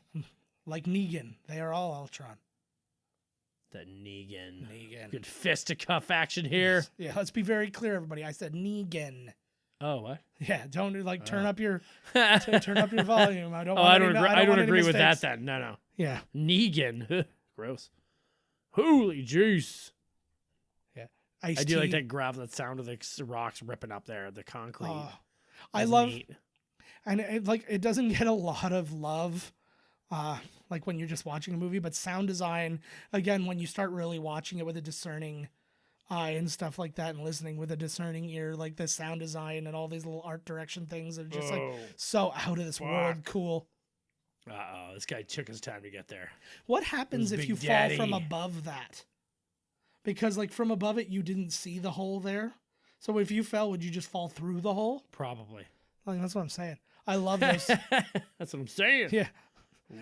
like Negan. They are all Ultron. The Negan. Negan. Good fisticuff action here. Yeah, let's be very clear, everybody. I said Negan. Oh, what? Yeah, don't like turn up your turn up your volume. I don't. Oh, Want I don't any, agree. I I don't want any agree with that. mistakes. Then no. Yeah, Negan. Gross. Holy juice. yeah. I do like that grab, that sound of the rocks ripping up there, the concrete. Oh, I That's love, neat. and it doesn't get a lot of love, like when you're just watching a movie. But sound design, again, when you start really watching it with a discerning eye and stuff like that, and listening with a discerning ear, like the sound design and all these little art direction things are just like so out of this world cool. This guy took his time to get there. What happens if Big you Daddy. fall from above that? Because like from above it, you didn't see the hole there. So if you fell, would you just fall through the hole? Probably. Like, that's what I'm saying. I love those. That's what I'm saying. Yeah.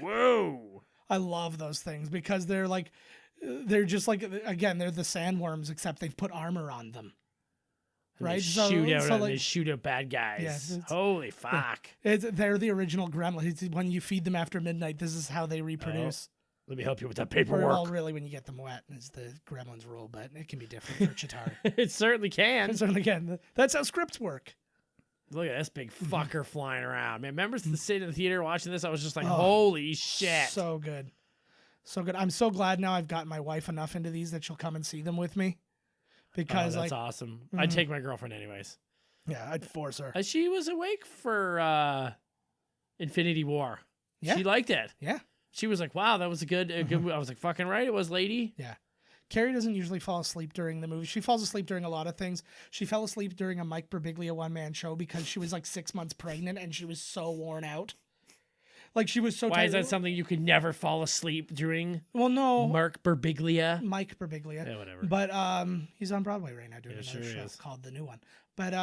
Whoa. I love those things because they're like, they're just like, again, they're the sandworms, except they've put armor on them. And Right? They shoot out bad guys. Yeah, Holy fuck. They're the original gremlins. When you feed them after midnight, this is how they reproduce. Let me help you with that Or, paperwork. well, really, when you get them wet is the gremlins rule, but it can be different for Chitauri. It certainly can. And certainly, again, that's how scripts work. Look at this big fucker flying around. Man, remember sitting in the theater watching this? I was just like, holy shit. So good. So good. I'm so glad now I've gotten my wife enough into these that she'll come and see them with me. Because that's awesome. I'd take my girlfriend anyways. Yeah, I'd force her. She was awake for Infinity War. Yeah. She liked it. Yeah. She was like, wow, that was a good I was like, fucking right, it was, lady. Yeah. Carrie doesn't usually fall asleep during the movie. She falls asleep during a lot of things. She fell asleep during a Mike Birbiglia one-man show because she was like 6 months pregnant and she was so worn out. Like she was so Why tired. is that something you could never fall asleep during? Well, no. Mark Birbiglia. Mike Birbiglia. Yeah, whatever. But he's on Broadway right now doing another show called The New One. But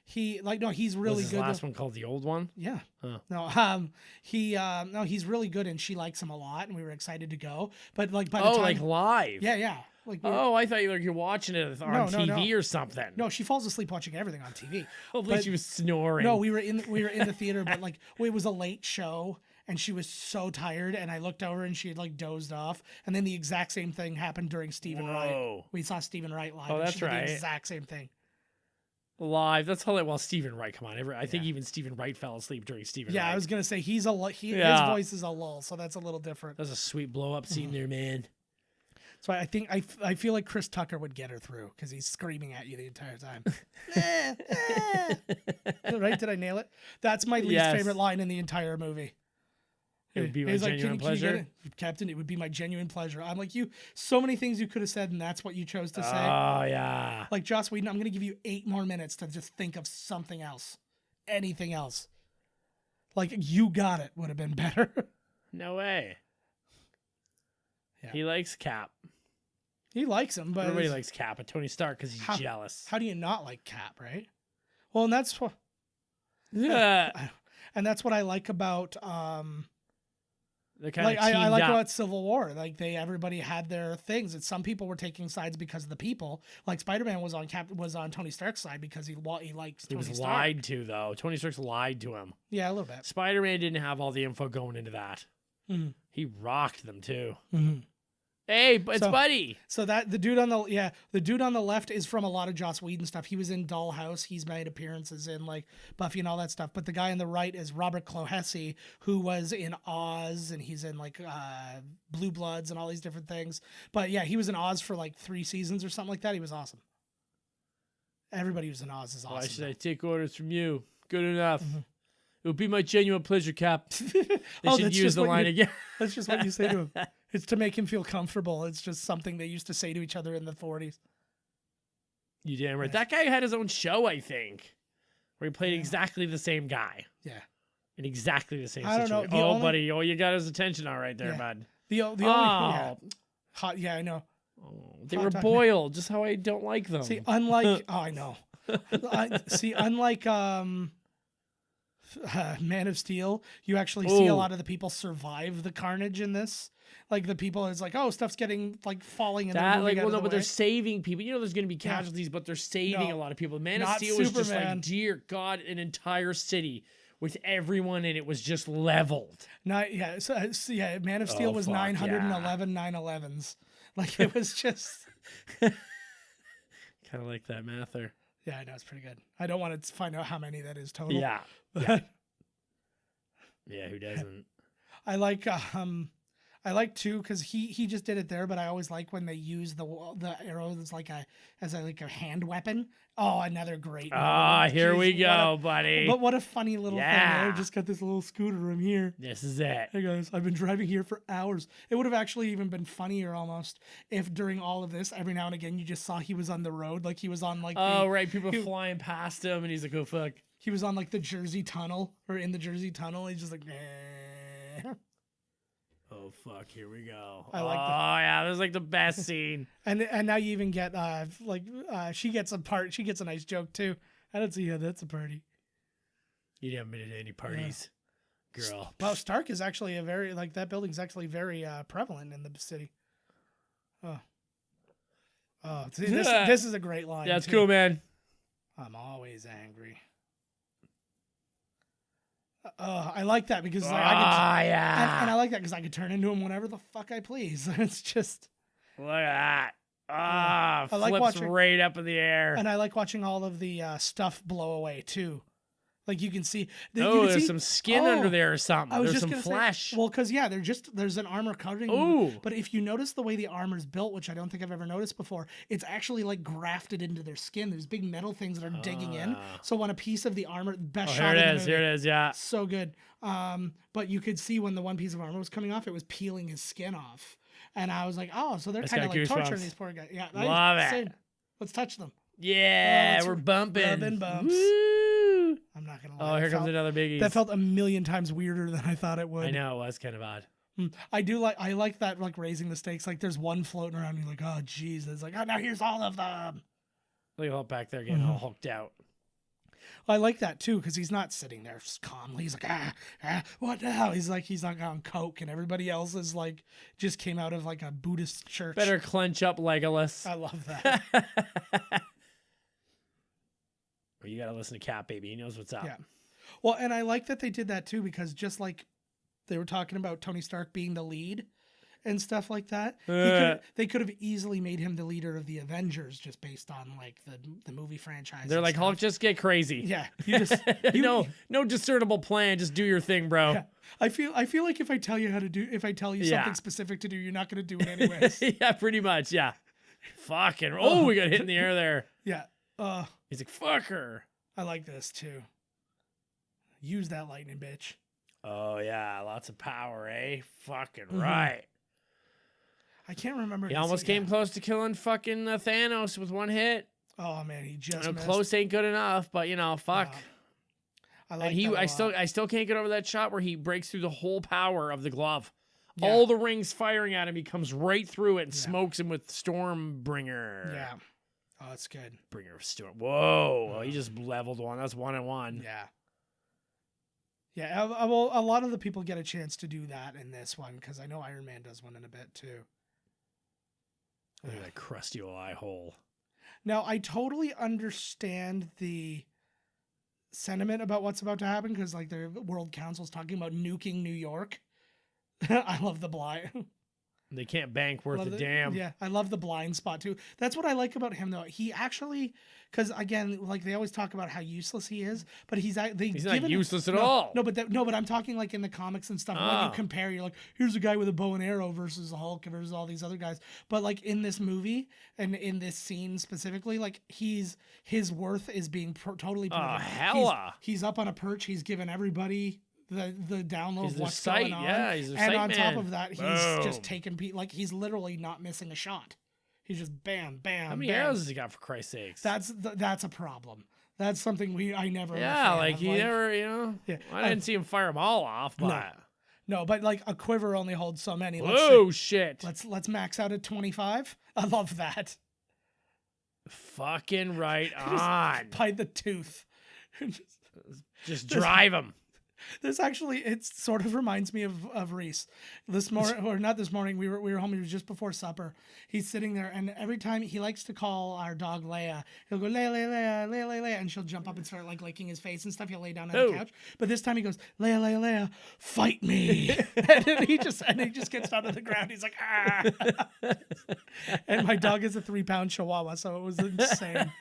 he's really was his good. Last one called The Old One? Yeah. Huh. No, he's really good and she likes him a lot and we were excited to go. But like by the time like live. Yeah. Like I thought you're watching it on TV or something. No, she falls asleep watching everything on TV. Hopefully she was snoring. No, we were in the theater, but like it was a late show and she was so tired and I looked over and she had like dozed off. And then the exact same thing happened during Stephen Wright. We saw Stephen Wright live. Oh, and that's she did right. The exact same thing. Live. That's how well Stephen Wright. Come on, I think even Stephen Wright fell asleep during Stephen Wright. Yeah, I was gonna say his voice is a lull, so that's a little different. That's a sweet blow up scene there, man. So I think I feel like Chris Tucker would get her through because he's screaming at you the entire time. Right? Did I nail it? That's my least favorite line in the entire movie. It would be my genuine pleasure. Captain, it would be my genuine pleasure. I'm like, so many things you could have said, and that's what you chose to say. Oh, yeah. Like, Joss Whedon, I'm going to give you 8 more minutes to just think of something else. Anything else. Like, you got it would have been better. No way. Yeah. He likes Cap. He likes him, but... Everybody likes Cap, but Tony Stark because he's jealous. How do you not like Cap, right? Well, and that's what... Yeah. And that's what I like about... I like about Civil War. Like everybody had their things, and some people were taking sides because of the people. Like Spider-Man was on Tony Stark's side because he liked Tony Stark. He was lied to though. Tony Stark's lied to him. Yeah, a little bit. Spider-Man didn't have all the info going into that. Mm-hmm. He rocked them too. Mm-hmm. Hey, it's Buddy. So that the dude on the left is from a lot of Joss Whedon stuff. He was in Dollhouse. He's made appearances in like Buffy and all that stuff. But the guy on the right is Robert Clohessy, who was in Oz, and he's in like Blue Bloods and all these different things. But yeah, he was in Oz for like 3 seasons or something like that. He was awesome. Everybody who's in Oz is awesome. Why should I take orders from you? Good enough. Mm-hmm. It would be my genuine pleasure, Cap. They should use the line again. That's just what you say to him. It's to make him feel comfortable. It's just something they used to say to each other in the 40s. You damn right. That guy had his own show, I think, where he played exactly the same guy. Yeah. In exactly the same situation. I don't know. Buddy. Oh, you got his attention all right there, bud. The only... Yeah. Hot, yeah, I know. Oh, they were boiled, just how I don't like them. See, unlike... I know. Unlike... Man of Steel, you actually see a lot of the people survive the carnage in this. Like the people, it's like, oh, stuff's getting like falling in That the like, moving out well, of no, the but they're way. saving people. You know, there's going to be casualties, but they're saving a lot of people. Man of not Steel was just Superman. like, dear God, an entire city with everyone in it was just leveled. Not yeah, yeah. Man of Steel was fuck, 911 9/11s. Like it was just. Kind of like that mather. Yeah, I know it's pretty good. I don't want to find out how many that is total. Yeah. Yeah. Yeah, who doesn't? I like too because he just did it there, but I always like when they use the arrow as like a hand weapon. Oh, another great. Ah, here we go, buddy. But what a funny little thing! I just got this little scooter. I'm here. This is it. Hey guys, I've been driving here for hours. It would have actually even been funnier almost if during all of this, every now and again, you just saw he was on the road, like he was on like. Right, people flying past him, and he's like, "Oh fuck." He was on like the Jersey Tunnel or in the Jersey Tunnel. He's just like, nah. Oh fuck, here we go. I like yeah, that was like the best scene. And now you even get she gets a nice joke too. I don't see how that's a party. You haven't been to any parties, girl. Well, Stark is actually that building's actually very prevalent in the city. See, this is a great line. That's too. cool, man. I'm always angry. I like that because like, yeah. and I like that because I could turn into him whenever the fuck I please. It's just look at that. I Flips like watching, right up in the air. and I like watching all of the stuff blow away too. Like you can see. There's some skin under there or something. There's some flesh. Say, well, because there's an armor covering. Ooh. But if you notice the way the armor's built, which I don't think I've ever noticed before, it's actually like grafted into their skin. There's big metal things that are digging in. So when a piece of the armor, best shot. Here it is. Yeah. So good. But you could see when the one piece of armor was coming off, it was peeling his skin off, and I was like, oh, so they're kind of like torturing these poor guys. Yeah. Love it. Let's touch them. Yeah, we're bumping. Rubbing bumps. Woo. I'm not gonna lie. Oh, here comes another biggie. That felt a million times weirder than I thought it would. I know, it was kind of odd. I like that, like raising the stakes. Like there's one floating around, and you're like, oh Jesus, like, oh, now here's all of them. Look all back there getting all hulked out. I like that too, because he's not sitting there calmly. He's like, what now? He's not on coke, and everybody else is like just came out of like a Buddhist church. Better clench up, Legolas. I love that. Well, you gotta listen to Cat Baby. He knows what's up. Yeah. Well, and I like that they did that too, because just like they were talking about Tony Stark being the lead and stuff like that, they could have easily made him the leader of the Avengers just based on like the movie franchise. They're like, Hulk, just get crazy. Yeah, you just no discernible plan. Just do your thing, bro. Yeah. I feel like if I tell you something specific to do, you're not going to do it anyways. Yeah, pretty much. Yeah. Fucking. Oh, we got hit in the air there. Yeah. He's like, fuck her. I like this too. Use that lightning, bitch. Oh yeah, lots of power, eh? Fucking right. I can't remember. He almost came close to killing fucking Thanos with one hit. Oh man, he just missed. Close ain't good enough, but fuck. I like and that I still can't get over that shot where he breaks through the whole power of the glove. Yeah. All the rings firing at him, he comes right through it and smokes him with Stormbringer. Yeah. Oh, that's good. Bringer of Storm. Whoa, he just leveled one. That's 1-on-1. Yeah. Yeah, well, a lot of the people get a chance to do that in this one, because I know Iron Man does one in a bit too. Look at that crusty old eye hole. Now, I totally understand the sentiment about what's about to happen, because like the World Council's talking about nuking New York. I love the blind. They can't bank worth a damn. Yeah, I love the blind spot too. That's what I like about him, though. He actually, because again, like they always talk about how useless he is, but he's not useless at all. No, but I'm talking like in the comics and stuff. When you compare, you're like, here's a guy with a bow and arrow versus the Hulk versus all these other guys. But like in this movie and in this scene specifically, like his worth is being totally proven. Oh hella! He's up on a perch. He's given everybody the download of what's going on. Yeah, he's and on man. top of that, he's just taking like he's literally not missing a shot. He's just bam, bam. How many bam. arrows has he got, for Christ's sakes? That's a problem. That's something I never. Yeah, like he never, Yeah, I didn't see him fire them all off, but no, but like a quiver only holds so many. Shit! Let's max out at 25. I love that. Fucking right on. By the tooth. Just drive him. This actually, it sort of reminds me of Reese. This morning, or not this morning, we were home. It was just before supper. He's sitting there, and every time he likes to call our dog Leia, he'll go Leia, Leia, Leia, Leia, Leia, Leia, and she'll jump up and start like licking his face and stuff. He'll lay down on the couch, but this time he goes Leia, Leia, Leia, fight me, and he just gets down to the ground. He's like ah, and my dog is a 3-pound Chihuahua, so it was insane.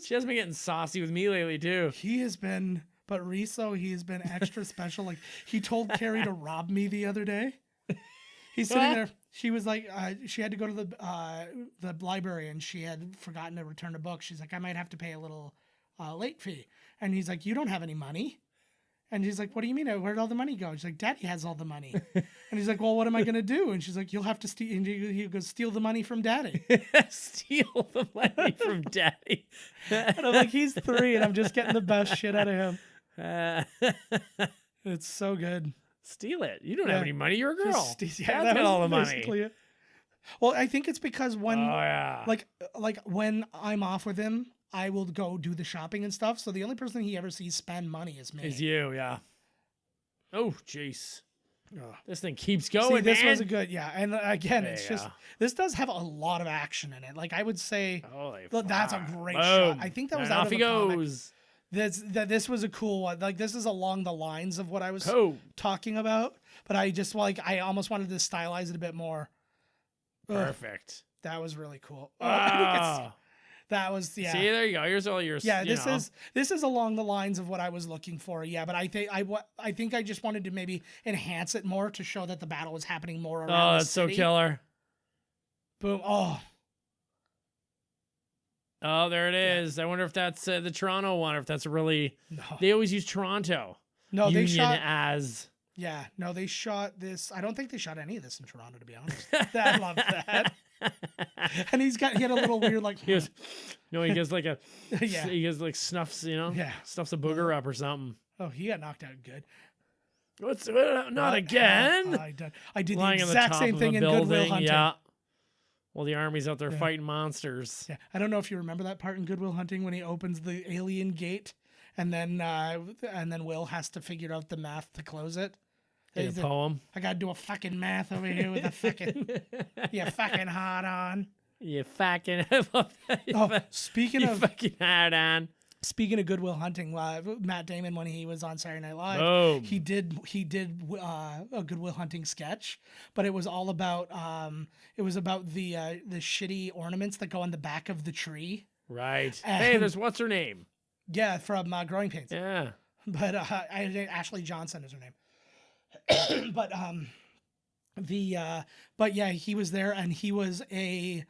She has been getting saucy with me lately too. He has been. But Riso, he has been extra special. Like, he told Carrie to rob me the other day. He's sitting there. She was like, she had to go to the library, and she had forgotten to return a book. She's like, I might have to pay a little late fee. And he's like, you don't have any money. And he's like, what do you mean? Where'd all the money go? She's like, Daddy has all the money. And he's like, well, what am I going to do? And she's like, you'll have to steal. And he goes, steal the money from Daddy. Steal the money from Daddy. And I'm like, he's 3, and I'm just getting the best shit out of him. It's so good. Steal it. You don't have any money. You're a girl. Dad's got all the money. It. Well, I think it's because when, yeah. like when I'm off with him, I will go do the shopping and stuff. So the only person he ever sees spend money is me. Is you, yeah. Oh, jeez. This thing keeps going. See, this man. was a good, yeah. And again, it's just this does have a lot of action in it. Like I would say, that's a great shot. I think that was out of a comic. This was a cool one. Like this is along the lines of what I was talking about, but I just I almost wanted to stylize it a bit more. Perfect. That was really cool. That was See, there you go. Here's all yours. Yeah, this is along the lines of what I was looking for. Yeah, but I think I just wanted to maybe enhance it more to show that the battle was happening more around. Oh, that's so killer. Boom. Oh, there it is. I wonder if that's the Toronto one, or if that's really. No. They always use Toronto. No, Union they shot as. Yeah, no, they shot this. I don't think they shot any of this in Toronto, to be honest. I love that. And he had a little weird like. He gets like a. Yeah. He gets like snuffs, stuffs a booger up or something. Oh, he got knocked out good. What's not again? I did the exact same thing in Good Will Hunting. Yeah. Well, the army's out there fighting monsters. Yeah, I don't know if you remember that part in Good Will Hunting when he opens the alien gate, and then Will has to figure out the math to close it. In a poem. I gotta do a fucking math over here with a fucking fucking hard on. You fucking. I love that. Speaking of fucking hard on. Speaking of Good Will Hunting, Matt Damon, when he was on Saturday Night Live, he did a Good Will Hunting sketch, but it was all about the shitty ornaments that go on the back of the tree. Right. Hey, there's what's her name? Yeah, from Growing Pains. Yeah. But Ashley Johnson is her name. But yeah, he was there, and he was a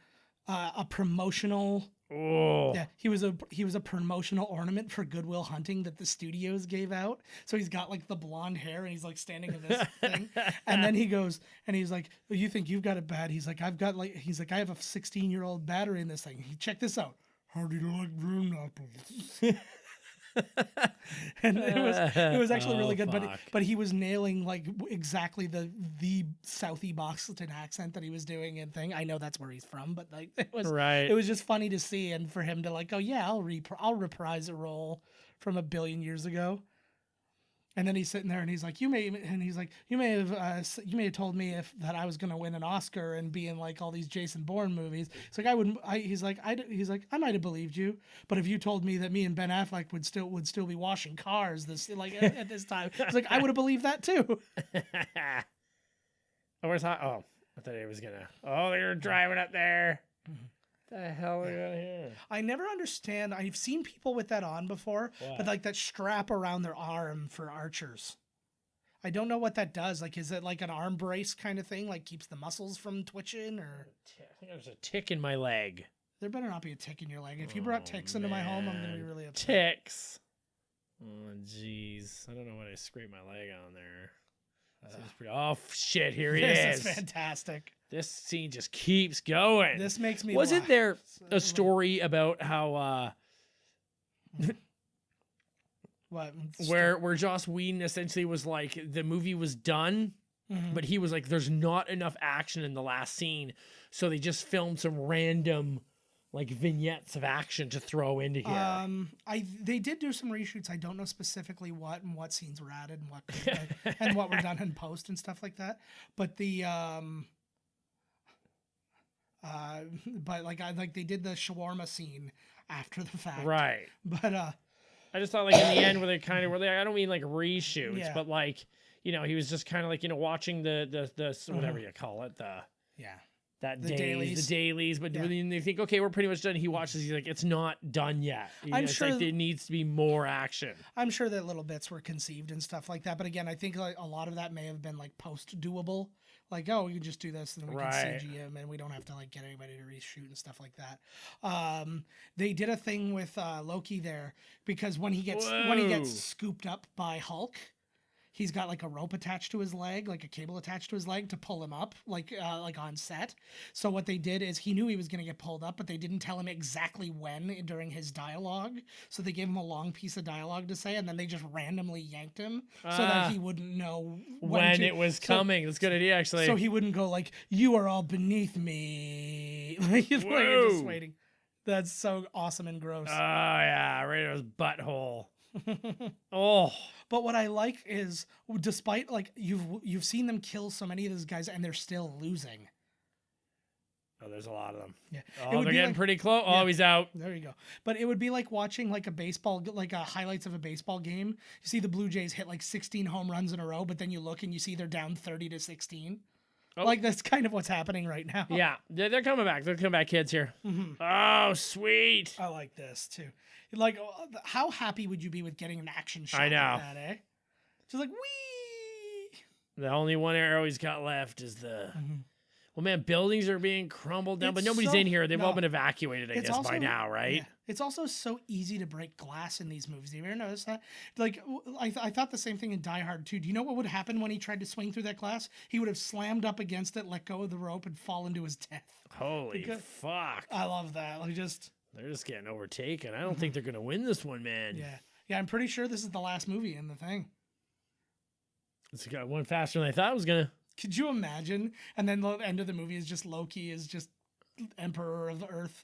promotional. Oh. Yeah, he was a promotional ornament for Good Will Hunting that the studios gave out. So he's got like the blonde hair, and he's like standing in this thing. And then he goes and he's like, oh, "You think you've got it bad?" He's like, "I have a 16-year-old battery in this thing." Check this out. How do you like green apples? And it was actually really good, but he was nailing like exactly the Southie Boston accent that he was doing and thing. I know that's where he's from, but like it was just funny to see, and for him to like, oh yeah, I'll reprise a role from a billion years ago. And then he's sitting there and he's like, you may have told me that I was going to win an Oscar and be in like all these Jason Bourne movies. It's like I might have believed you, but if you told me that me and Ben Affleck would still be washing cars at this time, it's like I would have believed that too. I thought he was gonna. Oh, they're driving up there. The hell are we got here? I never understand. I've seen people with that on before, but like that strap around their arm for archers. I don't know what that does. Like, is it like an arm brace kind of thing? Like keeps the muscles from twitching, or? I think there's a tick in my leg. There better not be a tick in your leg. If you brought ticks into my home, I'm gonna be really upset. Ticks. Oh jeez, I don't know what I scraped my leg on there. Oh shit! Here he is. This is fantastic. This scene just keeps going. This makes me. Wasn't there a story about how what where Joss Whedon essentially was like the movie was done, but he was like, "There's not enough action in the last scene," so they just filmed some random like vignettes of action to throw into here. They did do some reshoots. I don't know specifically what and what scenes were added and what and what were done in post and stuff like that. But the but like they did the shawarma scene after the fact, Right. But I just thought like in the end where they kind of were there. I don't mean like reshoots, Yeah. but like, you know, he was just kind of like, you know, watching the whatever you call it, yeah, the dailies. dailies. But Yeah. when they think, okay, we're pretty much done. He watches. He's like, it's not done yet. I'm it's sure like there needs to be more action. I'm sure that little bits were conceived and stuff like that. But again, I think like a lot of that may have been like post doable. Like, oh, we can just do this and we Right. can CG him and we don't have to like get anybody to reshoot and stuff like that. They did a thing with Loki there because when he gets Whoa. scooped up by Hulk, he's got like a rope attached to his leg, like a cable attached to his leg to pull him up, like on set. So what they did is he knew he was going to get pulled up, but they didn't tell him exactly when during his dialogue. So they gave him a long piece of dialogue to say, and then they just randomly yanked him so that he wouldn't know when it was coming. That's a good idea, actually. So he wouldn't go like, "You are all beneath me." Like you're Whoa. just waiting. That's so awesome and gross. Oh yeah, right in his butthole. Oh. But what I like is, despite like you've seen them kill so many of those guys, and they're still losing. Oh, there's a lot of them. Yeah, Oh, they're getting pretty close. Oh, he's out. There you go. But it would be like watching like a baseball, like highlights of a baseball game. You see the Blue Jays hit like 16 home runs in a row, but then you look and you see they're down 30-16. Oh. Like that's kind of what's happening right now. Yeah, they're coming back. They're coming back, kids here. Oh, sweet. I like this too. Like, how happy would you be with getting an action shot I know. like that, eh? Just like, wee! The only one arrow he's got left is the. Well, man, buildings are being crumbled down, but nobody's in here. They've all been evacuated, I guess, by now, right? Yeah. It's also so easy to break glass in these movies. Have you ever noticed that? Like, I thought the same thing in Die Hard too. Do you know what would happen when he tried to swing through that glass? He would have slammed up against it, let go of the rope, and fallen to his death. Holy fuck. I love that. Like, They're just getting overtaken. I don't think they're going to win this one, man. Yeah, I'm pretty sure this is the last movie in the thing. It's got one faster than I thought it was going to. Could you imagine? And then the end of the movie is just Loki is just Emperor of the Earth.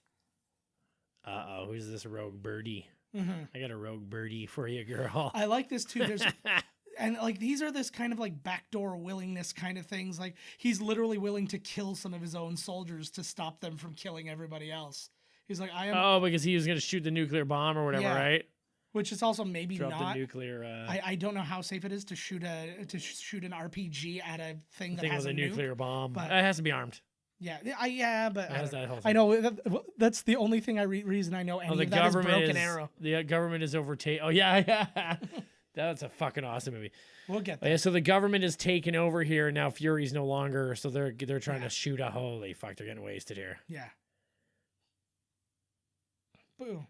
Uh-oh, who's this rogue birdie? I got a rogue birdie for you, girl. I like this too. There's and like these are this kind of like backdoor willingness kind of things. Like he's literally willing to kill some of his own soldiers to stop them from killing everybody else. He's like, I am. Oh, because he was going to shoot the nuclear bomb or whatever, Yeah. right? Which is also maybe Drop not. the nuclear. I don't know how safe it is to shoot an RPG at a thing that thing has with a a nuclear nuke, bomb. but- It has to be armed. Yeah, but It has that whole I thing. know that's the only thing reason I know any Oh, the of that is government Broken is Arrow. the government is overtaken. Oh yeah. That's a fucking awesome movie. We'll get Oh, there. yeah, so the government is taken over here now. Fury's no longer, so they're trying to shoot a holy fuck. They're getting wasted here. Yeah. Boom.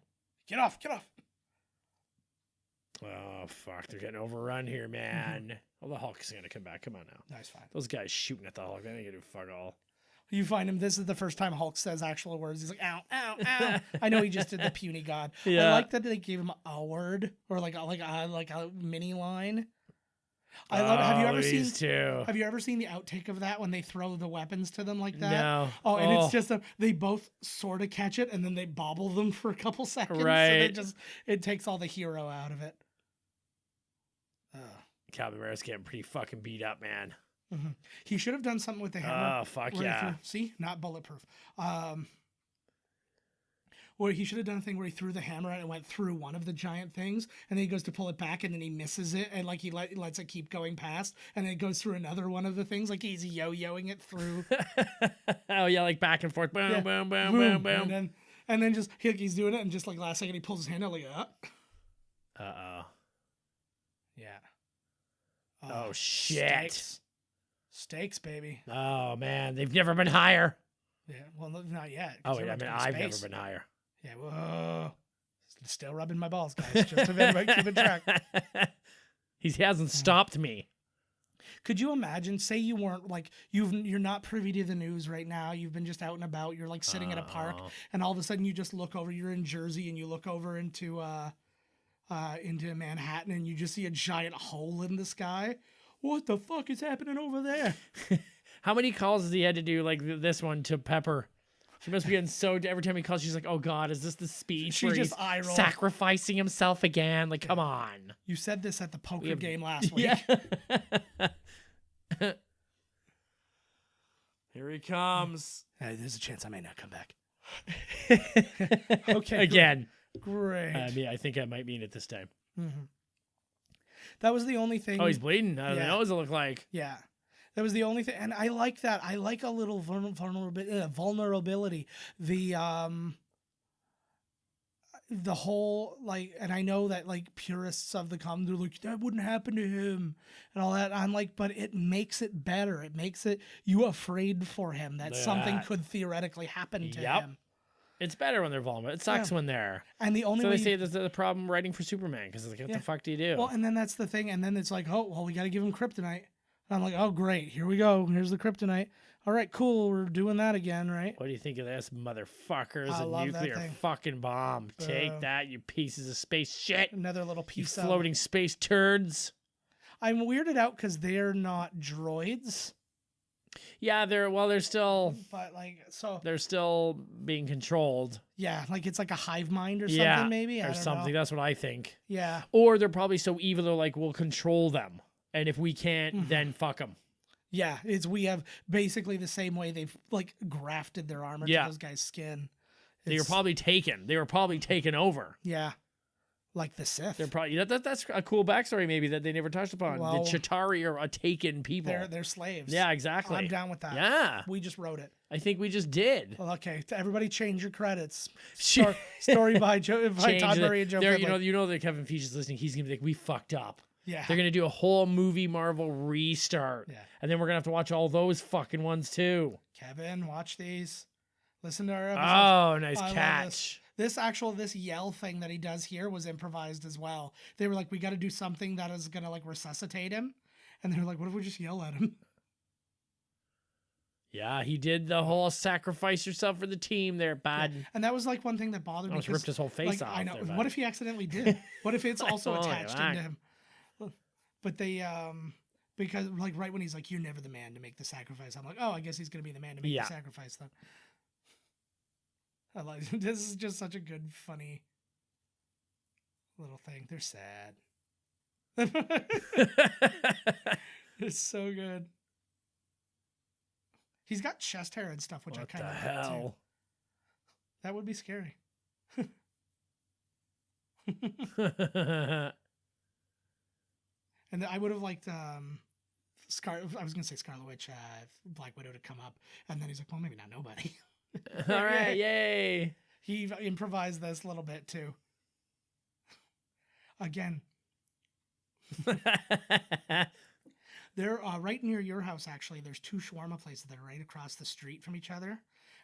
Get off. Oh fuck, they're getting overrun here, man. Well, the Hulk's gonna come back. Come on now. Nice fine. Those guys shooting at the Hulk, they ain't gonna do fuck all. You find him. This is the first time Hulk says actual words. He's like, ow, ow, ow. I know he just did the puny god. Yeah. I like that they gave him a word or like a mini line. I love. Have you ever seen? these two? Have you ever seen the outtake of that when they throw the weapons to them like that? No. Oh, and it's just they both sort of catch it and then they bobble them for a couple seconds. Right. So it takes all the hero out of it. Captain America's getting pretty fucking beat up, man. He should have done something with the hammer. Oh fuck where he yeah. see, not bulletproof. Where he should have done a thing where he threw the hammer and it went through one of the giant things, and then he goes to pull it back, and then he misses it, and like he lets it keep going past, and then it goes through another one of the things, like he's yo-yoing it through. Oh yeah, like back and forth. Boom, Yeah. boom, boom, boom, boom. And then just he's doing it, and just like last second he pulls his hand out like Uh-oh. yeah. Oh shit. Steaks, baby. Oh man, they've never been higher. Yeah, well, not yet. 'cause Oh wait, they're I about mean to be in I've never space. been higher. Yeah, whoa. Still rubbing my balls, guys. Just to everybody keep in track. He hasn't stopped me. Could you imagine? Say you weren't like you're not privy to the news right now. You've been just out and about. You're like sitting at a park, and all of a sudden you just look over. You're in Jersey, and you look over into Manhattan, and you just see a giant hole in the sky. What the fuck is happening over there? How many calls has he had to do like this one to Pepper? She must be getting so. Every time he calls, she's like, "Oh God, is this the speech She where just he's eye roll. sacrificing himself again?" Like, come on. You said this at the poker game last week. Yeah. Here he comes. There's a chance I may not come back. Okay. Again. Great. I think I might mean it this time. Mm-hmm. That was the only thing. Oh, he's bleeding. I don't know. What does it look like? Yeah. That was the only thing. And I like that. I like a little vulnerability. The whole, like, and I know that, like, purists of the comic, they're like, that wouldn't happen to him and all that. I'm like, but it makes it better. It makes it you afraid for him that something could theoretically happen to him. It's better when they're vulnerable. It sucks when they're. And the only way they say there's the problem writing for Superman because it's like, what the fuck do you do? Well, and then that's the thing. And then it's like, oh, well, we got to give him kryptonite. And I'm like, oh, great. Here we go. Here's the kryptonite. All right, cool. We're doing that again, right? What do you think of this, motherfuckers? I A love nuclear that thing. fucking bomb. Take that, you pieces of space shit. Another little You piece floating space turds. I'm weirded out because they're not droids. Yeah, they're still. But like, so they're still being controlled. Yeah, like it's like a hive mind or something, maybe. Or something. Know. That's what I think. Yeah. Or they're probably so evil they're like, we'll control them, and if we can't, then fuck them. Yeah, we have basically the same way they've like grafted their armor to those guys' skin. They were probably taken. They were probably taken over. Yeah. Like the Sith. They're probably that's a cool backstory maybe that they never touched upon. Well, the Chitauri are a taken people. They're slaves. Yeah, exactly. I'm down with that. Yeah. We just wrote it. I think we just did. Well, okay. Everybody change your credits. Story by Todd Murray and Joe Fidley. You know that Kevin Feige is listening. He's going to be like, we fucked up. Yeah. They're going to do a whole movie Marvel restart. Yeah. And then we're going to have to watch all those fucking ones too. Kevin, watch these. Listen to our episodes. Oh, nice catch. This yell thing that he does here was improvised as well. They were like, we got to do something that is going to like resuscitate him. And they were like, what if we just yell at him? Yeah, he did the whole sacrifice yourself for the team there, bad. Yeah. And that was like one thing that bothered me. Almost ripped his whole face off. I know. There, what if he accidentally did? What if it's also attached into him? But they, because like right when he's like, you're never the man to make the sacrifice. I'm like, oh, I guess he's going to be the man to make the sacrifice then. I like this is just such a good, funny little thing. They're sad. It's so good. He's got chest hair and stuff, which I kind of like too. That would be scary. And I would have liked I was gonna say Scarlet Witch, Black Widow to come up, and then he's like, well, maybe not nobody. All right, yay! He improvised this a little bit too. Again, they're right near your house. Actually, there's two shawarma places that are right across the street from each other,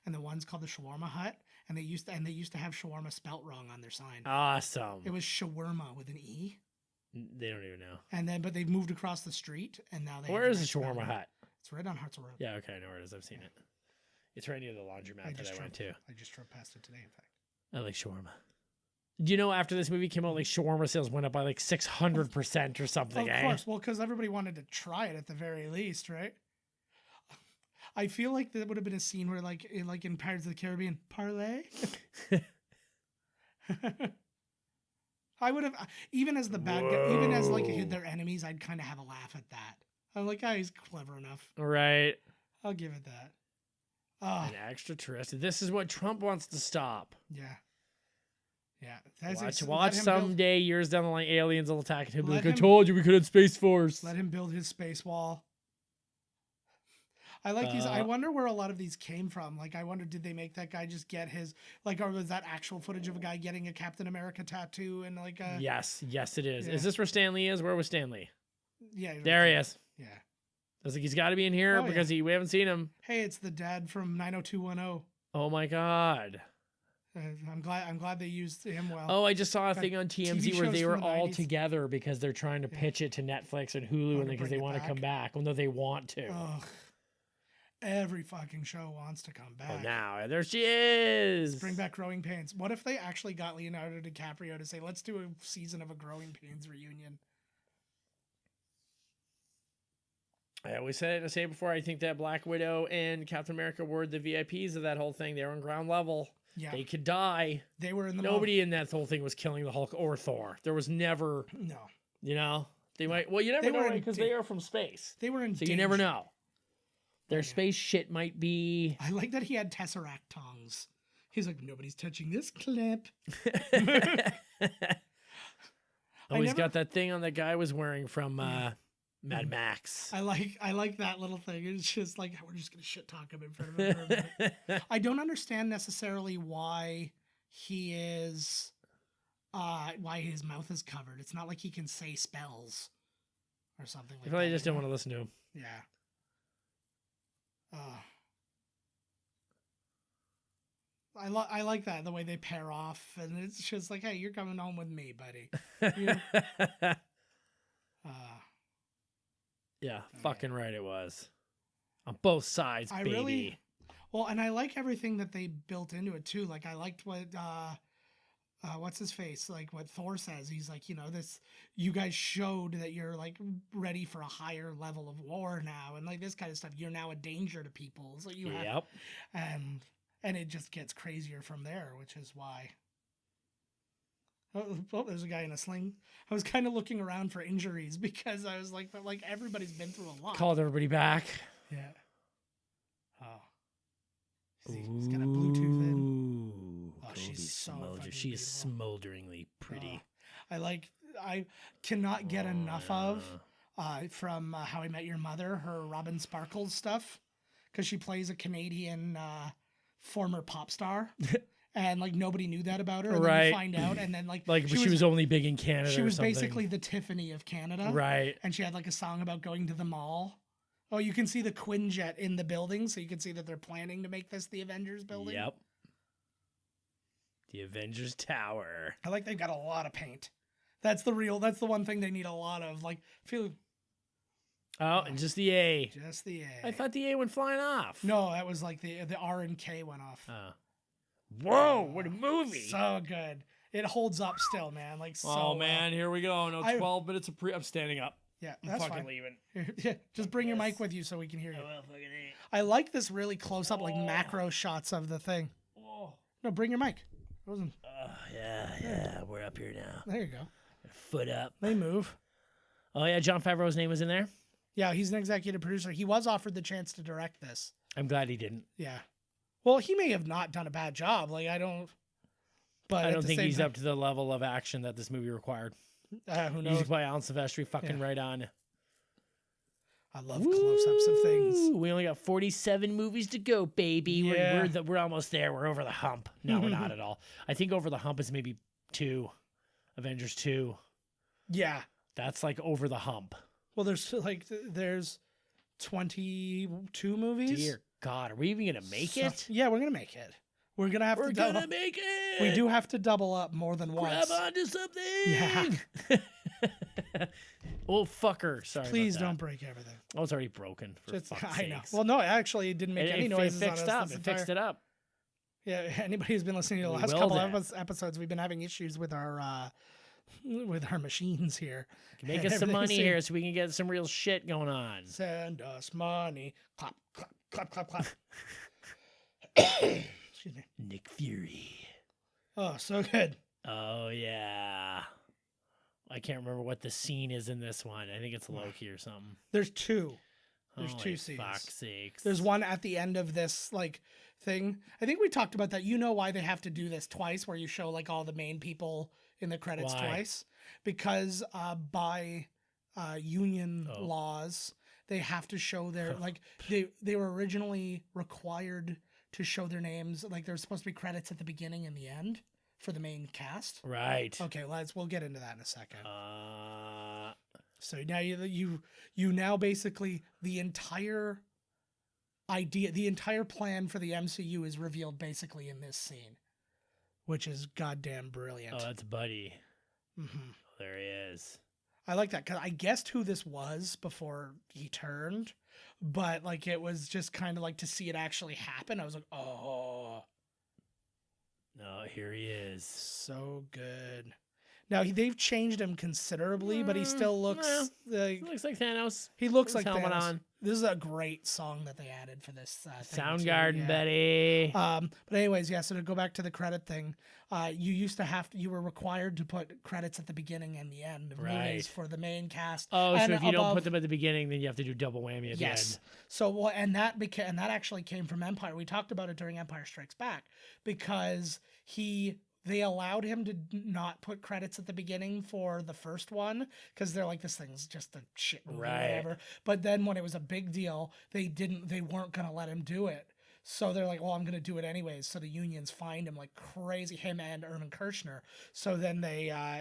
and the one's called the Shawarma Hut, and they used to have shawarma spelt wrong on their sign. Awesome. It was shawarma with an E. They don't even know. But they've moved across the street, and now they. Where is the Shawarma Hut? It's right on Hartsel Road. Yeah, okay, I know where it is. I've seen it. It's right near the laundromat that I went to. I just drove past it today, in fact. I like shawarma. Do you know after this movie came out, like shawarma sales went up by like 600% or something? Of course, well, because everybody wanted to try it at the very least, right? I feel like that would have been a scene where, like in Pirates of the Caribbean, parlay. I would have, even as the bad guy, even as like their enemies, I'd kind of have a laugh at that. I'm like, oh, he's clever enough. Right. I'll give it that. An extraterrestrial. This is what Trump wants to stop. Yeah. Yeah. Watch someday, years down the line, aliens will attack and he'll be like, I told you we could have Space Force. Let him build his space wall. I like these. I wonder where a lot of these came from. Like, I wonder, did they make that guy just get his, like, or was that actual footage of a guy getting a Captain America tattoo and like a... Yes, it is. Yeah. Is this where Stanley is? Where was Stanley? Yeah. There he is. Yeah. I was like, he's got to be in here because we haven't seen him. Hey, it's the dad from 90210. Oh my God. I'm glad they used him well. Oh, I just saw a thing on TMZ where they were all together because they're trying to pitch it to Netflix and Hulu and because they want to come back. Well, no, they want to. Ugh. Every fucking show wants to come back. Oh, now there she is. Let's bring back Growing Pains. What if they actually got Leonardo DiCaprio to say, let's do a season of a Growing Pains reunion? I always said it, I say it before, I think that Black Widow and Captain America were the VIPs of that whole thing. They were on ground level. Yeah. They could die. They were in the Nobody in that whole thing was killing the Hulk or Thor. There was never, No. you know, they might, well, you never know because they are from space. They were in So you never know. Their space shit might be. I like that he had Tesseract tongs. He's like, nobody's touching this clip. Oh, he's got that thing on that guy was wearing from Mad Max. I like that little thing. It's just like, we're just gonna shit talk him in front of him for a minute. I don't understand necessarily why he is why his mouth is covered. It's not like he can say spells or something like I probably that. just don't want to listen to him. Yeah. I like that, the way they pair off, and it's just like, hey, you're coming home with me, buddy. Yeah, fucking right it was. On both sides, baby. Well, and I like everything that they built into it too. Like, I liked what what's his face, like what Thor says. He's like, you know, this, you guys showed that you're like ready for a higher level of war now, and like this kind of stuff. You're now a danger to people, so you have, and it just gets crazier from there, which is why. Oh, there's a guy in a sling. I was kind of looking around for injuries because I was like, but like everybody's been through a lot. Called everybody back. Yeah. Oh. He's got a Bluetooth in. Oh, she's so she is smolderingly pretty. I cannot get enough of from How I Met Your Mother, her Robin Sparkles stuff, because she plays a Canadian former pop star. And like nobody knew that about her, and then you find out, and then like she was only big in Canada. She was basically the Tiffany of Canada, right? And she had like a song about going to the mall. Oh, you can see the Quinjet in the building, so you can see that they're planning to make this the Avengers building. Yep. The Avengers Tower. I like they've got a lot of paint. That's the one thing they need a lot of. Like, and just the A. Just the A. I thought the A went flying off. No, that was like the R and K went off. Whoa, what a movie. So good. It holds up still, man. Like, so oh, man, here we go. No, 12 minutes of I'm standing up. Yeah, I'm that's fucking fine. leaving. Yeah, just bring your mic with you so we can hear you. I will fucking eat. I like this really close-up, like, macro shots of the thing. Oh. No, bring your mic. Yeah, we're up here now. There you go. Foot up. They move. Oh, yeah, Jon Favreau's name was in there? Yeah, he's an executive producer. He was offered the chance to direct this. I'm glad he didn't. Yeah. Well, he may have not done a bad job. Like, I don't think he's up to the level of action that this movie required. Who knows? Music by Alan Silvestri, fucking right on. I love close-ups of things. We only got 47 movies to go, baby. Yeah. We're almost there. We're over the hump. No, we're not at all. I think over the hump is maybe 2. Avengers 2. Yeah. That's like over the hump. Well, there's 22 movies. Dear God, are we even gonna make it? Yeah, we're gonna make it. We're gonna have to. We're gonna make it. We do have to double up more than once. Grab onto something. Yeah. Oh, fucker. Sorry. Please don't break everything. Oh, it's already broken. For fuck's I know. sakes. Well, no, actually, it didn't make any noises. It fixed it up. Yeah. Anybody who's been listening to the last couple of episodes, we've been having issues with our machines here. Make us some money here so we can get some real shit going on. Send us money. Clap, clap, clap, clap, clap. Excuse me. Nick Fury. Oh, so good. Oh, yeah. I can't remember what the scene is in this one. I think it's Loki or something. There's 2. There's 2 scenes. Fuck's sakes. There's one at the end of this thing. I think we talked about that. You know why they have to do this twice, where you show like all the main people in the credits twice? Because by union laws, they have to show their they were originally required to show their names. Like there's supposed to be credits at the beginning and the end for the main cast. Right. Okay, we'll get into that in a second. So now you now basically the entire idea, the entire plan for the MCU is revealed basically in this scene, which is goddamn brilliant. Oh, that's Buddy. Mm-hmm. Oh, there he is. I like that because I guessed who this was before he turned, but like it was just kind of like to see it actually happen. I was like, oh. No, here he is. So good. Now they've changed him considerably, but he still looks like He looks like Thanos. he looks With like his helmet Thanos. on. This is a great song that they added for this thing, Soundgarden, too. Betty. But anyways, yeah. So to go back to the credit thing, you were required to put credits at the beginning and the end of movies for the main cast. Oh, and so if you don't put them at the beginning, then you have to do double whammy at the end. So well, and that actually came from Empire. We talked about it during Empire Strikes Back because they allowed him to not put credits at the beginning for the first one because they're like, this thing's just a shit movie or whatever. But then when it was a big deal, they weren't gonna let him do it. So they're like, well, I'm gonna do it anyways. So the unions fined him like crazy, him and Irvin Kershner. So then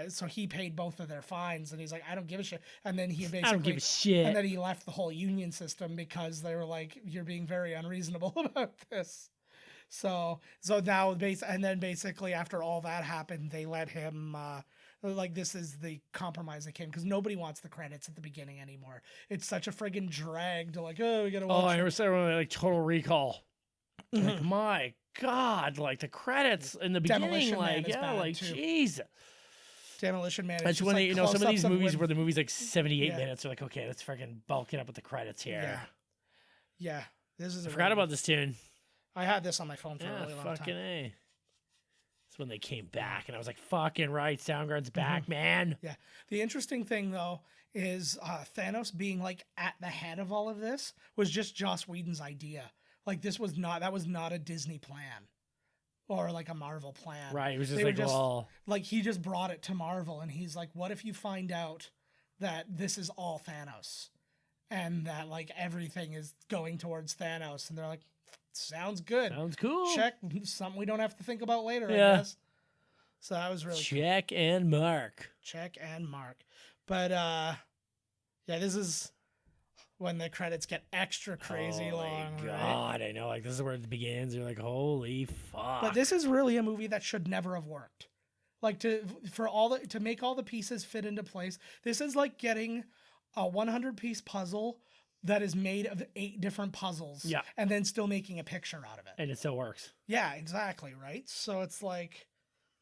so he paid both of their fines, and he's like, I don't give a shit. And then he basically, I don't give a shit. And then he left the whole union system because they were like, you're being very unreasonable about this. So now basically after all that happened, they let him like, this is the compromise that came because nobody wants the credits at the beginning anymore. It's such a friggin' drag to like, oh, we gotta watch. Oh, I remember like Total Recall. Like, my God, like the credits in the beginning, Demolition Man like is bad, like too. jeez. Demolition Man. That's when they, some of these movies where the the movie's like 78 minutes, they're like, okay, let's freaking bulk it up with the credits here. Yeah. This is. I forgot about this tune. I had this on my phone for a Yeah, really long fucking time. A. That's when they came back, and I was like, fucking right, Soundgarden's back, man. Yeah. The interesting thing, though, is Thanos being, like, at the head of all of this was just Joss Whedon's idea. Like, that was not a Disney plan or, like, a Marvel plan. Right, it was just They were like, well... Like, he just brought it to Marvel, and he's like, what if you find out that this is all Thanos? And that, like, everything is going towards Thanos. And they're like, sounds good. Sounds cool. Check. Something we don't have to think about later, I guess. So that was really Check and mark. Check and mark. But yeah, this is when the credits get extra crazy long. God, right? I know. Like, this is where it begins. You're like, holy fuck. But this is really a movie that should never have worked. Like, to make all the pieces fit into place. This is like getting a 100-piece puzzle that is made of 8 different puzzles. Yeah. And then still making a picture out of it. And it still works. Yeah, exactly, right? So it's like,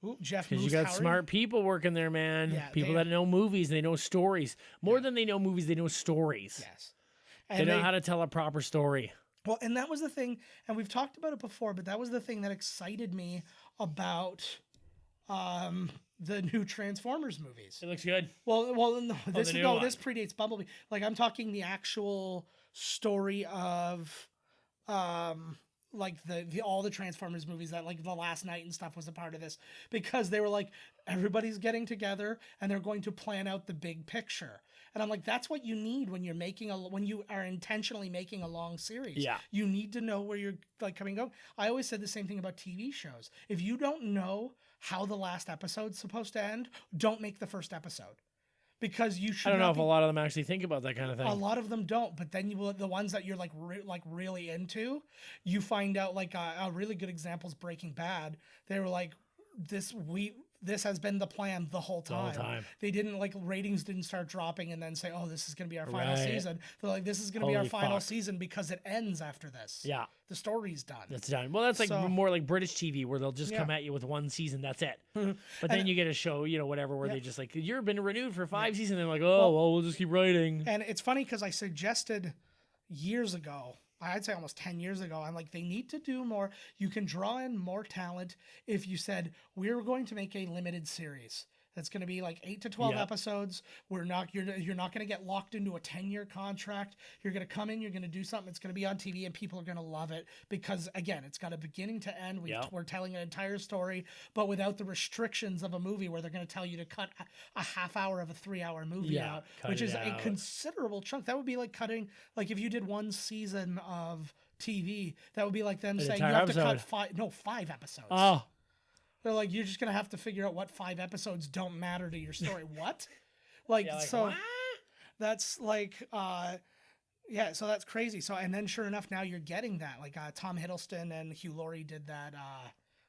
ooh, Jeff Because you got smart people working there, man. Yeah, people that know movies, they know stories. More than they know movies, they know stories. Yes. They know how to tell a proper story. Well, and that was the thing, and we've talked about it before, but that was the thing that excited me about the new Transformers movies. It looks good. Well, no, this predates Bumblebee. Like, I'm talking the actual story of like all the Transformers movies that, like, The Last Night and stuff was a part of this, because they were like, everybody's getting together and they're going to plan out the big picture. And I'm like, that's what you need when you are intentionally making a long series. Yeah. You need to know where you're, like, coming and going. I always said the same thing about TV shows. If you don't know how the last episode's supposed to end, don't make the first episode. Because you should. I don't know if a lot of them actually think about that kind of thing. A lot of them don't, but then the ones that you're like really into, you find out, like, a really good example is Breaking Bad. They were like, this has been the plan the whole time. They didn't, like, ratings didn't start dropping and then say, oh, this is going to be our final season. They're like, this is going to be our final season because it ends after this. Yeah. The story's done. That's done. Well, that's like more like British TV where they'll just come at you with one season. That's it. But then you get a show, whatever, where they just like, you've been renewed for 5 seasons. And they're like, well, we'll just keep writing. And it's funny because I suggested years ago, I'd say almost 10 years ago, I'm like, they need to do more. You can draw in more talent if you said, we're going to make a limited series. That's going to be like 8 to 12 episodes. You're not going to get locked into a 10-year contract. You're going to come in, you're going to do something. It's going to be on TV and people are going to love it because, again, it's got a beginning to end. We're telling an entire story, but without the restrictions of a movie where they're going to tell you to cut a half hour of a 3-hour movie out, which is a considerable chunk. That would be like cutting, like, if you did one season of TV, that would be like them saying you have to cut 5 episodes. Oh. They're like, you're just going to have to figure out what 5 episodes don't matter to your story. What? That's like, so that's crazy. So, and then sure enough, now you're getting that. Like, Tom Hiddleston and Hugh Laurie did that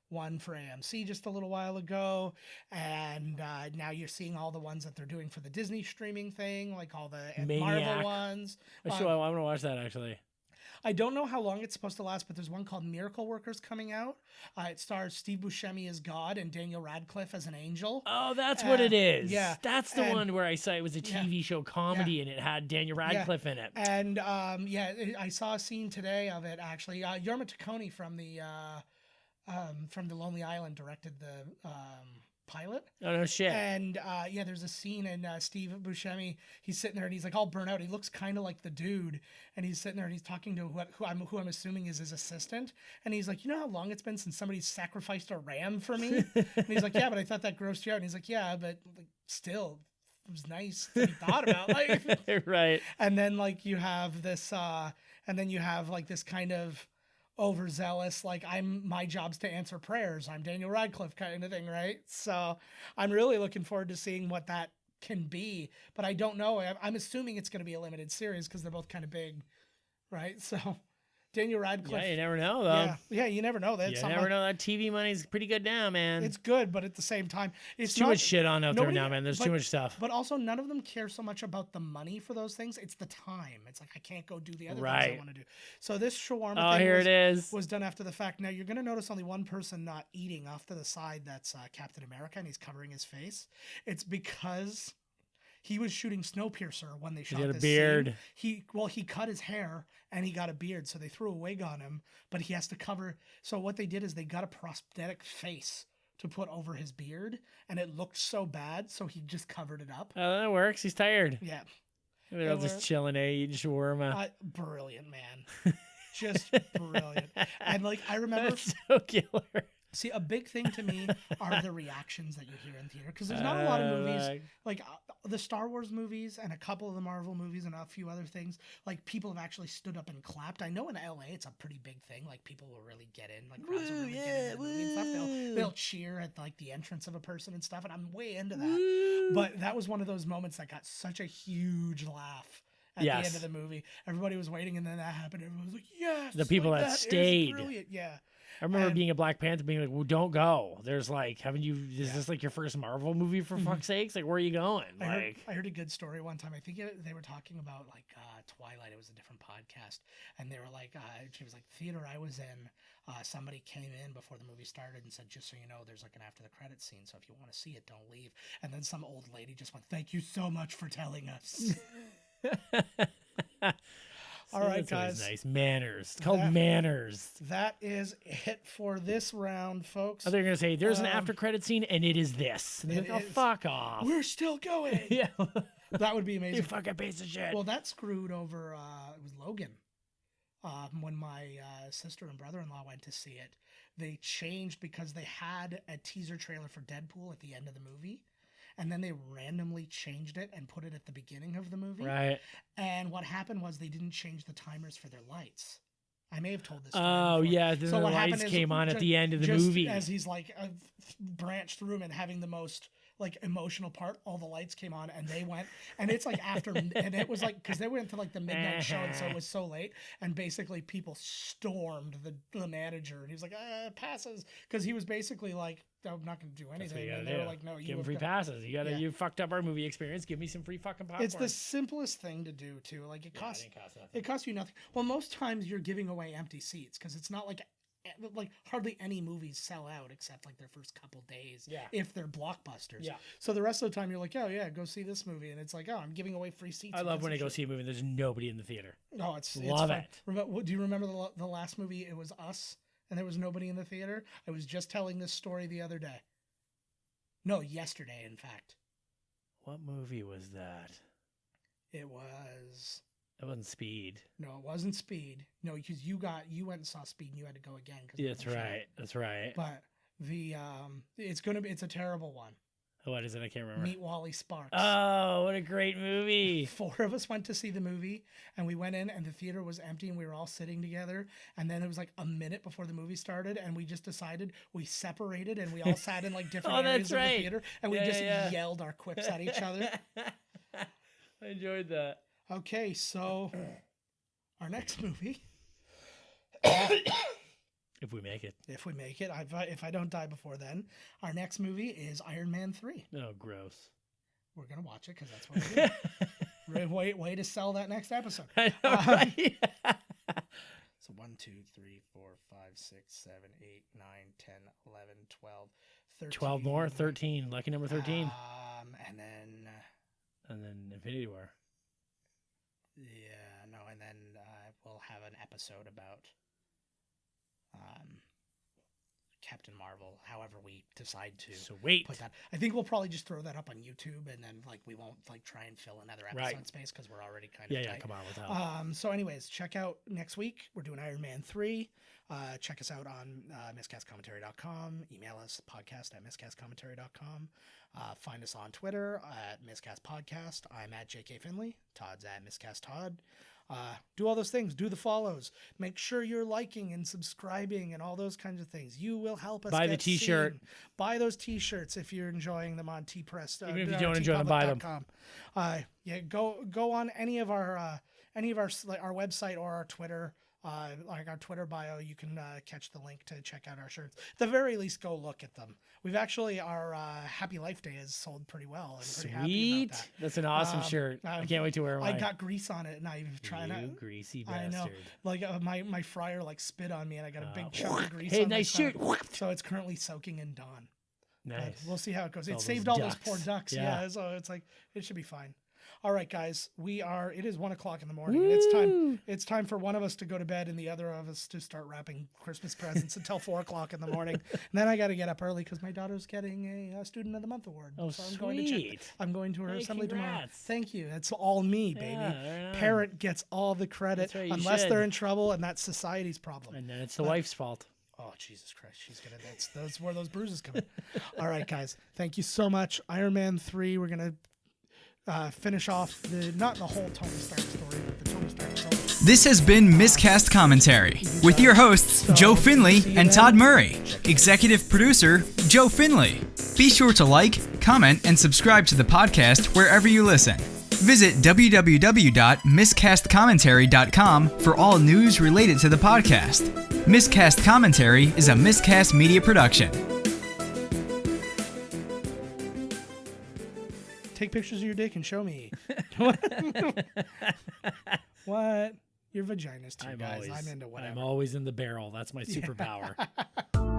one for AMC just a little while ago. And now you're seeing all the ones that they're doing for the Disney streaming thing, like all the Marvel ones. I want to watch that, actually. I don't know how long it's supposed to last, but there's one called Miracle Workers coming out. It stars Steve Buscemi as God and Daniel Radcliffe as an angel. Oh, that's what it is. Yeah. That's the one where I saw it was a TV show comedy and it had Daniel Radcliffe in it. And I saw a scene today of it actually. Jorma Taccone from the Lonely Island directed the pilot. Oh no shit. And there's a scene and Steve Buscemi, he's sitting there and he's like all burnt out. He looks kind of like the dude, and he's sitting there and he's talking to who I'm assuming is his assistant, and he's like, you know how long it's been since somebody sacrificed a ram for me? And he's like, yeah, but I thought that grossed you out. And he's like, yeah, but like, still, it was nice that he thought about like right. And then like you have this this kind of overzealous, like my job's to answer prayers, I'm Daniel Radcliffe kind of thing, right? So I'm really looking forward to seeing what that can be, but I don't know. I'm assuming it's going to be a limited series because they're both kind of big, right? So Daniel Radcliffe. Yeah, you never know though. Yeah, you never know. You never know. That TV money's pretty good now, man. It's good, but at the same time, it's too much shit on out there now, man. There's too much stuff. But also, none of them care so much about the money for those things. It's the time. It's like I can't go do the other things I want to do. So this shawarma thing was done after the fact. Now you're going to notice only one person not eating off to the side. That's Captain America, and he's covering his face. It's because he was shooting Snowpiercer when they shot this. He had a beard. Scene. He cut his hair and he got a beard, so they threw a wig on him, but he has to cover. So what they did is they got a prosthetic face to put over his beard, and it looked so bad, so he just covered it up. Oh, that works. He's tired. Yeah. They're all just chilling, eating shawarma. Brilliant, man. Just brilliant. And like I remember, that's so killer. See, a big thing to me are the reactions that you hear in theater, because there's not a lot of movies like the Star Wars movies and a couple of the Marvel movies and a few other things. Like people have actually stood up and clapped. I know in LA it's a pretty big thing. Like people will really get in, like crowds will really get into the movie and stuff. They'll cheer at like the entrance of a person and stuff, and I'm way into that. But that was one of those moments that got such a huge laugh. At the end of the movie, everybody was waiting, and then that happened. Everyone was like, "Yes!" The people that stayed, brilliant. Yeah. I remember being a Black Panther, being like, "Well, don't go." There's like, haven't you? Is this like your first Marvel movie for fuck's sakes? Like, where are you going? I heard a good story one time. I think they were talking about like Twilight. It was a different podcast, and they were like, she was like, theater I was in. Somebody came in before the movie started and said, "Just so you know, there's like an after the credits scene. So if you want to see it, don't leave." And then some old lady just went, "Thank you so much for telling us." All right, guys. Nice manners. It's called manners. That is it for this round, folks. Oh, they're gonna say there's an after credit scene, and it is this. And like, oh, fuck off. We're still going. Yeah, that would be amazing. You fucking piece of shit. Well, that screwed over. It was Logan. When my sister and brother-in-law went to see it, they changed because they had a teaser trailer for Deadpool at the end of the movie. And then they randomly changed it and put it at the beginning of the movie. Right. And what happened was they didn't change the timers for their lights. I may have told this story before. Yeah. Then so the lights came on at the end of the movie. As he's like branched through him and having the most like emotional part, all the lights came on and they went, and it's like after, and it was like, because they went to like the midnight show, and so it was so late, and basically people stormed the manager, and he was like, passes, because he was basically like, I'm not going to do anything, and they were like, no, you give him free passes. You fucked up our movie experience. Give me some free fucking popcorn. It's the simplest thing to do too. Like it costs you nothing. Well, most times you're giving away empty seats because it's not like hardly any movies sell out except like their first couple days. Yeah. If they're blockbusters. Yeah. So the rest of the time you're like, oh yeah, go see this movie, and it's like, oh, I'm giving away free seats. I love when I go see a movie and there's nobody in the theater. Oh, it's fun. Do you remember the last movie? It was Us, and there was nobody in the theater. I was just telling this story the other day. No, yesterday, in fact. What movie was that? It wasn't Speed. No, it wasn't Speed. No, because you went and saw Speed and you had to go again. Yeah, that's right. That's right. But it's a terrible one. What is it? I can't remember. Meet Wally Sparks. Oh, what a great movie. 4 of us went to see the movie, and we went in, and the theater was empty, and we were all sitting together. And then it was like a minute before the movie started, and we just decided we separated, and we all sat in like different areas of the theater, and we just yelled our quips at each other. I enjoyed that. Okay, so our next movie. If we make it. If I don't die before then, our next movie is Iron Man 3. Oh, gross. We're going to watch it because that's what we do. Way to sell that next episode. I know, right? So 1, 2, 3, 4, 5, 6, 7, 8, 9, 10, 11, 12, 13. 12 more, 13. Lucky number 13. And then Infinity War. Yeah, no, and then we'll have an episode about Captain Marvel, however we decide to Sweet. put that. I think we'll probably just throw that up on YouTube, and then we won't try and fill another episode space because we're already kind of tight. Yeah, come on with that. So anyways, check out next week. We're doing Iron Man 3. Check us out on miscastcommentary.com. Email us podcast@miscastcommentary.com. Find us on Twitter at miscastpodcast. I'm at JK Finley. Todd's at miscasttodd. Do all those things. Do the follows. Make sure you're liking and subscribing and all those kinds of things. You will help us. Buy the T-shirt. Buy those T-shirts if you're enjoying them on T-Press. Even if you don't enjoy them, buy them. Go on any of our website or our Twitter. Like our Twitter bio, you can catch the link to check out our shirts. At the very least, go look at them. We've actually, our Happy Life Day has sold pretty well. I'm pretty happy about that. That's an awesome shirt. I can't wait to wear mine. I got grease on it, and I've tried it. You greasy bastard. I know. Like my fryer spit on me, and I got a big chunk of grease on Hey, nice shirt. So it's currently soaking in Dawn. Nice. But we'll see how it goes. It All saved those all those ducks. poor ducks. Yeah. Yeah. So it's it should be fine. All right, guys, it is 1:00 in the morning, and it's time for one of us to go to bed and the other of us to start wrapping Christmas presents until 4:00 in the morning. And then I got to get up early because my daughter's getting a Student of the Month award. Oh, so sweet. I'm going to her assembly tomorrow. Congrats. Thank you. It's all me, baby. Yeah, right on. Parent gets all the credit That's right, you unless should. they're in trouble, and that's society's problem. And then it's the wife's fault. Oh, Jesus Christ. That's where those bruises come in. All right, guys. Thank you so much. Iron Man 3, we're going to finish off not the whole Tony Stark story, but the Tony Stark story. This has been Miscast Commentary with your hosts, Joe Finley and Todd Murray. Executive producer, Joe Finley. Be sure to like, comment, and subscribe to the podcast wherever you listen. Visit www.miscastcommentary.com for all news related to the podcast. Miscast Commentary is a Miscast media production. Take pictures of your dick and show me. What? Your vagina's too, guys. I'm into whatever. I'm always in the barrel. That's my superpower.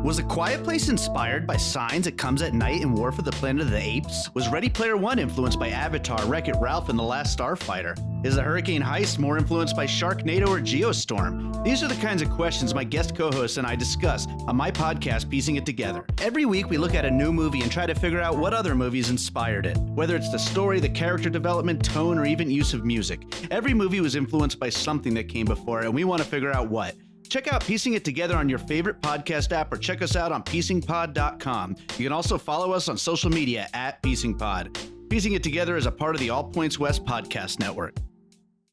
Was A Quiet Place inspired by Signs It Comes at Night and War for the Planet of the Apes? Was Ready Player One influenced by Avatar, Wreck-It Ralph, and The Last Starfighter? Is The Hurricane Heist more influenced by Sharknado or Geostorm? These are the kinds of questions my guest co-hosts and I discuss on my podcast, Piecing It Together. Every week we look at a new movie and try to figure out what other movies inspired it. Whether it's the story, the character development, tone, or even use of music. Every movie was influenced by something that came before, and we want to figure out what. Check out Piecing It Together on your favorite podcast app or check us out on piecingpod.com. You can also follow us on social media at piecingpod. Piecing It Together is a part of the All Points West podcast network.